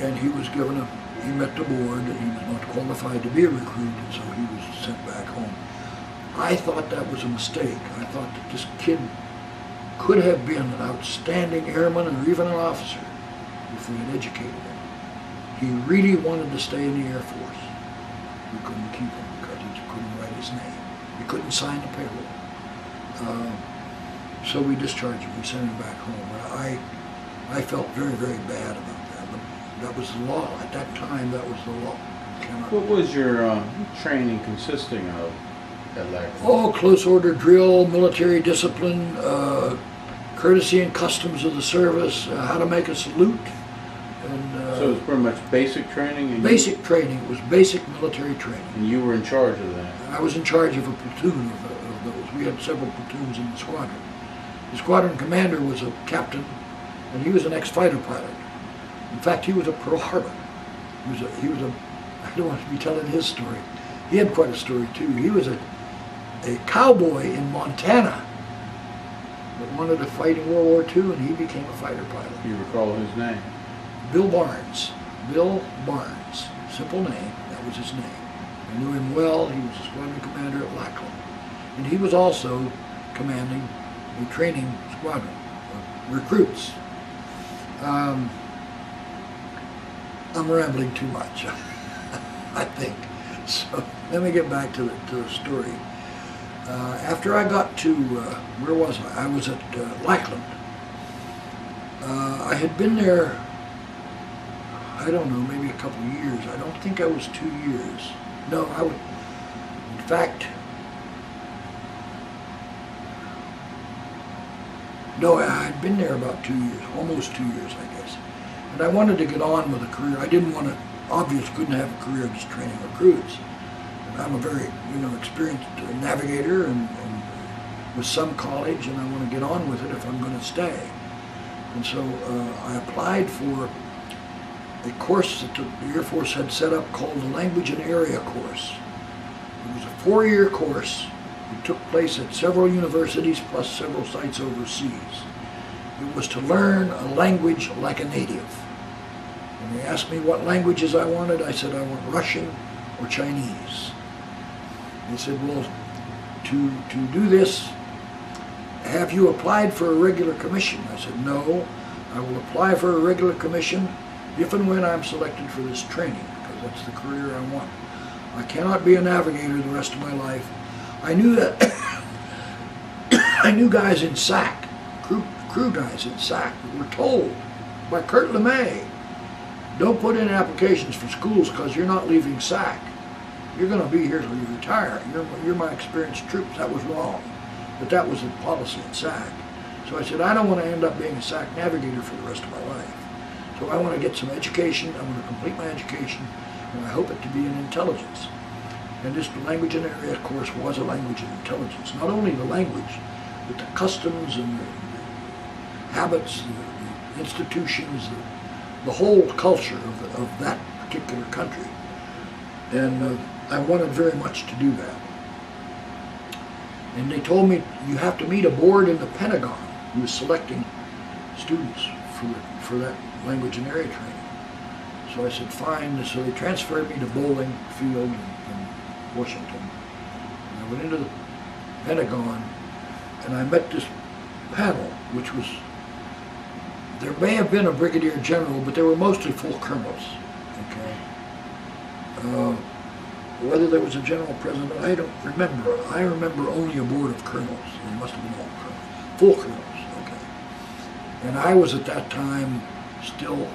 Speaker 3: and he was given he met the board, and he was not qualified to be a recruit, and so he was sent back home. I thought that was a mistake. I thought that this kid could have been an outstanding airman or even an officer if we had educated him. He really wanted to stay in the Air Force. We couldn't keep him because he couldn't write his name. He couldn't sign the payroll. So we discharged him. We sent him back home. I felt very, very bad about that. But that was the law. At that time, that was the law.
Speaker 1: What was your training consisting of at Lackland?
Speaker 3: Oh, close order drill, military discipline, courtesy and customs of the service, how to make a salute. And,
Speaker 1: so it was pretty much basic training? And
Speaker 3: basic training. It was basic military training.
Speaker 1: And you were in charge of that?
Speaker 3: I was in charge of a platoon of those. We had several platoons in the squadron. The squadron commander was a captain, and he was an ex-fighter pilot. In fact, he was a Pearl Harbor. He was a I don't want to be telling his story. He had quite a story too. He was a cowboy in Montana that wanted to fight in World War II, and he became a fighter pilot.
Speaker 1: You recall his name?
Speaker 3: Bill Barnes. Bill Barnes. Simple name. That was his name. I knew him well. He was a squadron commander at Lackland. And he was also commanding a training squadron of recruits. I'm rambling too much, I think. So let me get back to the story. After I got to, where was I? I was at Lackland. I had been there, I don't know, maybe a couple of years. I don't think I was 2 years. No, in fact, no, I had been there about 2 years, almost 2 years, I guess. And I wanted to get on with a career. I didn't want to, obviously couldn't have a career just training recruits. And I'm a very, experienced navigator and with some college, and I want to get on with it if I'm going to stay. And so I applied for a course that the Air Force had set up called the Language and Area Course. It was a 4-year course. It took place at several universities plus several sites overseas. It was to learn a language like a native. When they asked me what languages I wanted, I said I want Russian or Chinese. They said, well, to do this, have you applied for a regular commission? I said, no, I will apply for a regular commission if and when I'm selected for this training, because that's the career I want. I cannot be a navigator the rest of my life. I knew that. I knew guys in SAC, crew guys in SAC, that were told by Kurt LeMay don't put in applications for schools because you're not leaving SAC. You're going to be here till you retire. You're my experienced troops. That was wrong. But that was the policy at SAC. So I said, I don't want to end up being a SAC navigator for the rest of my life. So I want to get some education. I want to complete my education, and I hope it to be in intelligence. And this language and area course was a language and intelligence. Not only the language, but the customs and the habits, the institutions, the whole culture of that particular country. And I wanted very much to do that. And they told me, you have to meet a board in the Pentagon who is selecting students for that language and area training. So I said, fine. So they transferred me to Bowling Field in Washington. And I went into the Pentagon, and I met this panel, which was, there may have been a brigadier general, but they were mostly full colonels, okay? Whether there was a general president, I don't remember. I remember only a board of colonels. They must have been all colonels, full colonels, okay? And I was at that time still,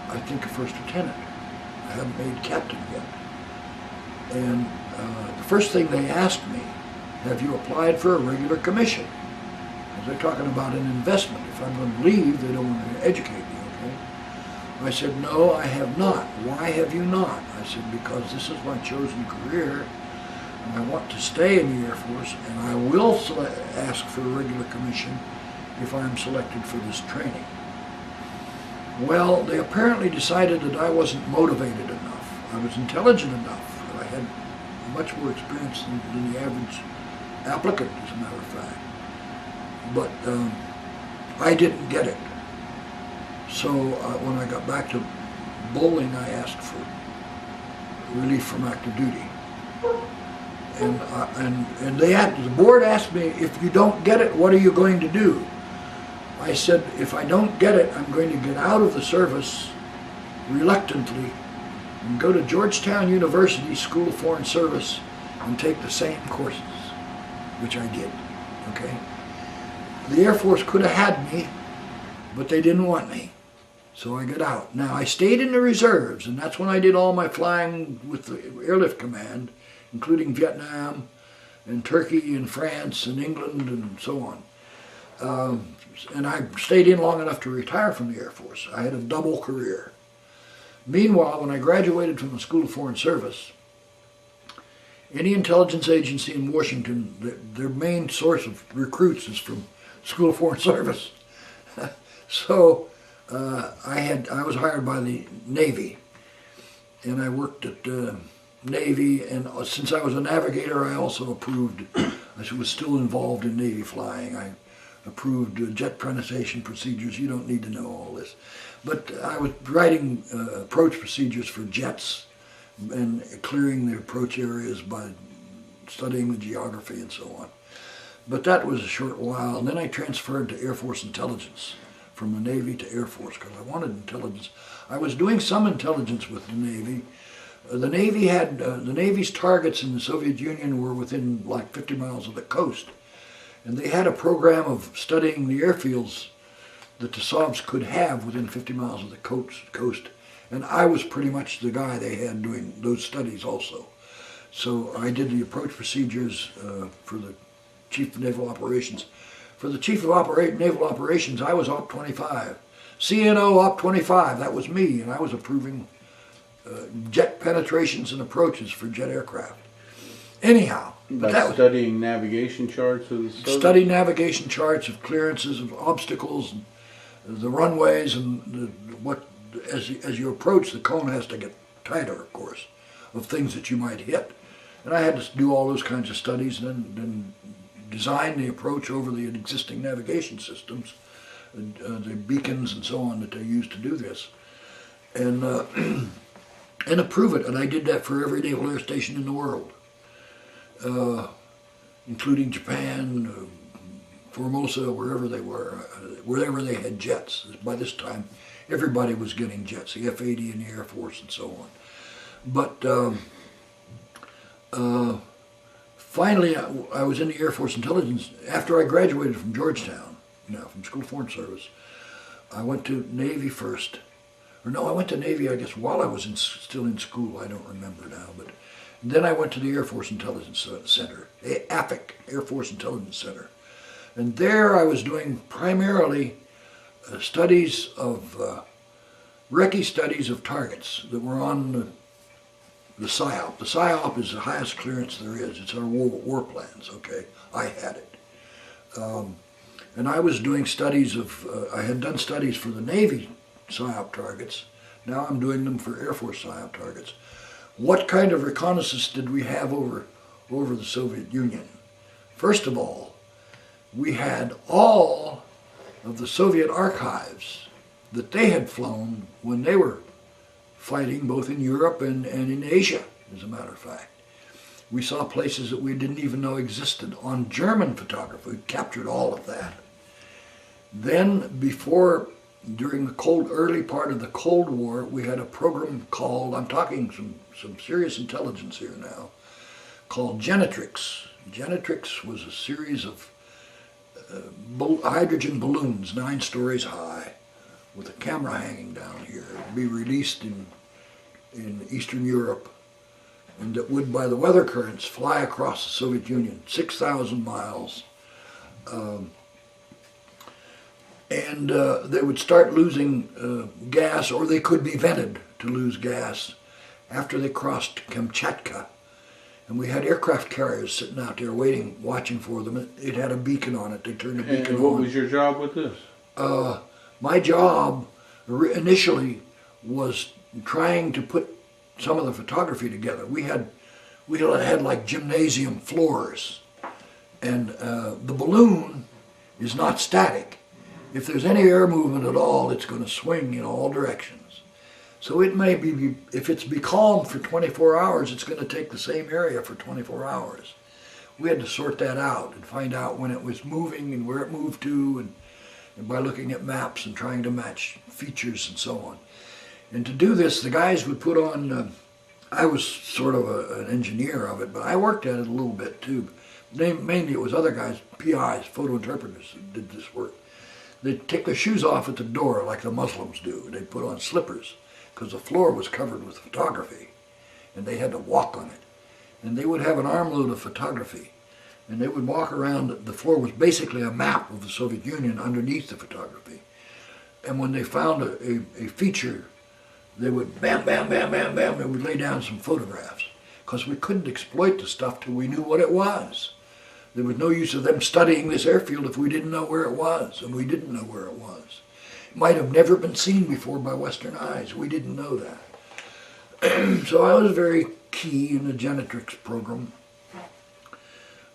Speaker 3: I think, a first lieutenant. I hadn't made captain yet. And the first thing they asked me, have you applied for a regular commission? Because they're talking about an investment. If I'm going to leave, they don't want to educate me, okay? I said, no, I have not. Why have you not? I said, because this is my chosen career, and I want to stay in the Air Force, and I will ask for a regular commission if I'm selected for this training. Well, they apparently decided that I wasn't motivated enough. I was intelligent enough. I had much more experience than the average applicant, as a matter of fact. But I didn't get it. So when I got back to Bowling, I asked for relief from active duty. And the board asked me, if you don't get it, what are you going to do? I said, if I don't get it, I'm going to get out of the service reluctantly and go to Georgetown University School of Foreign Service and take the same courses, which I did, okay? The Air Force could have had me, but they didn't want me. So I got out. Now, I stayed in the reserves, and that's when I did all my flying with the Airlift Command, including Vietnam and Turkey and France and England and so on. And I stayed in long enough to retire from the Air Force. I had a double career. Meanwhile, when I graduated from the School of Foreign Service, any intelligence agency in Washington, their main source of recruits is from School of Foreign Service. So I was hired by the Navy, and I worked at Navy, and since I was a navigator, I also approved, I was still involved in Navy flying. I approved jet penetration procedures. You don't need to know all this. But I was writing approach procedures for jets and clearing the approach areas by studying the geography and so on. But that was a short while, and then I transferred to Air Force Intelligence, from the Navy to Air Force, because I wanted intelligence. I was doing some intelligence with the Navy. The Navy had, the Navy's targets in the Soviet Union were within like 50 miles of the coast. And they had a program of studying the airfields that the Sovs could have within 50 miles of the coast. And I was pretty much the guy they had doing those studies also. So I did the approach procedures for the Chief of Naval Operations. For the Chief of Naval Operations, I was Op 25. CNO Op 25, that was me, and I was approving jet penetrations and approaches for jet aircraft. Anyhow.
Speaker 1: By studying navigation charts of the Soviet?
Speaker 3: Study navigation charts of clearances, of obstacles, and the runways, and as you approach, the cone has to get tighter, of course, of things that you might hit. And I had to do all those kinds of studies and then design the approach over the existing navigation systems, the beacons and so on that they use to do this, and approve it. And I did that for every naval air station in the world, including Japan, Formosa, wherever they were, wherever they had jets. By this time, everybody was getting jets, the F-80 and the Air Force and so on. But finally, I was in the Air Force Intelligence. After I graduated from Georgetown, from School of Foreign Service, I went to Navy first,
Speaker 2: Or no, I went to Navy, I guess, while I was still in school. I don't remember now. But then I went to the Air Force Intelligence Center, AFIC, Air Force Intelligence Center. And there I was doing primarily studies of, recce studies of targets that were on the PSYOP. The PSYOP is the highest clearance there is. It's our war plans, okay? I had it. And I was doing studies of, I had done studies for the Navy PSYOP targets. Now I'm doing them for Air Force PSYOP targets. What kind of reconnaissance did we have over the Soviet Union? First of all, we had all of the Soviet archives that they had flown when they were fighting both in Europe and in Asia, as a matter of fact. We saw places that we didn't even know existed on German photography. We captured all of that. Then during the early part of the Cold War, we had a program called, I'm talking some serious intelligence here now, called Genetrix. Genetrix was a series of hydrogen balloons, 9 stories high, with a camera hanging down here. It would be released in Eastern Europe, and that would, by the weather currents, fly across the Soviet Union, 6,000 miles. And they would start losing gas, or they could be vented to lose gas after they crossed Kamchatka. And we had aircraft carriers sitting out there waiting, watching for them. It had a beacon on it. They turned the beacon on.
Speaker 1: And what was your job with this?
Speaker 2: My job initially was trying to put some of the photography together. We had like gymnasium floors, and the balloon is not static. If there's any air movement at all, it's going to swing in all directions. So it may be, if it's becalmed for 24 hours, it's going to take the same area for 24 hours. We had to sort that out and find out when it was moving and where it moved to, and by looking at maps and trying to match features and so on. And to do this, the guys would put on, I was sort of an engineer of it, but I worked at it a little bit too. Mainly it was other guys, PIs, photo interpreters, that did this work. They'd take their shoes off at the door like the Muslims do. They'd put on slippers because the floor was covered with photography and they had to walk on it. And they would have an armload of photography and they would walk around. The floor was basically a map of the Soviet Union underneath the photography. And when they found a feature, they would bam, bam, bam, bam, bam, they would lay down some photographs because we couldn't exploit the stuff till we knew what it was. There was no use of them studying this airfield if we didn't know where it was, and we didn't know where it was. It might have never been seen before by Western eyes. We didn't know that. So I was very key in the Genetrix program. It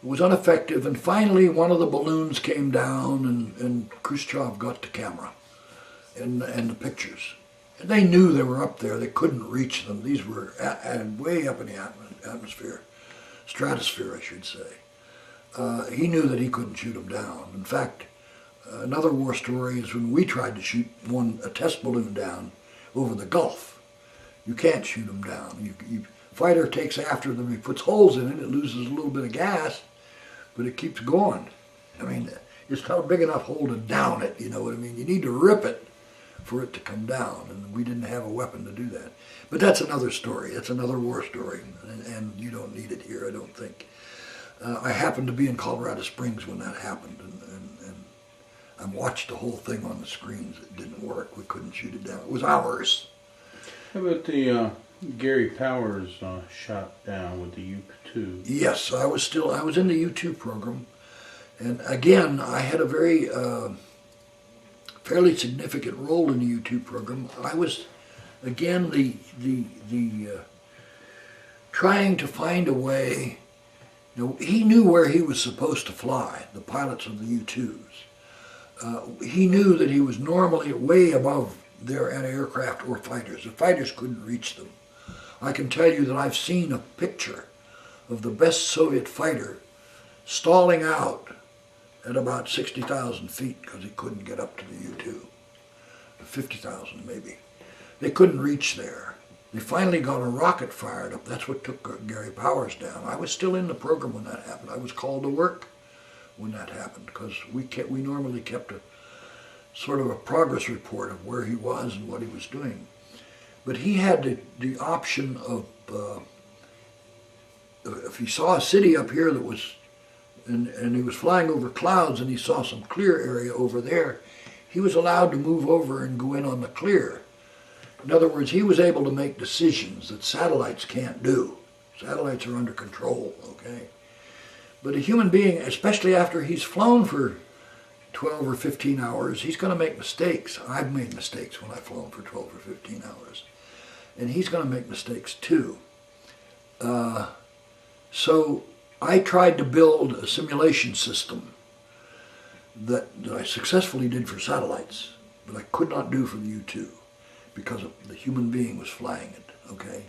Speaker 2: was ineffective, and finally one of the balloons came down, and Khrushchev got the camera and the pictures. And they knew they were up there. They couldn't reach them. These were way up in the atmosphere, stratosphere, I should say. He knew that he couldn't shoot them down. In fact, another war story is when we tried to shoot a test balloon down over the Gulf. You can't shoot them down. Fighter takes after them, he puts holes in it, it loses a little bit of gas, but it keeps going. I mean, it's not a big enough hole to down it, you know what I mean? You need to rip it for it to come down, and we didn't have a weapon to do that. But that's another story. That's another war story, and you don't need it here, I don't think. I happened to be in Colorado Springs when that happened, and I watched the whole thing on the screens. It didn't work. We couldn't shoot it down. It was hours.
Speaker 1: How about the Gary Powers shot down with the U-2?
Speaker 2: Yes, I was in the U-2 program, and again, I had a very fairly significant role in the U-2 program. I was, again, the trying to find a way. He knew where he was supposed to fly, the pilots of the U-2s. He knew that he was normally way above their anti-aircraft or fighters. The fighters couldn't reach them. I can tell you that I've seen a picture of the best Soviet fighter stalling out at about 60,000 feet because he couldn't get up to the U-2. 50,000 maybe. They couldn't reach there. They finally got a rocket fired up. That's what took Gary Powers down. I was still in the program when that happened. I was called to work when that happened because we normally kept a sort of a progress report of where he was and what he was doing.
Speaker 3: But he had the option of, if he saw a city up here that was, and he was flying over clouds and he saw some clear area over there, he was allowed to move over and go in on the clear. In other words, he was able to make decisions that satellites can't do. Satellites are under control, okay? But a human being, especially after he's flown for 12 or 15 hours, he's going to make mistakes. I've made mistakes when I've flown for 12 or 15 hours. And he's going to make mistakes too. So I tried to build a simulation system that I successfully did for satellites, but I could not do for the U-2 because the human being was flying it, okay?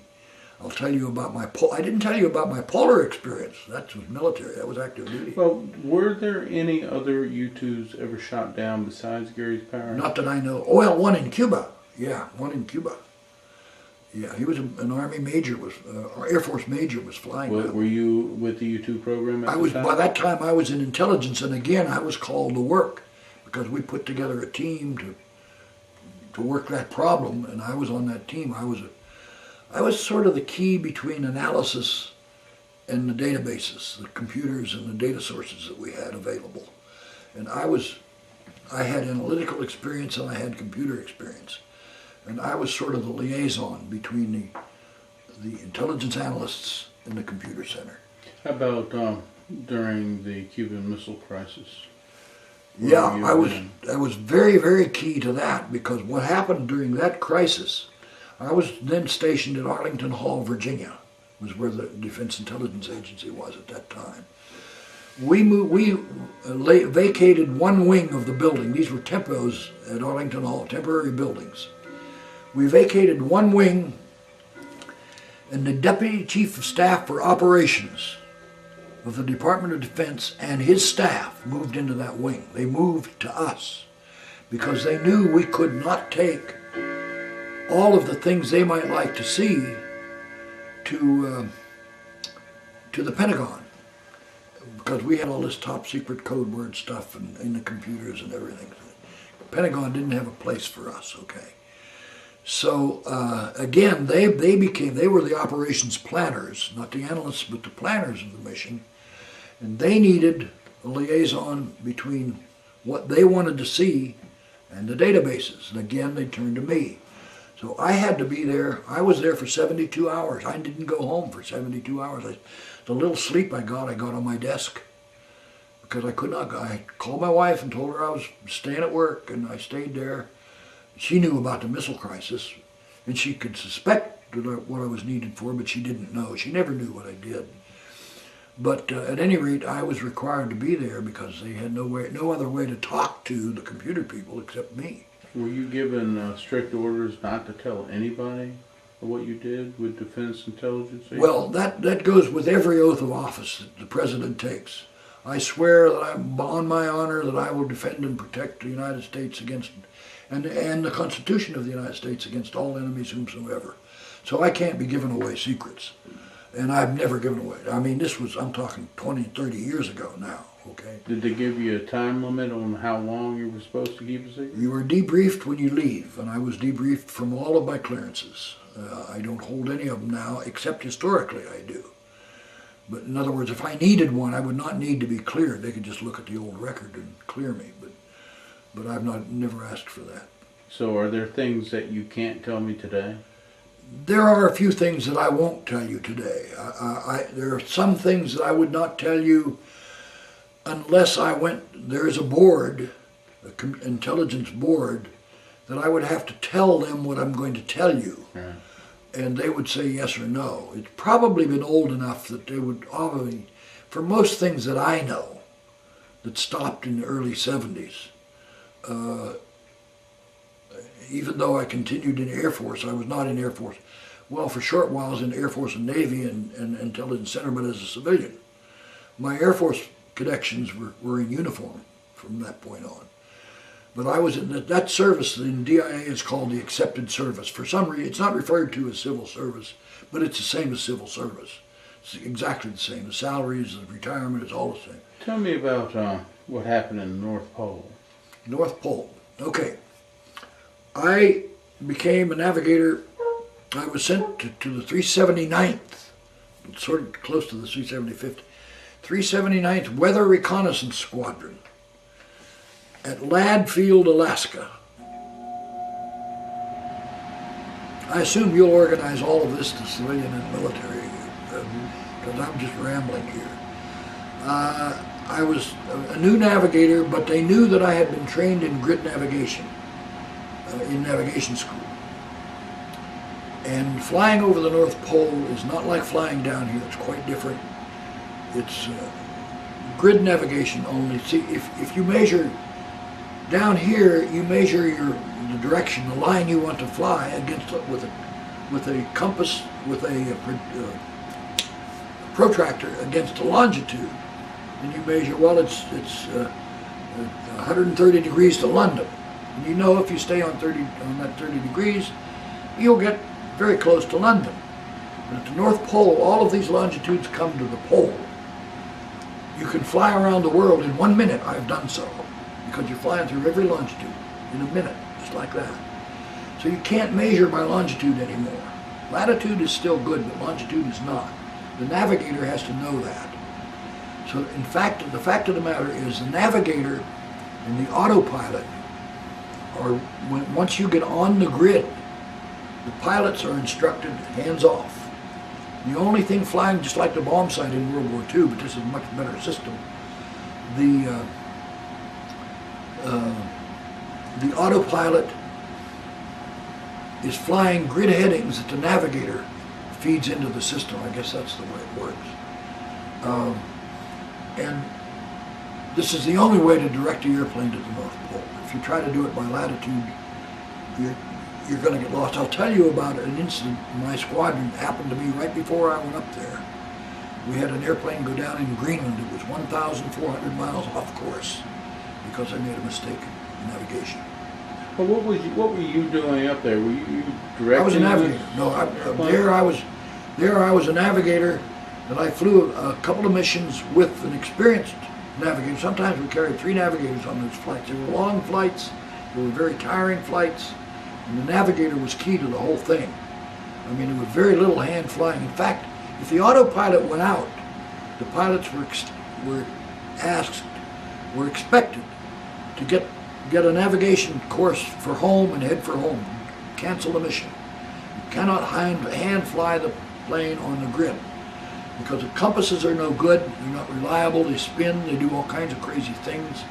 Speaker 3: I'll tell you about I didn't tell you about my polar experience. That was military, that was active duty.
Speaker 1: Well, were there any other U-2s ever shot down besides Gary's Power?
Speaker 3: Not that I know. Oh, well, one in Cuba. Yeah, one in Cuba. Yeah, he was an Army major, Air Force major was flying.
Speaker 1: Were you with the U-2 program at the time?
Speaker 3: By that time I was in intelligence, and again I was called to work because we put together a team to work that problem, and I was on that team. I was sort of the key between analysis and the databases, the computers and the data sources that we had available. And I had analytical experience and I had computer experience. And I was sort of the liaison between the intelligence analysts and the computer center.
Speaker 1: How about during the Cuban Missile Crisis?
Speaker 3: Yeah, I was very, very key to that, because what happened during that crisis, I was then stationed at Arlington Hall, Virginia, was where the Defense Intelligence Agency was at that time. We vacated one wing of the building. These were tempos at Arlington Hall, temporary buildings. We vacated one wing, and the Deputy Chief of Staff for Operations of the Department of Defense and his staff moved into that wing. They moved to us because they knew we could not take all of the things they might like to see to the Pentagon, because we had all this top secret code word stuff in the computers and everything. The Pentagon didn't have a place for us, okay? So again, they were the operations planners, not the analysts, but the planners of the mission. And they needed a liaison between what they wanted to see and the databases. And again, they turned to me. So I had to be there. I was there for 72 hours. I didn't go home for 72 hours. The little sleep I got on my desk, because I could not go. I called my wife and told her I was staying at work, and I stayed there. She knew about the missile crisis, and she could suspect what I was needed for, but she didn't know. She never knew what I did. But at any rate, I was required to be there because they had no other way to talk to the computer people except me.
Speaker 1: Were you given strict orders not to tell anybody what you did with Defense Intelligence Agency?
Speaker 3: Well, that goes with every oath of office that the President takes. I swear that I'm on my honor that I will defend and protect the United States against, and the Constitution of the United States against all enemies whomsoever. So I can't be giving away secrets. And I've never given away. I mean, I'm talking 20, 30 years ago now, okay?
Speaker 1: Did they give you a time limit on how long you were supposed to keep a secret?
Speaker 3: You were debriefed when you leave, and I was debriefed from all of my clearances. I don't hold any of them now, except historically I do. But in other words, if I needed one, I would not need to be cleared. They could just look at the old record and clear me, but I've never asked for that.
Speaker 1: So are there things that you can't tell me today?
Speaker 3: There are a few things that I won't tell you today. There are some things that I would not tell you unless there is a board, an intelligence board, that I would have to tell them what I'm going to tell you.
Speaker 1: Right.
Speaker 3: And they would say yes or no. It's probably been old enough that they would probably, for most things that I know, that stopped in the early 70s, even though I continued in Air Force, I was not in Air Force. Well, for a short while I was in Air Force and Navy and Intelligence Center, but as a civilian. My Air Force connections were in uniform from that point on. But I was in that service in DIA is called the accepted service. For some reason, it's not referred to as civil service, but it's the same as civil service. It's exactly the same. The salaries, the retirement is all the same.
Speaker 1: Tell me about what happened in the North Pole.
Speaker 3: North Pole. Okay. I became a navigator I was sent to the 379th, sort of close to the 375th, 379th Weather Reconnaissance Squadron at Ladd Field, Alaska. I assume you'll organize all of this to civilian and military, because I'm just rambling here. I was a new navigator, but they knew that I had been trained in grid navigation, in navigation school. And flying over the North Pole is not like flying down here. It's quite different. It's grid navigation only. See, if you measure down here, you measure the direction, the line you want to fly against with a compass, with a protractor against a longitude, and you measure. Well, it's 130 degrees to London, and you know if you stay on that 30 degrees, you'll get very close to London. But at the North Pole, all of these longitudes come to the pole. You can fly around the world in 1 minute. I've done so, because you're flying through every longitude in a minute, just like that. So you can't measure by longitude anymore. Latitude is still good, but longitude is not. The navigator has to know that. So in fact, the fact of the matter is the navigator and the autopilot are, once you get on the grid, the pilots are instructed hands off. The only thing flying, just like the bomb sight in World War II, but this is a much better system, the autopilot is flying grid headings that the navigator feeds into the system. I guess that's the way it works. And this is the only way to direct the airplane to the North Pole. If you try to do it by latitude, you're going to get lost. I'll tell you about an incident in my squadron that happened to me right before I went up there. We had an airplane go down in Greenland. It was 1,400 miles off course because I made a mistake in navigation.
Speaker 1: Well, what were you doing up there? Were you directing?
Speaker 3: I was a navigator. No, there I was a navigator, and I flew a couple of missions with an experienced navigator. Sometimes we carried 3 navigators on those flights. They were long flights. They were very tiring flights, and the navigator was key to the whole thing. I mean, there was very little hand flying. In fact, if the autopilot went out, the pilots were expected to get a navigation course for home and head for home. Cancel the mission. You cannot hand fly the plane on the grid because the compasses are no good. They're not reliable. They spin. They do all kinds of crazy things.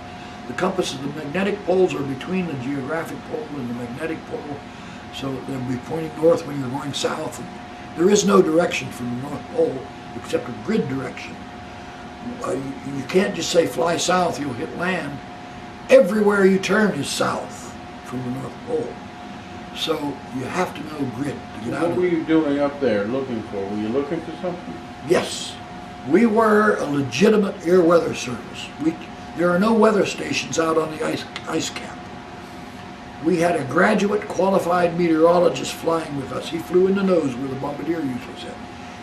Speaker 3: The compasses, the magnetic poles are between the geographic pole and the magnetic pole, so they'll be pointing north when you're going south. There is no direction from the North Pole except a grid direction. You can't just say fly south, you'll hit land. Everywhere you turn is south from the North Pole. So you have to know grid to get out of it.
Speaker 1: What were you doing up there looking for? Were you looking for something?
Speaker 3: Yes. We were a legitimate air weather service. There are no weather stations out on the ice cap. We had a graduate qualified meteorologist flying with us. He flew in the nose where the bombardier usually sat.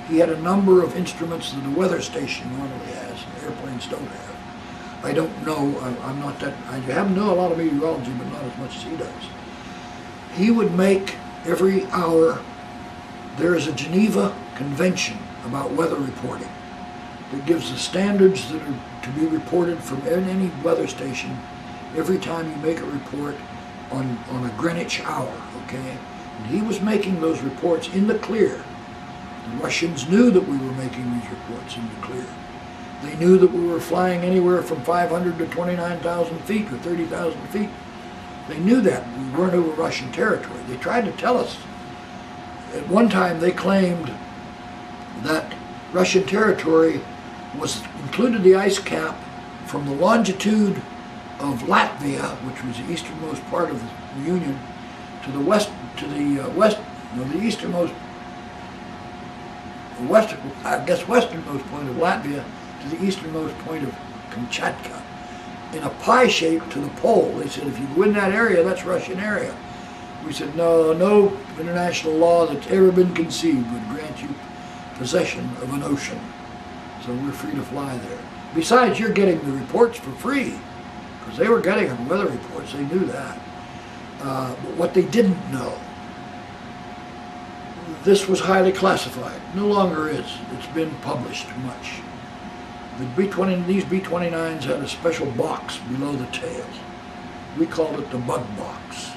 Speaker 3: He had a number of instruments that a weather station normally has, and airplanes don't have. I don't know, I'm not that, I happen to know a lot of meteorology, but not as much as he does. He would make every hour, there is a Geneva Convention about weather reporting that gives the standards that are to be reported from any weather station every time you make a report on a Greenwich hour, okay? And he was making those reports in the clear. The Russians knew that we were making these reports in the clear. They knew that we were flying anywhere from 500 to 29,000 feet or 30,000 feet. They knew that. We weren't over Russian territory. They tried to tell us. At one time they claimed that Russian territory included the ice cap from the longitude of Latvia, which was the easternmost part of the Union, to the easternmost westernmost point of Latvia to the easternmost point of Kamchatka, in a pie shape to the pole. They said, if you go in that area, that's Russian area. We said, no international law that's ever been conceived would grant you possession of an ocean. So we're free to fly there. Besides, you're getting the reports for free, because they were getting our weather reports. They knew that. But what they didn't know, This was highly classified. No longer is. It's been published much. These B-29s had a special box below the tail. We called it the bug box.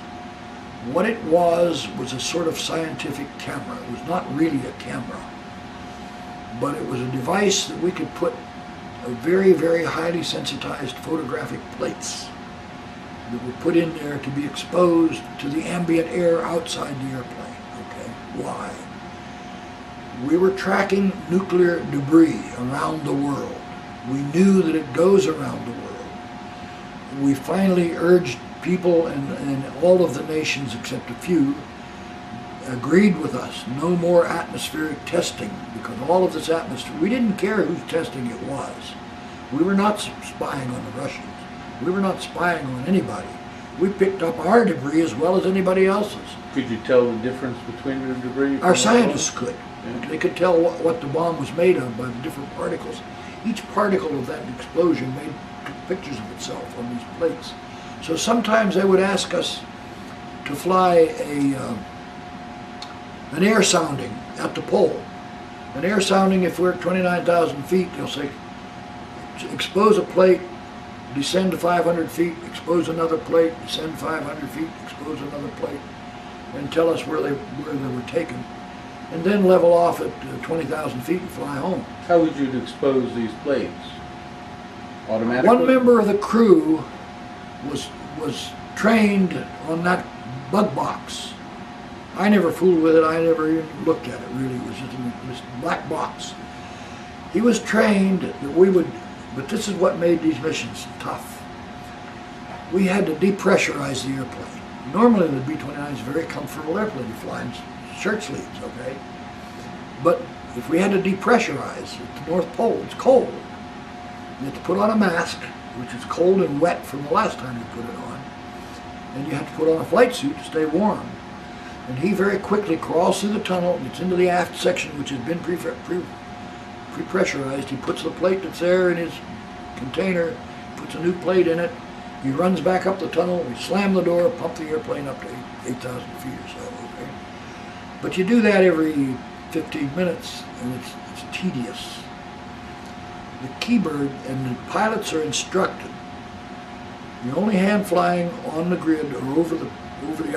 Speaker 3: What it was a sort of scientific camera. It was not really a camera, but it was a device that we could put a very, very highly sensitized photographic plates that were put in there to be exposed to the ambient air outside the airplane. Okay, why? We were tracking nuclear debris around the world. We knew that it goes around the world. We finally urged people, and all of the nations except a few agreed with us, no more atmospheric testing, because all of this atmosphere, we didn't care whose testing it was. We were not spying on the Russians. We were not spying on anybody. We picked up our debris as well as anybody else's.
Speaker 1: Could you tell the difference between the debris?
Speaker 3: Our scientists could.
Speaker 1: Yeah.
Speaker 3: They could tell what the bomb was made of by the different particles. Each particle of that explosion took pictures of itself on these plates. So sometimes they would ask us to fly an air sounding at the pole. An air sounding, if we're at 29,000 feet, they'll say, expose a plate, descend to 500 feet, expose another plate, descend 500 feet, expose another plate, and tell us where they were taken. And then level off at 20,000 feet and fly home.
Speaker 1: How would you expose these plates? Automatically?
Speaker 3: One member of the crew was trained on that bug box. I never fooled with it. I never even looked at it, really. It was just this black box. He was trained that we would, but this is what made these missions tough. We had to depressurize the airplane. Normally the B-29 is a very comfortable airplane. You fly in shirt sleeves, okay? But if we had to depressurize at the North Pole, it's cold. You have to put on a mask, which is cold and wet from the last time you put it on. And you have to put on a flight suit to stay warm. And he very quickly crawls through the tunnel, gets into the aft section, which has been pre-pressurized. He puts the plate that's there in his container, puts a new plate in it. He runs back up the tunnel, we slam the door, pump the airplane up to 8,000 feet or so, okay? But you do that every 15 minutes, and it's tedious. The Keybird and the pilots are instructed. The only hand flying on the grid or over the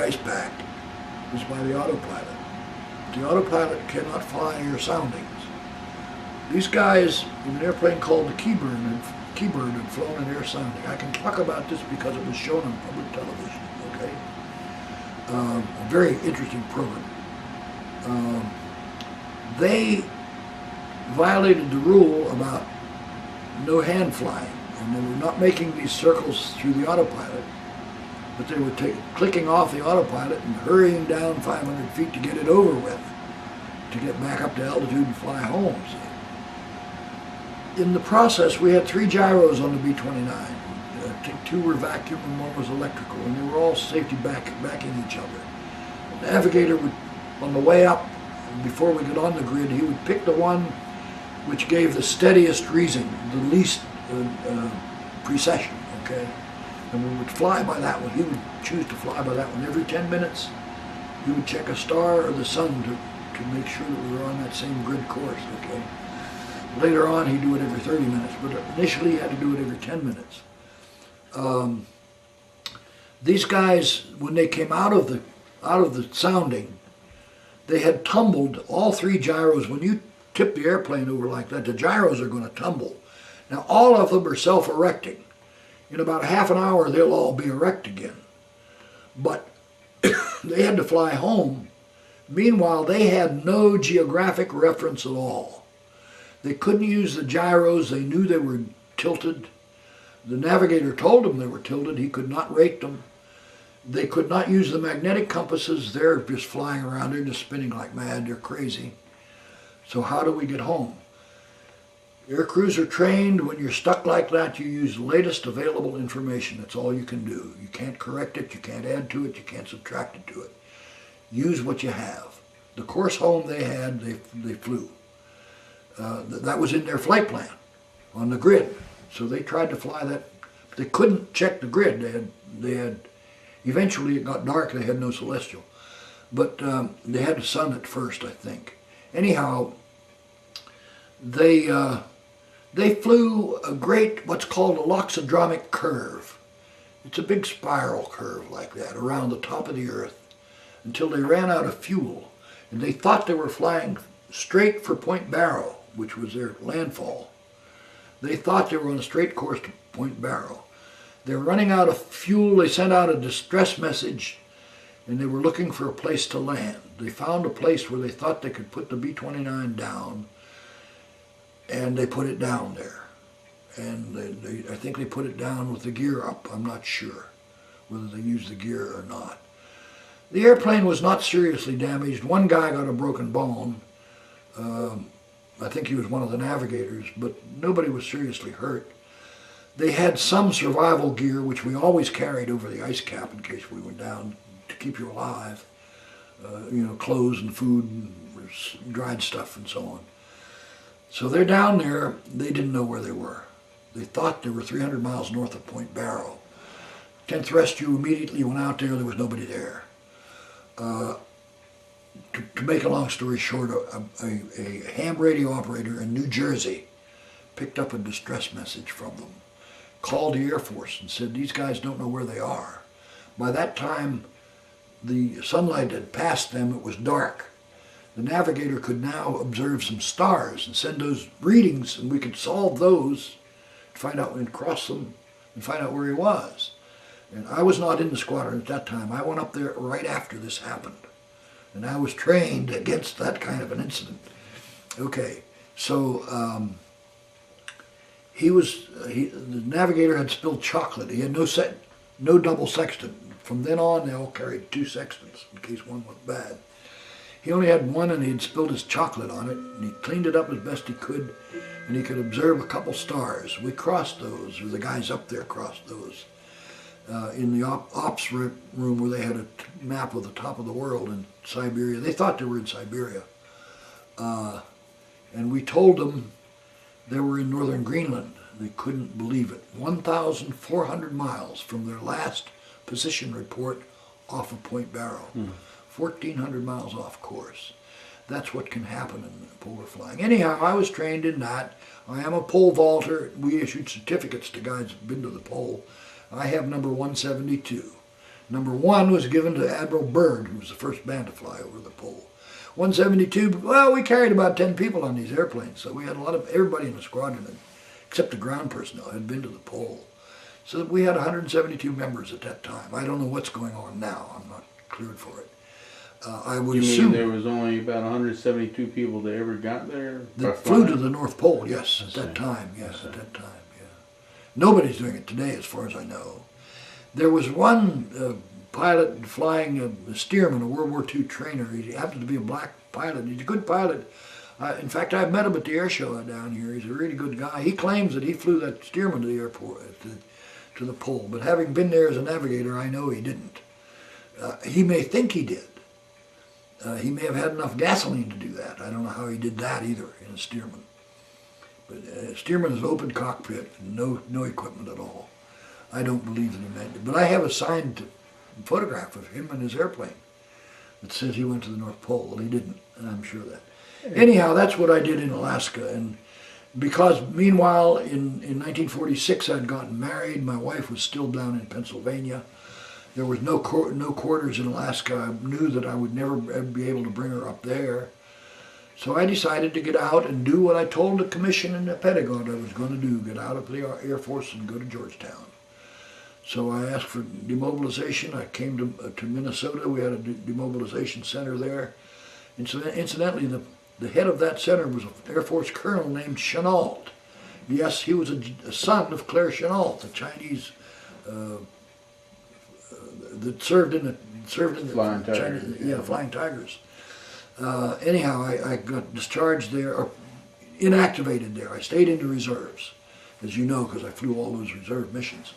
Speaker 3: ice pack is by the autopilot. The autopilot cannot fly air soundings. These guys in an airplane called the Keybird had flown an air sounding. I can talk about this because it was shown on public television, okay? A very interesting program. They violated the rule about no hand flying, and they were not making these circles through the autopilot, but they were clicking off the autopilot and hurrying down 500 feet to get it over with, to get back up to altitude and fly home. See? In the process, we had 3 gyros on the B-29. I think 2 were vacuum and 1 was electrical, and they were all safety backing each other. The navigator would, on the way up, before we got on the grid, he would pick the one which gave the steadiest reading, the least precession, okay? And we would fly by that one. He would choose to fly by that one. Every 10 minutes, he would check a star or the sun to make sure that we were on that same grid course, okay? Later on, he'd do it every 30 minutes, but initially he had to do it every 10 minutes. These guys, when they came out of the sounding, they had tumbled all 3 gyros. When you tip the airplane over like that, the gyros are going to tumble. Now, all of them are self-erecting. In about half an hour, they'll all be erect again. But they had to fly home. Meanwhile, they had no geographic reference at all. They couldn't use the gyros. They knew they were tilted. The navigator told them they were tilted. He could not rate them. They could not use the magnetic compasses. They're just flying around. They're just spinning like mad. They're crazy. So how do we get home? Air crews are trained. When you're stuck like that, you use the latest available information. That's all you can do. You can't correct it. You can't add to it. You can't subtract it to it. Use what you have. The course home they had, they flew. That was in their flight plan on the grid. So they tried to fly that. They couldn't check the grid. They had eventually it got dark. They had no celestial. but they had a son at first, I think. Anyhow, they flew a great, what's called a loxodromic curve. It's a big spiral curve like that around the top of the earth until they ran out of fuel. And they thought they were flying straight for Point Barrow, which was their landfall. They thought they were on a straight course to Point Barrow. They were running out of fuel. They sent out a distress message, and they were looking for a place to land. They found a place where they thought they could put the B-29 down, and they put it down there. And I think they put it down with the gear up. I'm not sure whether they used the gear or not. The airplane was not seriously damaged. One guy got a broken bone. I think he was one of the navigators, but nobody was seriously hurt. They had some survival gear, which we always carried over the ice cap in case we went down to keep you alive. Clothes and food and dried stuff and so on. So they're down there. They didn't know where they were. They thought they were 300 miles north of Point Barrow. 10th Rescue immediately went out there. There was nobody there. To make a long story short, a ham radio operator in New Jersey picked up a distress message from them, called the Air Force and said, these guys don't know where they are. By that time, the sunlight had passed them. It was dark. The navigator could now observe some stars and send those readings, and we could solve those, find out and cross them and find out where he was. And I was not in the squadron at that time. I went up there right after this happened. And I was trained against that kind of an incident. Okay, so the navigator had spilled chocolate. He had no double sextant. From then on, they all carried 2 sextants in case one went bad. He only had one, and he had spilled his chocolate on it, and he cleaned it up as best he could, and he could observe a couple stars. We crossed those, or the guys up there crossed those, in the ops room where they had a map of the top of the world in Siberia. They thought they were in Siberia. And we told them they were in northern Greenland. They couldn't believe it. 1,400 miles from their last position report off of Point Barrow. 1,400 miles off course. That's what can happen in polar flying. Anyhow, I was trained in that. I am a pole vaulter. We issued certificates to guys who've been to the pole. I have number 172. Number 1 was given to Admiral Byrd, who was the first man to fly over the pole. 172, well, we carried about 10 people on these airplanes, so we had everybody in the squadron, except the ground personnel, had been to the pole. So we had 172 members at that time. I don't know what's going on now. I'm not cleared for it. I would assume
Speaker 1: there was only about 172 people that ever got there?
Speaker 3: That flew to the North Pole, yes, at that time, yeah. Nobody's doing it today, as far as I know. There was one pilot flying a Stearman, a World War II trainer. He happened to be a black pilot. He's a good pilot. In fact, I met him at the air show down here. He's a really good guy. He claims that he flew that Stearman to the airport, to the pole. But having been there as a navigator, I know he didn't. He may think he did. He may have had enough gasoline to do that. I don't know how he did that either in a Stearman. But Stearman is an open cockpit, no equipment at all. I don't believe that he meant it. But I have a signed photograph of him and his airplane that says he went to the North Pole. Well, he didn't, and I'm sure of that. Anyhow, that's what I did in Alaska. And because meanwhile, in 1946, I'd gotten married. My wife was still down in Pennsylvania. There was no quarters in Alaska. I knew that I would never be able to bring her up there. So I decided to get out and do what I told the commission and the Pentagon I was going to do, get out of the Air Force and go to Georgetown. So I asked for demobilization. I came to Minnesota. We had a demobilization center there. Incidentally, the head of that center was an Air Force colonel named Chenault. Yes, he was a son of Claire Chenault, the Chinese that served in the
Speaker 1: Flying Tigers.
Speaker 3: Flying Tigers. Anyhow, I got discharged there, or inactivated there. I stayed in the reserves, as you know, because I flew all those reserve missions.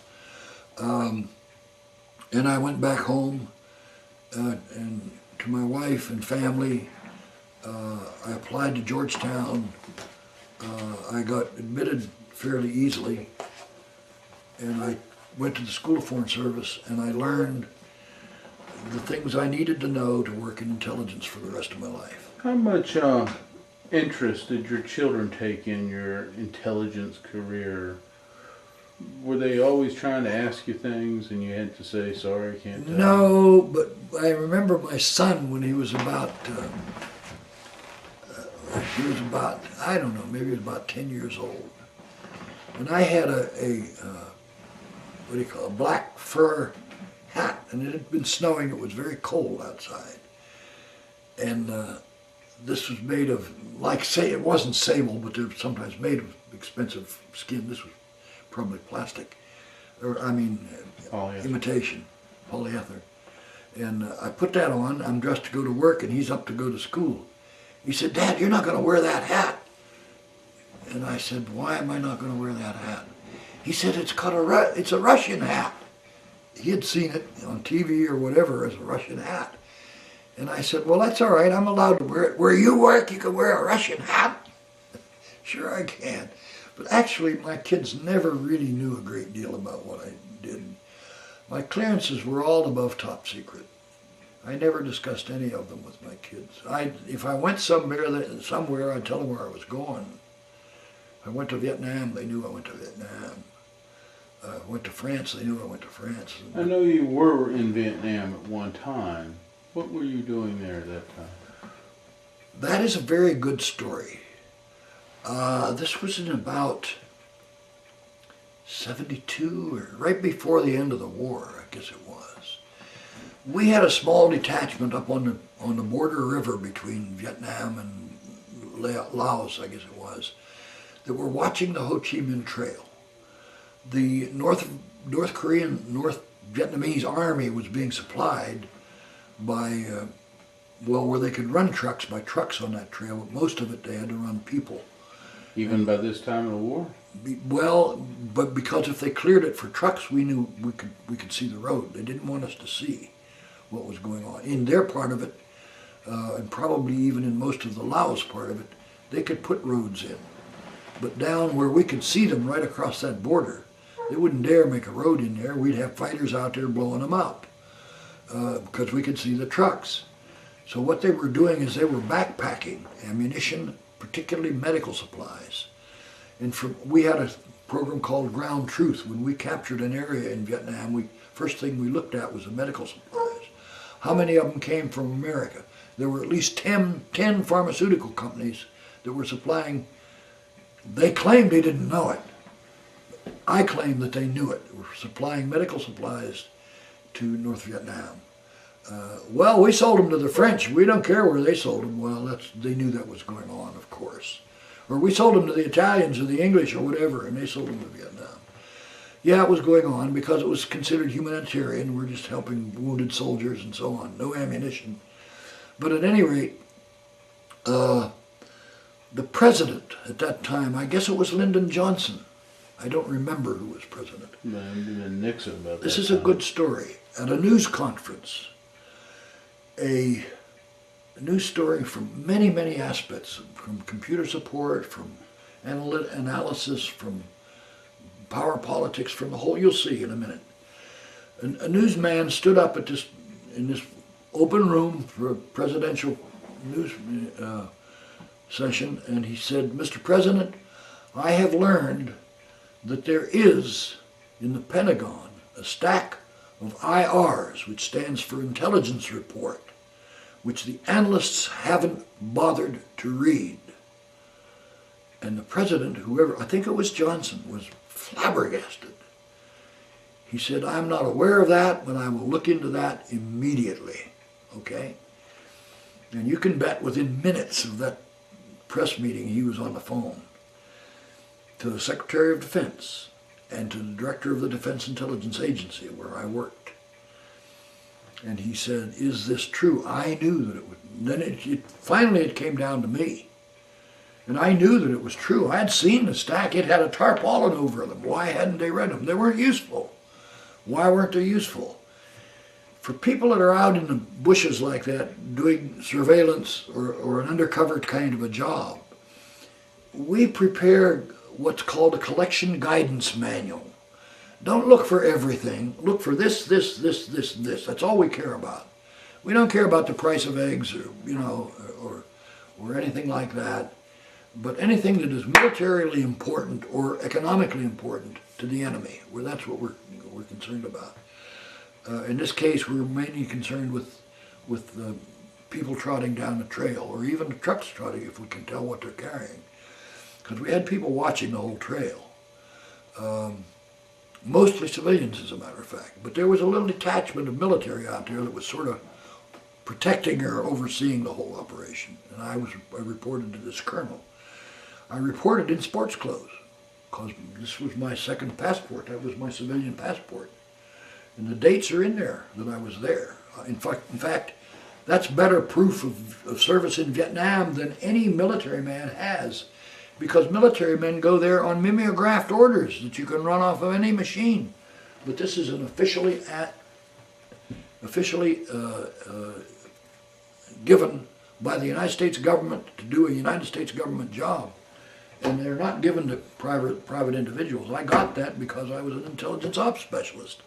Speaker 3: And I went back home and to my wife and family. I applied to Georgetown. I got admitted fairly easily, and I went to the School of Foreign Service, and I learned the things I needed to know to work in intelligence for the rest of my life.
Speaker 1: How much interest did your children take in your intelligence career? Were they always trying to ask you things and you had to say, sorry, I can't tell?
Speaker 3: No, but I remember my son when he was about, I don't know, maybe he was about 10 years old. And I had a what do you call it, a black fur hat, and it had been snowing, it was very cold outside. And this was made of, like, say, it wasn't sable, but they're sometimes made of expensive skin. This was probably plastic, or I mean,
Speaker 1: Polyester.
Speaker 3: imitation, polyether. And I put that on, I'm dressed to go to work, and he's up to go to school. He said, Dad, you're not going to wear that hat. And I said, why am I not going to wear that hat? He said, it's a Russian hat. He had seen it on TV or whatever as a Russian hat. And I said, well, that's all right, I'm allowed to wear it. Where you work, you can wear a Russian hat? Sure I can. But actually, my kids never really knew a great deal about what I did. My clearances were all above top secret. I never discussed any of them with my kids. If I went somewhere, I'd tell them where I was going. If I went to Vietnam, they knew I went to Vietnam. Went to France, they knew I went to France.
Speaker 1: I know you were in Vietnam at one time. What were you doing there at that time?
Speaker 3: That is a very good story. This was in about 72, or right before the end of the war, I guess it was. We had a small detachment up on the border river between Vietnam and Laos, I guess it was, that were watching the Ho Chi Minh Trail. The North Vietnamese army was being supplied by, where they could run trucks by trucks on that trail, but most of it they had to run people.
Speaker 1: Even by this time of the war?
Speaker 3: Well, but because if they cleared it for trucks, we knew we could see the road. They didn't want us to see what was going on. In their part of it, and probably even in most of the Laos part of it, they could put roads in. But down where we could see them right across that border, they wouldn't dare make a road in there. We'd have fighters out there blowing them up because we could see the trucks. So what they were doing is they were backpacking ammunition, particularly medical supplies. And we had a program called Ground Truth. When we captured an area in Vietnam, first thing we looked at was the medical supplies. How many of them came from America? There were at least 10 pharmaceutical companies that were supplying. They claimed they didn't know it. I claim that they knew it. They were supplying medical supplies to North Vietnam. Well, we sold them to the French. We don't care where they sold them. Well, they knew that was going on, of course. Or we sold them to the Italians or the English or whatever, and they sold them to Vietnam. Yeah, it was going on because it was considered humanitarian. We're just helping wounded soldiers and so on. No ammunition. But at any rate, the president at that time, I guess it was Lyndon Johnson. I don't remember who was president.
Speaker 1: Nixon about that.
Speaker 3: This is a good story. At a news conference, a news story from many, many aspects, from computer support, from analysis, from power politics, from the whole, you'll see in a minute. A newsman stood up in this open room for a presidential news session, and he said, Mr. President, I have learned that there is, in the Pentagon, a stack of IRs, which stands for Intelligence Report, which the analysts haven't bothered to read. And the president, whoever, I think it was Johnson, was flabbergasted. He said, I'm not aware of that, but I will look into that immediately, okay? And you can bet within minutes of that press meeting, he was on the phone to the Secretary of Defense and to the Director of the Defense Intelligence Agency where I worked. And he said, is this true? I knew that it would. Then finally it came down to me. And I knew that it was true. I had seen the stack. It had a tarpaulin over them. Why hadn't they read them? They weren't useful. Why weren't they useful? For people that are out in the bushes like that doing surveillance or an undercover kind of a job, we prepare what's called a collection guidance manual. Don't look for everything. Look for this, this, this, this, this. That's all we care about. We don't care about the price of eggs or, you know, or anything like that. But anything that is militarily important or economically important to the enemy, well, that's what we're concerned about. In this case, we're mainly concerned with people trotting down the trail, or even the trucks trotting, if we can tell what they're carrying. Because we had people watching the whole trail. Mostly civilians, as a matter of fact. But there was a little detachment of military out there that was sort of protecting or overseeing the whole operation. And I reported to this colonel. I reported in sports clothes, because this was my second passport. That was my civilian passport. And the dates are in there that I was there. In fact, that's better proof of service in Vietnam than any military man has, because military men go there on mimeographed orders that you can run off of any machine. But this is an officially given by the United States government to do a United States government job. And they're not given to private individuals. I got that because I was an intelligence ops specialist.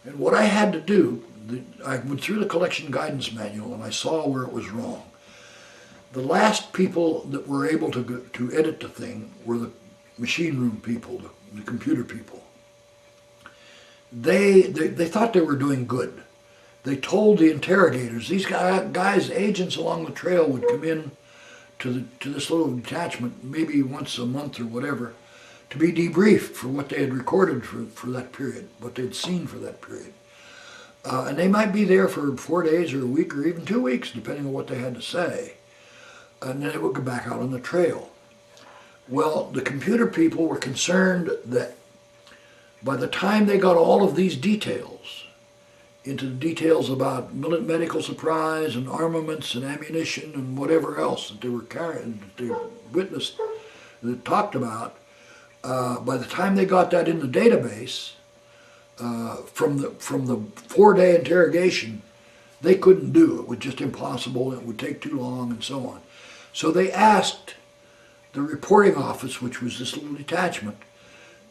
Speaker 3: And what I had to do, I went through the collection guidance manual and I saw where it was wrong. The last people that were able to edit the thing were the machine room people, the computer people. They thought they were doing good. They told the interrogators, these guys, agents along the trail would come in to this little detachment, maybe once a month or whatever, to be debriefed for what they had recorded for that period, what they'd seen for that period. And they might be there for 4 days or a week or even 2 weeks, depending on what they had to say. And then they would go back out on the trail. Well, the computer people were concerned that by the time they got all of these details, into the details about medical supplies and armaments and ammunition and whatever else that they were carrying, that they witnessed, that talked about, by the time they got that in the database, from the 4-day interrogation, they couldn't do it. It was just impossible, it would take too long and so on. So they asked the reporting office, which was this little detachment,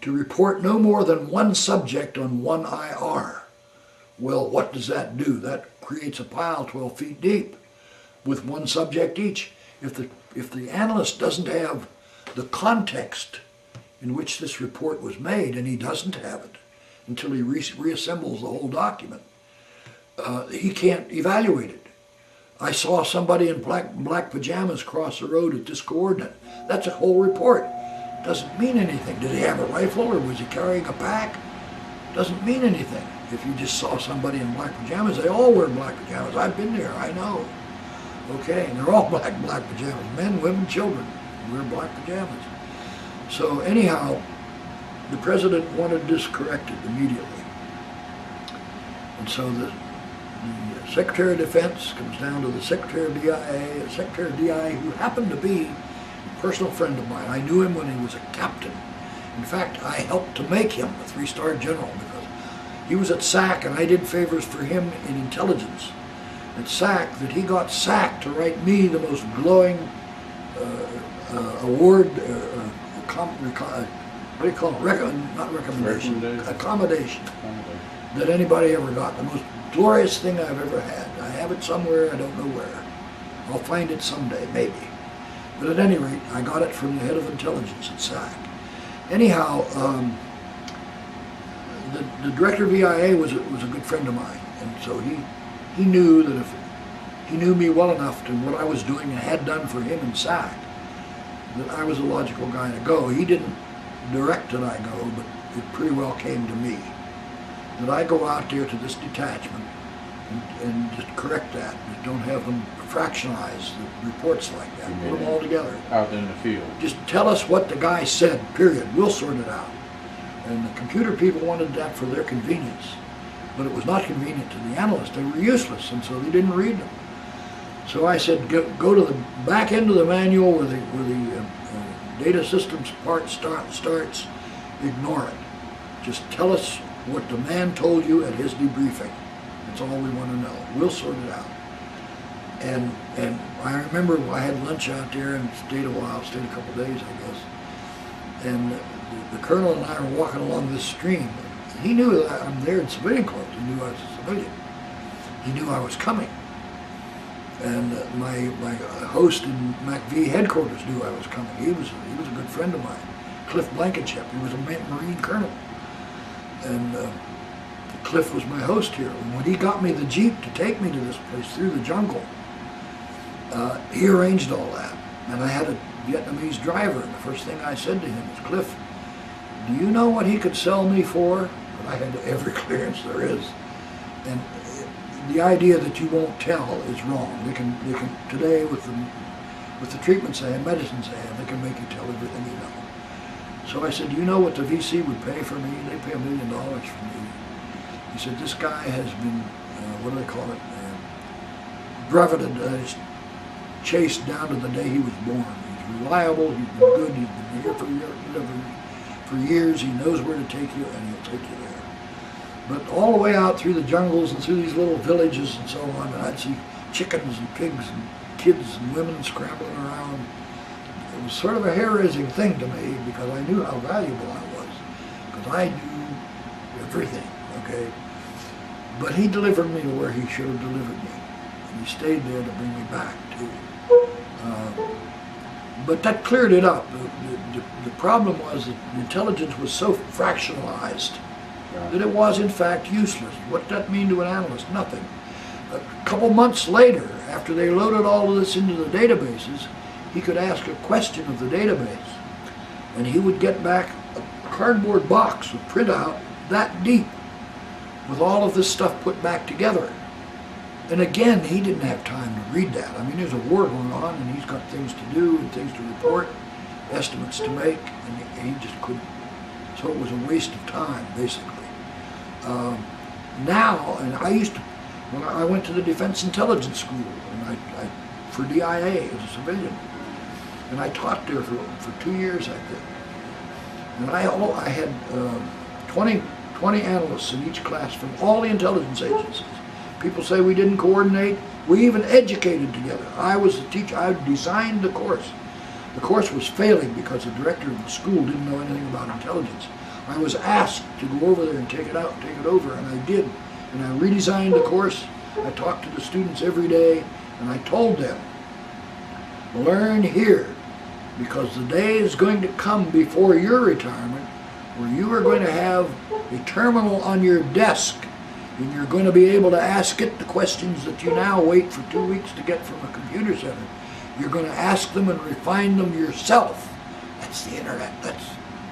Speaker 3: to report no more than one subject on one IR. Well, what does that do? That creates a pile 12 feet deep with one subject each. If the analyst doesn't have the context in which this report was made, and he doesn't have it until he reassembles the whole document, he can't evaluate it. I saw somebody in black pajamas cross the road at this coordinate. That's a whole report. Doesn't mean anything. Did he have a rifle or was he carrying a pack? Doesn't mean anything. If you just saw somebody in black pajamas, they all wear black pajamas. I've been there, I know. Okay, and they're all black pajamas. Men, women, children wear black pajamas. So anyhow, the president wanted this corrected immediately. And so the Secretary of Defense comes down to the Secretary of DIA, the Secretary of DIA, who happened to be a personal friend of mine. I knew him when he was a captain. In fact, I helped to make him a 3-star general because he was at SAC and I did favors for him in intelligence at SAC, that he got SAC to write me the most glowing award, what do you call it? Not recommendation, accommodation that anybody ever got. The most glorious thing I've ever had. I have it somewhere, I don't know where. I'll find it someday, maybe. But at any rate, I got it from the head of intelligence at SAC. Anyhow, the director of EIA was a good friend of mine, and so he knew that if he knew me well enough to what I was doing and had done for him in SAC, that I was a logical guy to go. He didn't direct that I go, but it pretty well came to me that I go out there to this detachment and just correct that. Just don't have them fractionize the reports like that. Put them all together.
Speaker 1: Out in the field.
Speaker 3: Just tell us what the guy said, period. We'll sort it out. And the computer people wanted that for their convenience. But it was not convenient to the analysts. They were useless, and so they didn't read them. So I said, go to the back end of the manual where the data systems part starts. Ignore it. Just tell us what the man told you at his debriefing. That's all we want to know. We'll sort it out. And I remember I had lunch out there and stayed a while, stayed a couple of days, I guess. And the colonel and I were walking along this stream. He knew that I'm there in civilian clothes. He knew I was a civilian. he knew I was coming. And my host in MacV headquarters knew I was coming. He was a good friend of mine, Cliff Blankenship. He was a Marine colonel, and Cliff was my host here. And when he got me the Jeep to take me to this place through the jungle, he arranged all that. And I had a Vietnamese driver, and the first thing I said to him was, Cliff, do you know what he could sell me for? But I had every clearance there is. And the idea that you won't tell is wrong. They can today with the treatments they have, medicines they have, they can make you tell everything you know. So I said, do you know what the VC would pay for me? They pay $1 million for me. He said, this guy has been, what do they call it, breveted, chased down to the day he was born. He's reliable, he's been good, he's been here for years, he knows where to take you, and he'll take you there. But all the way out through the jungles and through these little villages and so on, and I'd see chickens and pigs and kids and women scrambling around. It was sort of a hair-raising thing to me because I knew how valuable I was, because I knew everything, okay? But he delivered me to where he should have delivered me, and he stayed there to bring me back, too. But that cleared it up. The problem was that the intelligence was so fractionalized that it was in fact useless. What did that mean to an analyst? Nothing. A couple months later, after they loaded all of this into the databases, he could ask a question of the database, and he would get back a cardboard box with printout that deep with all of this stuff put back together. And again, he didn't have time to read that. I mean, there's a war going on, and he's got things to do and things to report, estimates to make, and he just couldn't. So it was a waste of time, basically. Now, and I used to, when I went to the Defense Intelligence School, and I for DIA as a civilian, and I taught there for 2 years, I think. And I had 20 analysts in each class from all the intelligence agencies. People say we didn't coordinate. We even educated together. I was the teacher. I designed the course. The course was failing because the director of the school didn't know anything about intelligence. I was asked to go over there and take it out, take it over, and I did. And I redesigned the course. I talked to the students every day, and I told them, learn here, because the day is going to come before your retirement where you are going to have a terminal on your desk, and you're going to be able to ask it the questions that you now wait for 2 weeks to get from a computer center. You're going to ask them and refine them yourself. That's the internet. That's,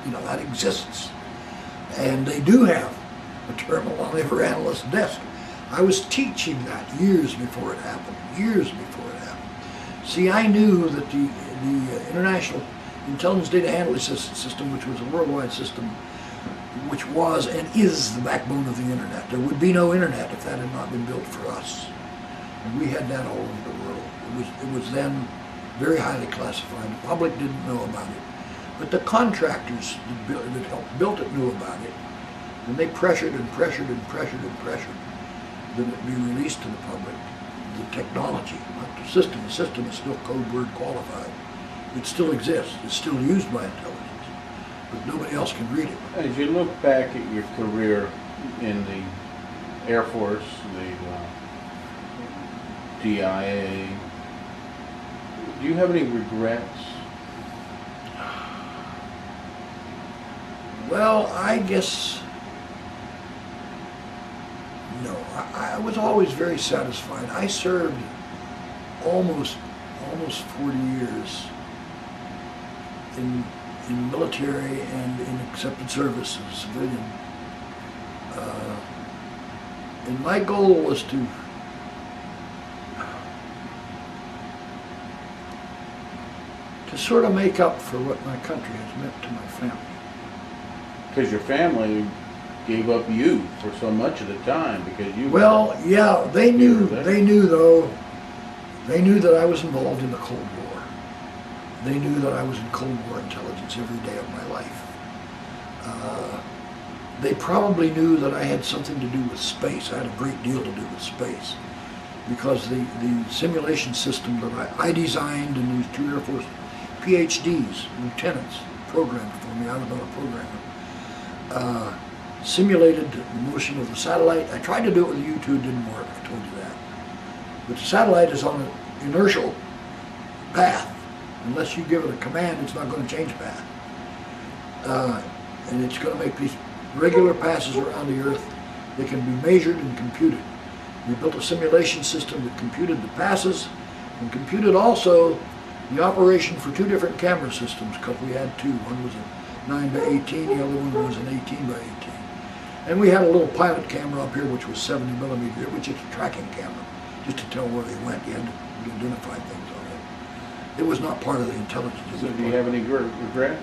Speaker 3: that exists. And they do have a terminal on every analyst's desk. I was teaching that years before it happened. See, I knew that the International Intelligence Data Handling System, which was a worldwide system, which was and is the backbone of the internet. There would be no internet if that had not been built for us. And we had that all over the world. It was then very highly classified. The public didn't know about it. But the contractors that helped build it knew about it. And they pressured and pressured and pressured and pressured that it be released to the public. The technology, not the system. The system is still code word qualified. It still exists. It's still used by intelligence. But nobody else can read it.
Speaker 1: As you look back at your career in the Air Force, the DIA, do you have any regrets?
Speaker 3: Well, I guess no. I was always very satisfied. I served almost 40 years in military and in accepted service as a civilian. And my goal was to sort of make up for what my country has meant to my family.
Speaker 1: Because your family gave up you for so much of the time because you...
Speaker 3: Well, yeah, they knew that I was involved in the Cold War. They knew that I was in Cold War intelligence every day of my life. They probably knew that I had something to do with space. I had a great deal to do with space because the simulation system that I designed and these 2 Air Force PhDs, lieutenants, programmed for me. I was not a programmer. simulated the motion of the satellite. I tried to do it with the U-2, it didn't work, I told you that. But the satellite is on an inertial path. Unless you give it a command, it's not going to change path. And it's going to make these regular passes around the Earth. They can be measured and computed. We built a simulation system that computed the passes and computed also the operation for two different camera systems, because we had two. One was a 9x18, the other one was an 18x18. And we had a little pilot camera up here which was 70mm, which is a tracking camera, just to tell where they went. You had to identify things on it. It was not part of the intelligence.
Speaker 1: So do you have any regrets?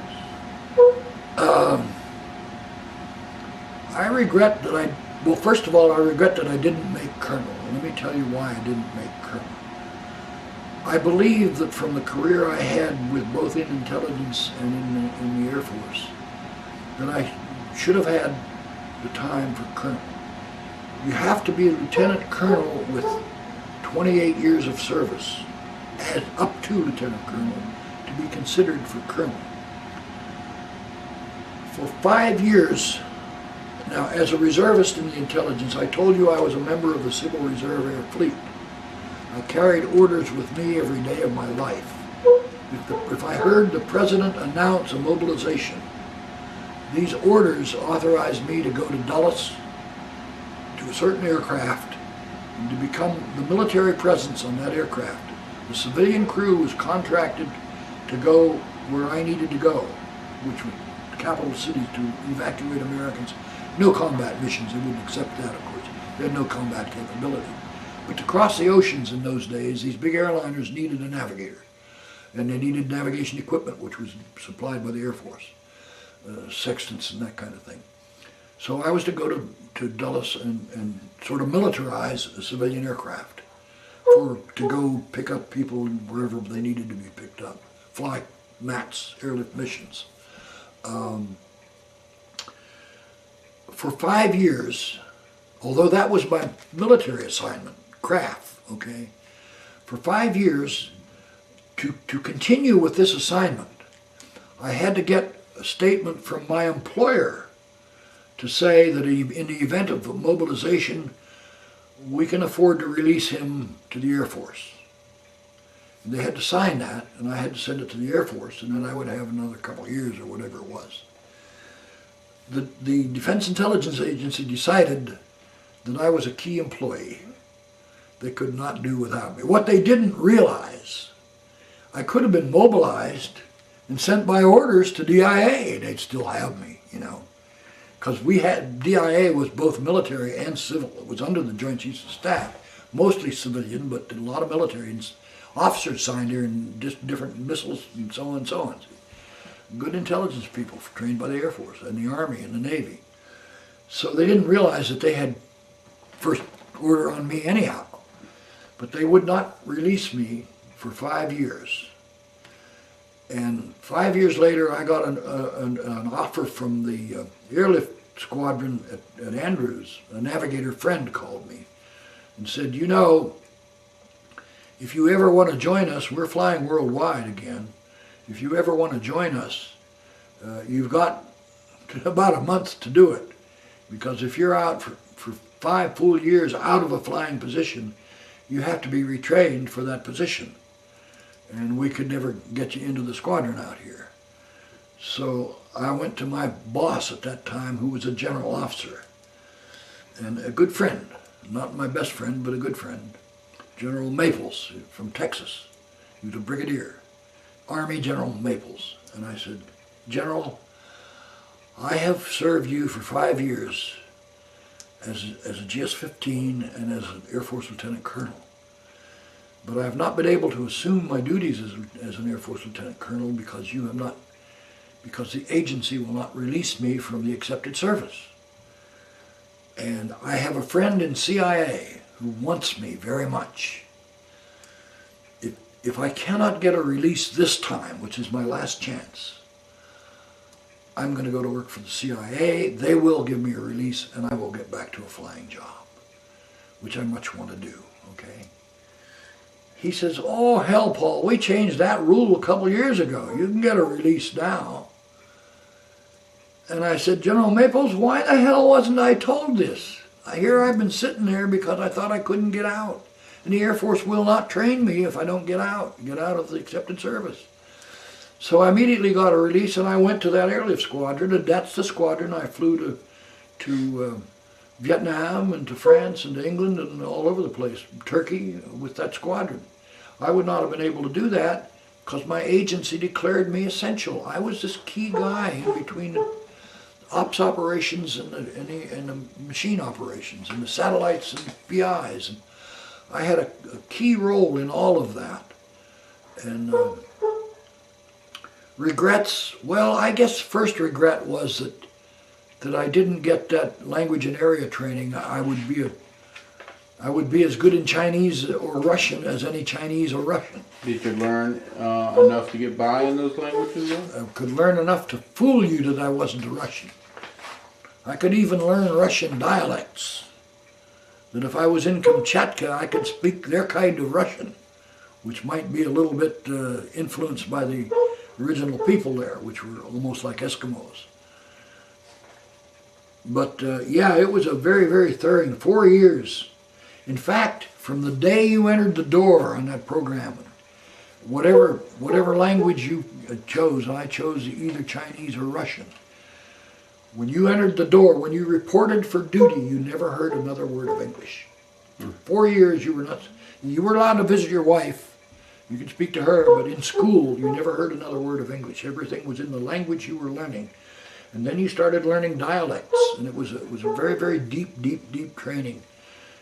Speaker 3: I regret that well, first of all, I regret that I didn't make colonel. And let me tell you why I didn't make colonel. I believe that from the career I had with both in intelligence and in the Air Force, that I should have had the time for colonel. You have to be a lieutenant colonel with 28 years of service, up to lieutenant colonel, to be considered for colonel. For 5 years, now as a reservist in the intelligence, I told you I was a member of the Civil Reserve Air Fleet. I carried orders with me every day of my life. If I heard the president announce a mobilization, these orders authorized me to go to Dulles, to a certain aircraft, and to become the military presence on that aircraft. The civilian crew was contracted to go where I needed to go, which was the capital cities, to evacuate Americans. No combat missions, they wouldn't accept that, of course. They had no combat capability. But to cross the oceans in those days, these big airliners needed a navigator. And they needed navigation equipment, which was supplied by the Air Force, sextants and that kind of thing. So I was to go to Dulles and sort of militarize a civilian aircraft to go pick up people wherever they needed to be picked up, fly MATS, airlift missions. For 5 years, although that was my military assignment, craft, okay, for 5 years, to continue with this assignment, I had to get a statement from my employer to say that in the event of a mobilization, we can afford to release him to the Air Force. And they had to sign that, and I had to send it to the Air Force, and then I would have another couple of years or whatever it was. The Defense Intelligence Agency decided that I was a key employee. They could not do without me. What they didn't realize, I could have been mobilized and sent by orders to DIA. They'd still have me, you know. Because DIA was both military and civil. It was under the Joint Chiefs of Staff, mostly civilian, but a lot of military officers signed here and different missiles and so on and so on. Good intelligence people trained by the Air Force and the Army and the Navy. So they didn't realize that they had first order on me anyhow. But they would not release me for 5 years. And 5 years later, I got an offer from the airlift squadron at Andrews. A navigator friend called me and said, you know, if you ever want to join us, we're flying worldwide again. If you ever want to join us, you've got about a month to do it. Because if you're out for 5 full years out of a flying position, you have to be retrained for that position. And we could never get you into the squadron out here. So I went to my boss at that time, who was a general officer, and a good friend, not my best friend, but a good friend, General Maples from Texas. He was a brigadier, Army General Maples. And I said, General, I have served you for 5 years as a GS-15 and as an Air Force Lieutenant Colonel. But I have not been able to assume my duties as an Air Force Lieutenant Colonel because the agency will not release me from the accepted service. And I have a friend in CIA who wants me very much. If I cannot get a release this time, which is my last chance, I'm going to go to work for the CIA. They will give me a release, and I will get back to a flying job, which I much want to do, okay? He says, oh, hell, Paul, we changed that rule a couple years ago. You can get a release now. And I said, General Maples, why the hell wasn't I told this? Here I've been sitting there because I thought I couldn't get out. And the Air Force will not train me if I don't get out of the accepted service. So I immediately got a release and I went to that airlift squadron, and that's the squadron I flew to Vietnam and to France and to England and all over the place, Turkey, with that squadron. I would not have been able to do that because my agency declared me essential. I was this key guy in between the ops operations and the machine operations and the satellites and PIs. And I had a key role in all of that. And regrets, well, I guess first regret was that I didn't get that language and area training. I would be as good in Chinese or Russian as any Chinese or Russian.
Speaker 1: Did you learn enough to get by in those languages, though?
Speaker 3: I could learn enough to fool you that I wasn't a Russian. I could even learn Russian dialects. That if I was in Kamchatka, I could speak their kind of Russian, which might be a little bit influenced by the original people there, which were almost like Eskimos. But yeah, it was a very, very thorough 4 years. In fact, from the day you entered the door on that program, whatever language you chose, I chose either Chinese or Russian. When you entered the door, when you reported for duty, you never heard another word of English. For 4 years, you were allowed to visit your wife. You could speak to her, but in school, you never heard another word of English. Everything was in the language you were learning. And then you started learning dialects, and it was a very, very deep training.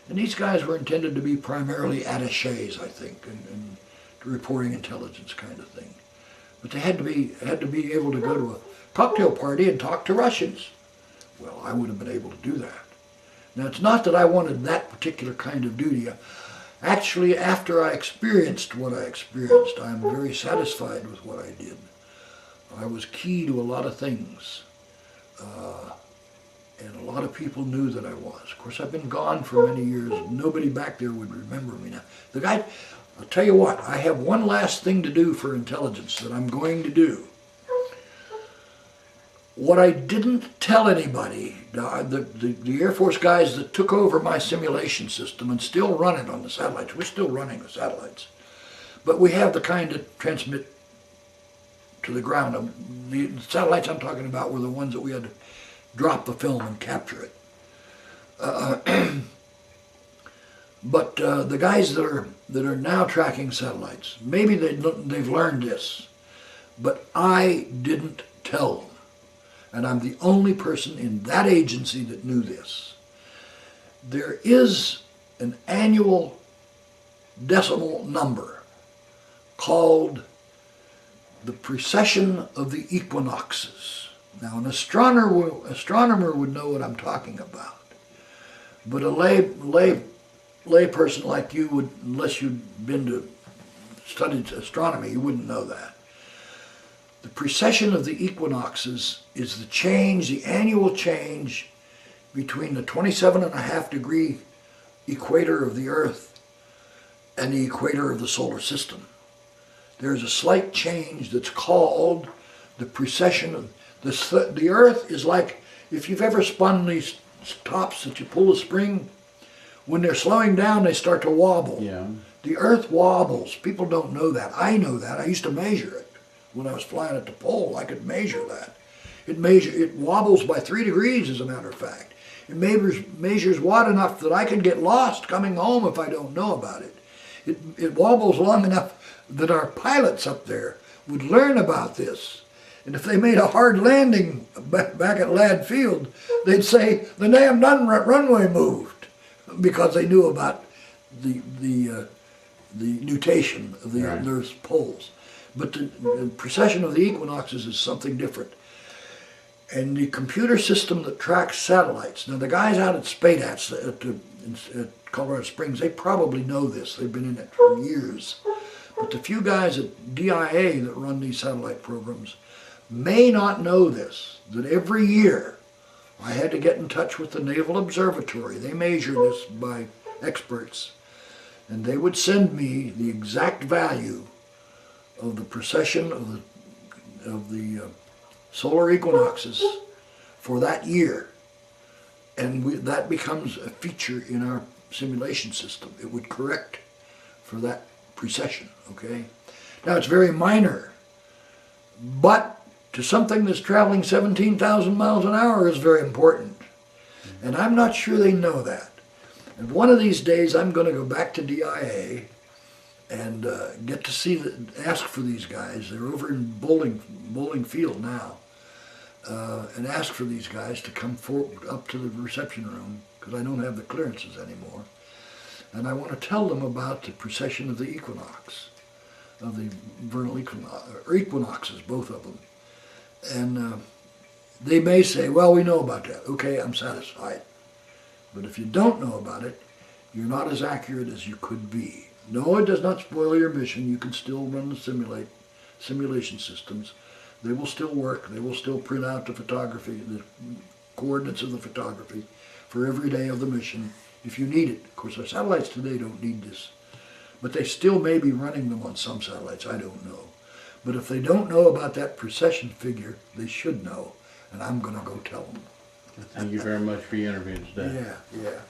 Speaker 3: And these guys were intended to be primarily attachés, I think, and reporting intelligence kind of thing. But they had to be able to go to a cocktail party and talk to Russians. Well, I would have been able to do that. Now, it's not that I wanted that particular kind of duty. Actually, after I experienced what I experienced, I'm very satisfied with what I did. I was key to a lot of things. And a lot of people knew that I was. Of course, I've been gone for many years. Nobody back there would remember me now. The guy, I'll tell you what, I have one last thing to do for intelligence that I'm going to do. What I didn't tell anybody, the Air Force guys that took over my simulation system and still run it on the satellites, we're still running the satellites, but we have the kind that transmit to the ground. The satellites I'm talking about were the ones that we had to drop the film and capture it. But the guys that are now tracking satellites, maybe they've learned this, but I didn't tell them. And I'm the only person in that agency that knew this. There is an annual decimal number called the precession of the equinoxes. Now, an astronomer would know what I'm talking about, but a lay person like you would, unless you'd been to studied astronomy, you wouldn't know that. The precession of the equinoxes is the change, the annual change between the 27.5 degree equator of the Earth and the equator of the solar system. There's a slight change that's called the precession of the Earth is like, if you've ever spun these tops that you pull a spring, when they're slowing down, they start to wobble.
Speaker 1: Yeah.
Speaker 3: The Earth wobbles. People don't know that. I know that. I used to measure it. When I was flying at the pole, I could measure that. It wobbles by 3 degrees, as a matter of fact. It measures wide enough that I could get lost coming home if I don't know about it. It wobbles long enough that our pilots up there would learn about this. And if they made a hard landing back at Ladd Field, they'd say, the damn runway moved, because they knew about the nutation of the Earth's poles. But the precession of the equinoxes is something different. And the computer system that tracks satellites, now the guys out at SPADATS at Colorado Springs, they probably know this. They've been in it for years. But the few guys at DIA that run these satellite programs may not know this, that every year I had to get in touch with the Naval Observatory. They measure this by experts. And they would send me the exact value of the precession of the solar equinoxes for that year. And that becomes a feature in our simulation system. It would correct for that precession, okay? Now it's very minor, but to something that's traveling 17,000 miles an hour is very important. And I'm not sure they know that. And one of these days I'm going to go back to DIA and get to see, ask for these guys. They're over in Bowling Field now. And ask for these guys to come forward up to the reception room, because I don't have the clearances anymore. And I want to tell them about the precession of the equinox, of the vernal equinox, or equinoxes, both of them. And they may say, well, we know about that. Okay, I'm satisfied. But if you don't know about it, you're not as accurate as you could be. No, it does not spoil your mission. You can still run the simulation systems. They will still work. They will still print out the photography, the coordinates of the photography for every day of the mission if you need it. Of course, our satellites today don't need this. But they still may be running them on some satellites. I don't know. But if they don't know about that precession figure, they should know. And I'm going to go tell them.
Speaker 1: Thank you very much for your interview today.
Speaker 3: Yeah, yeah.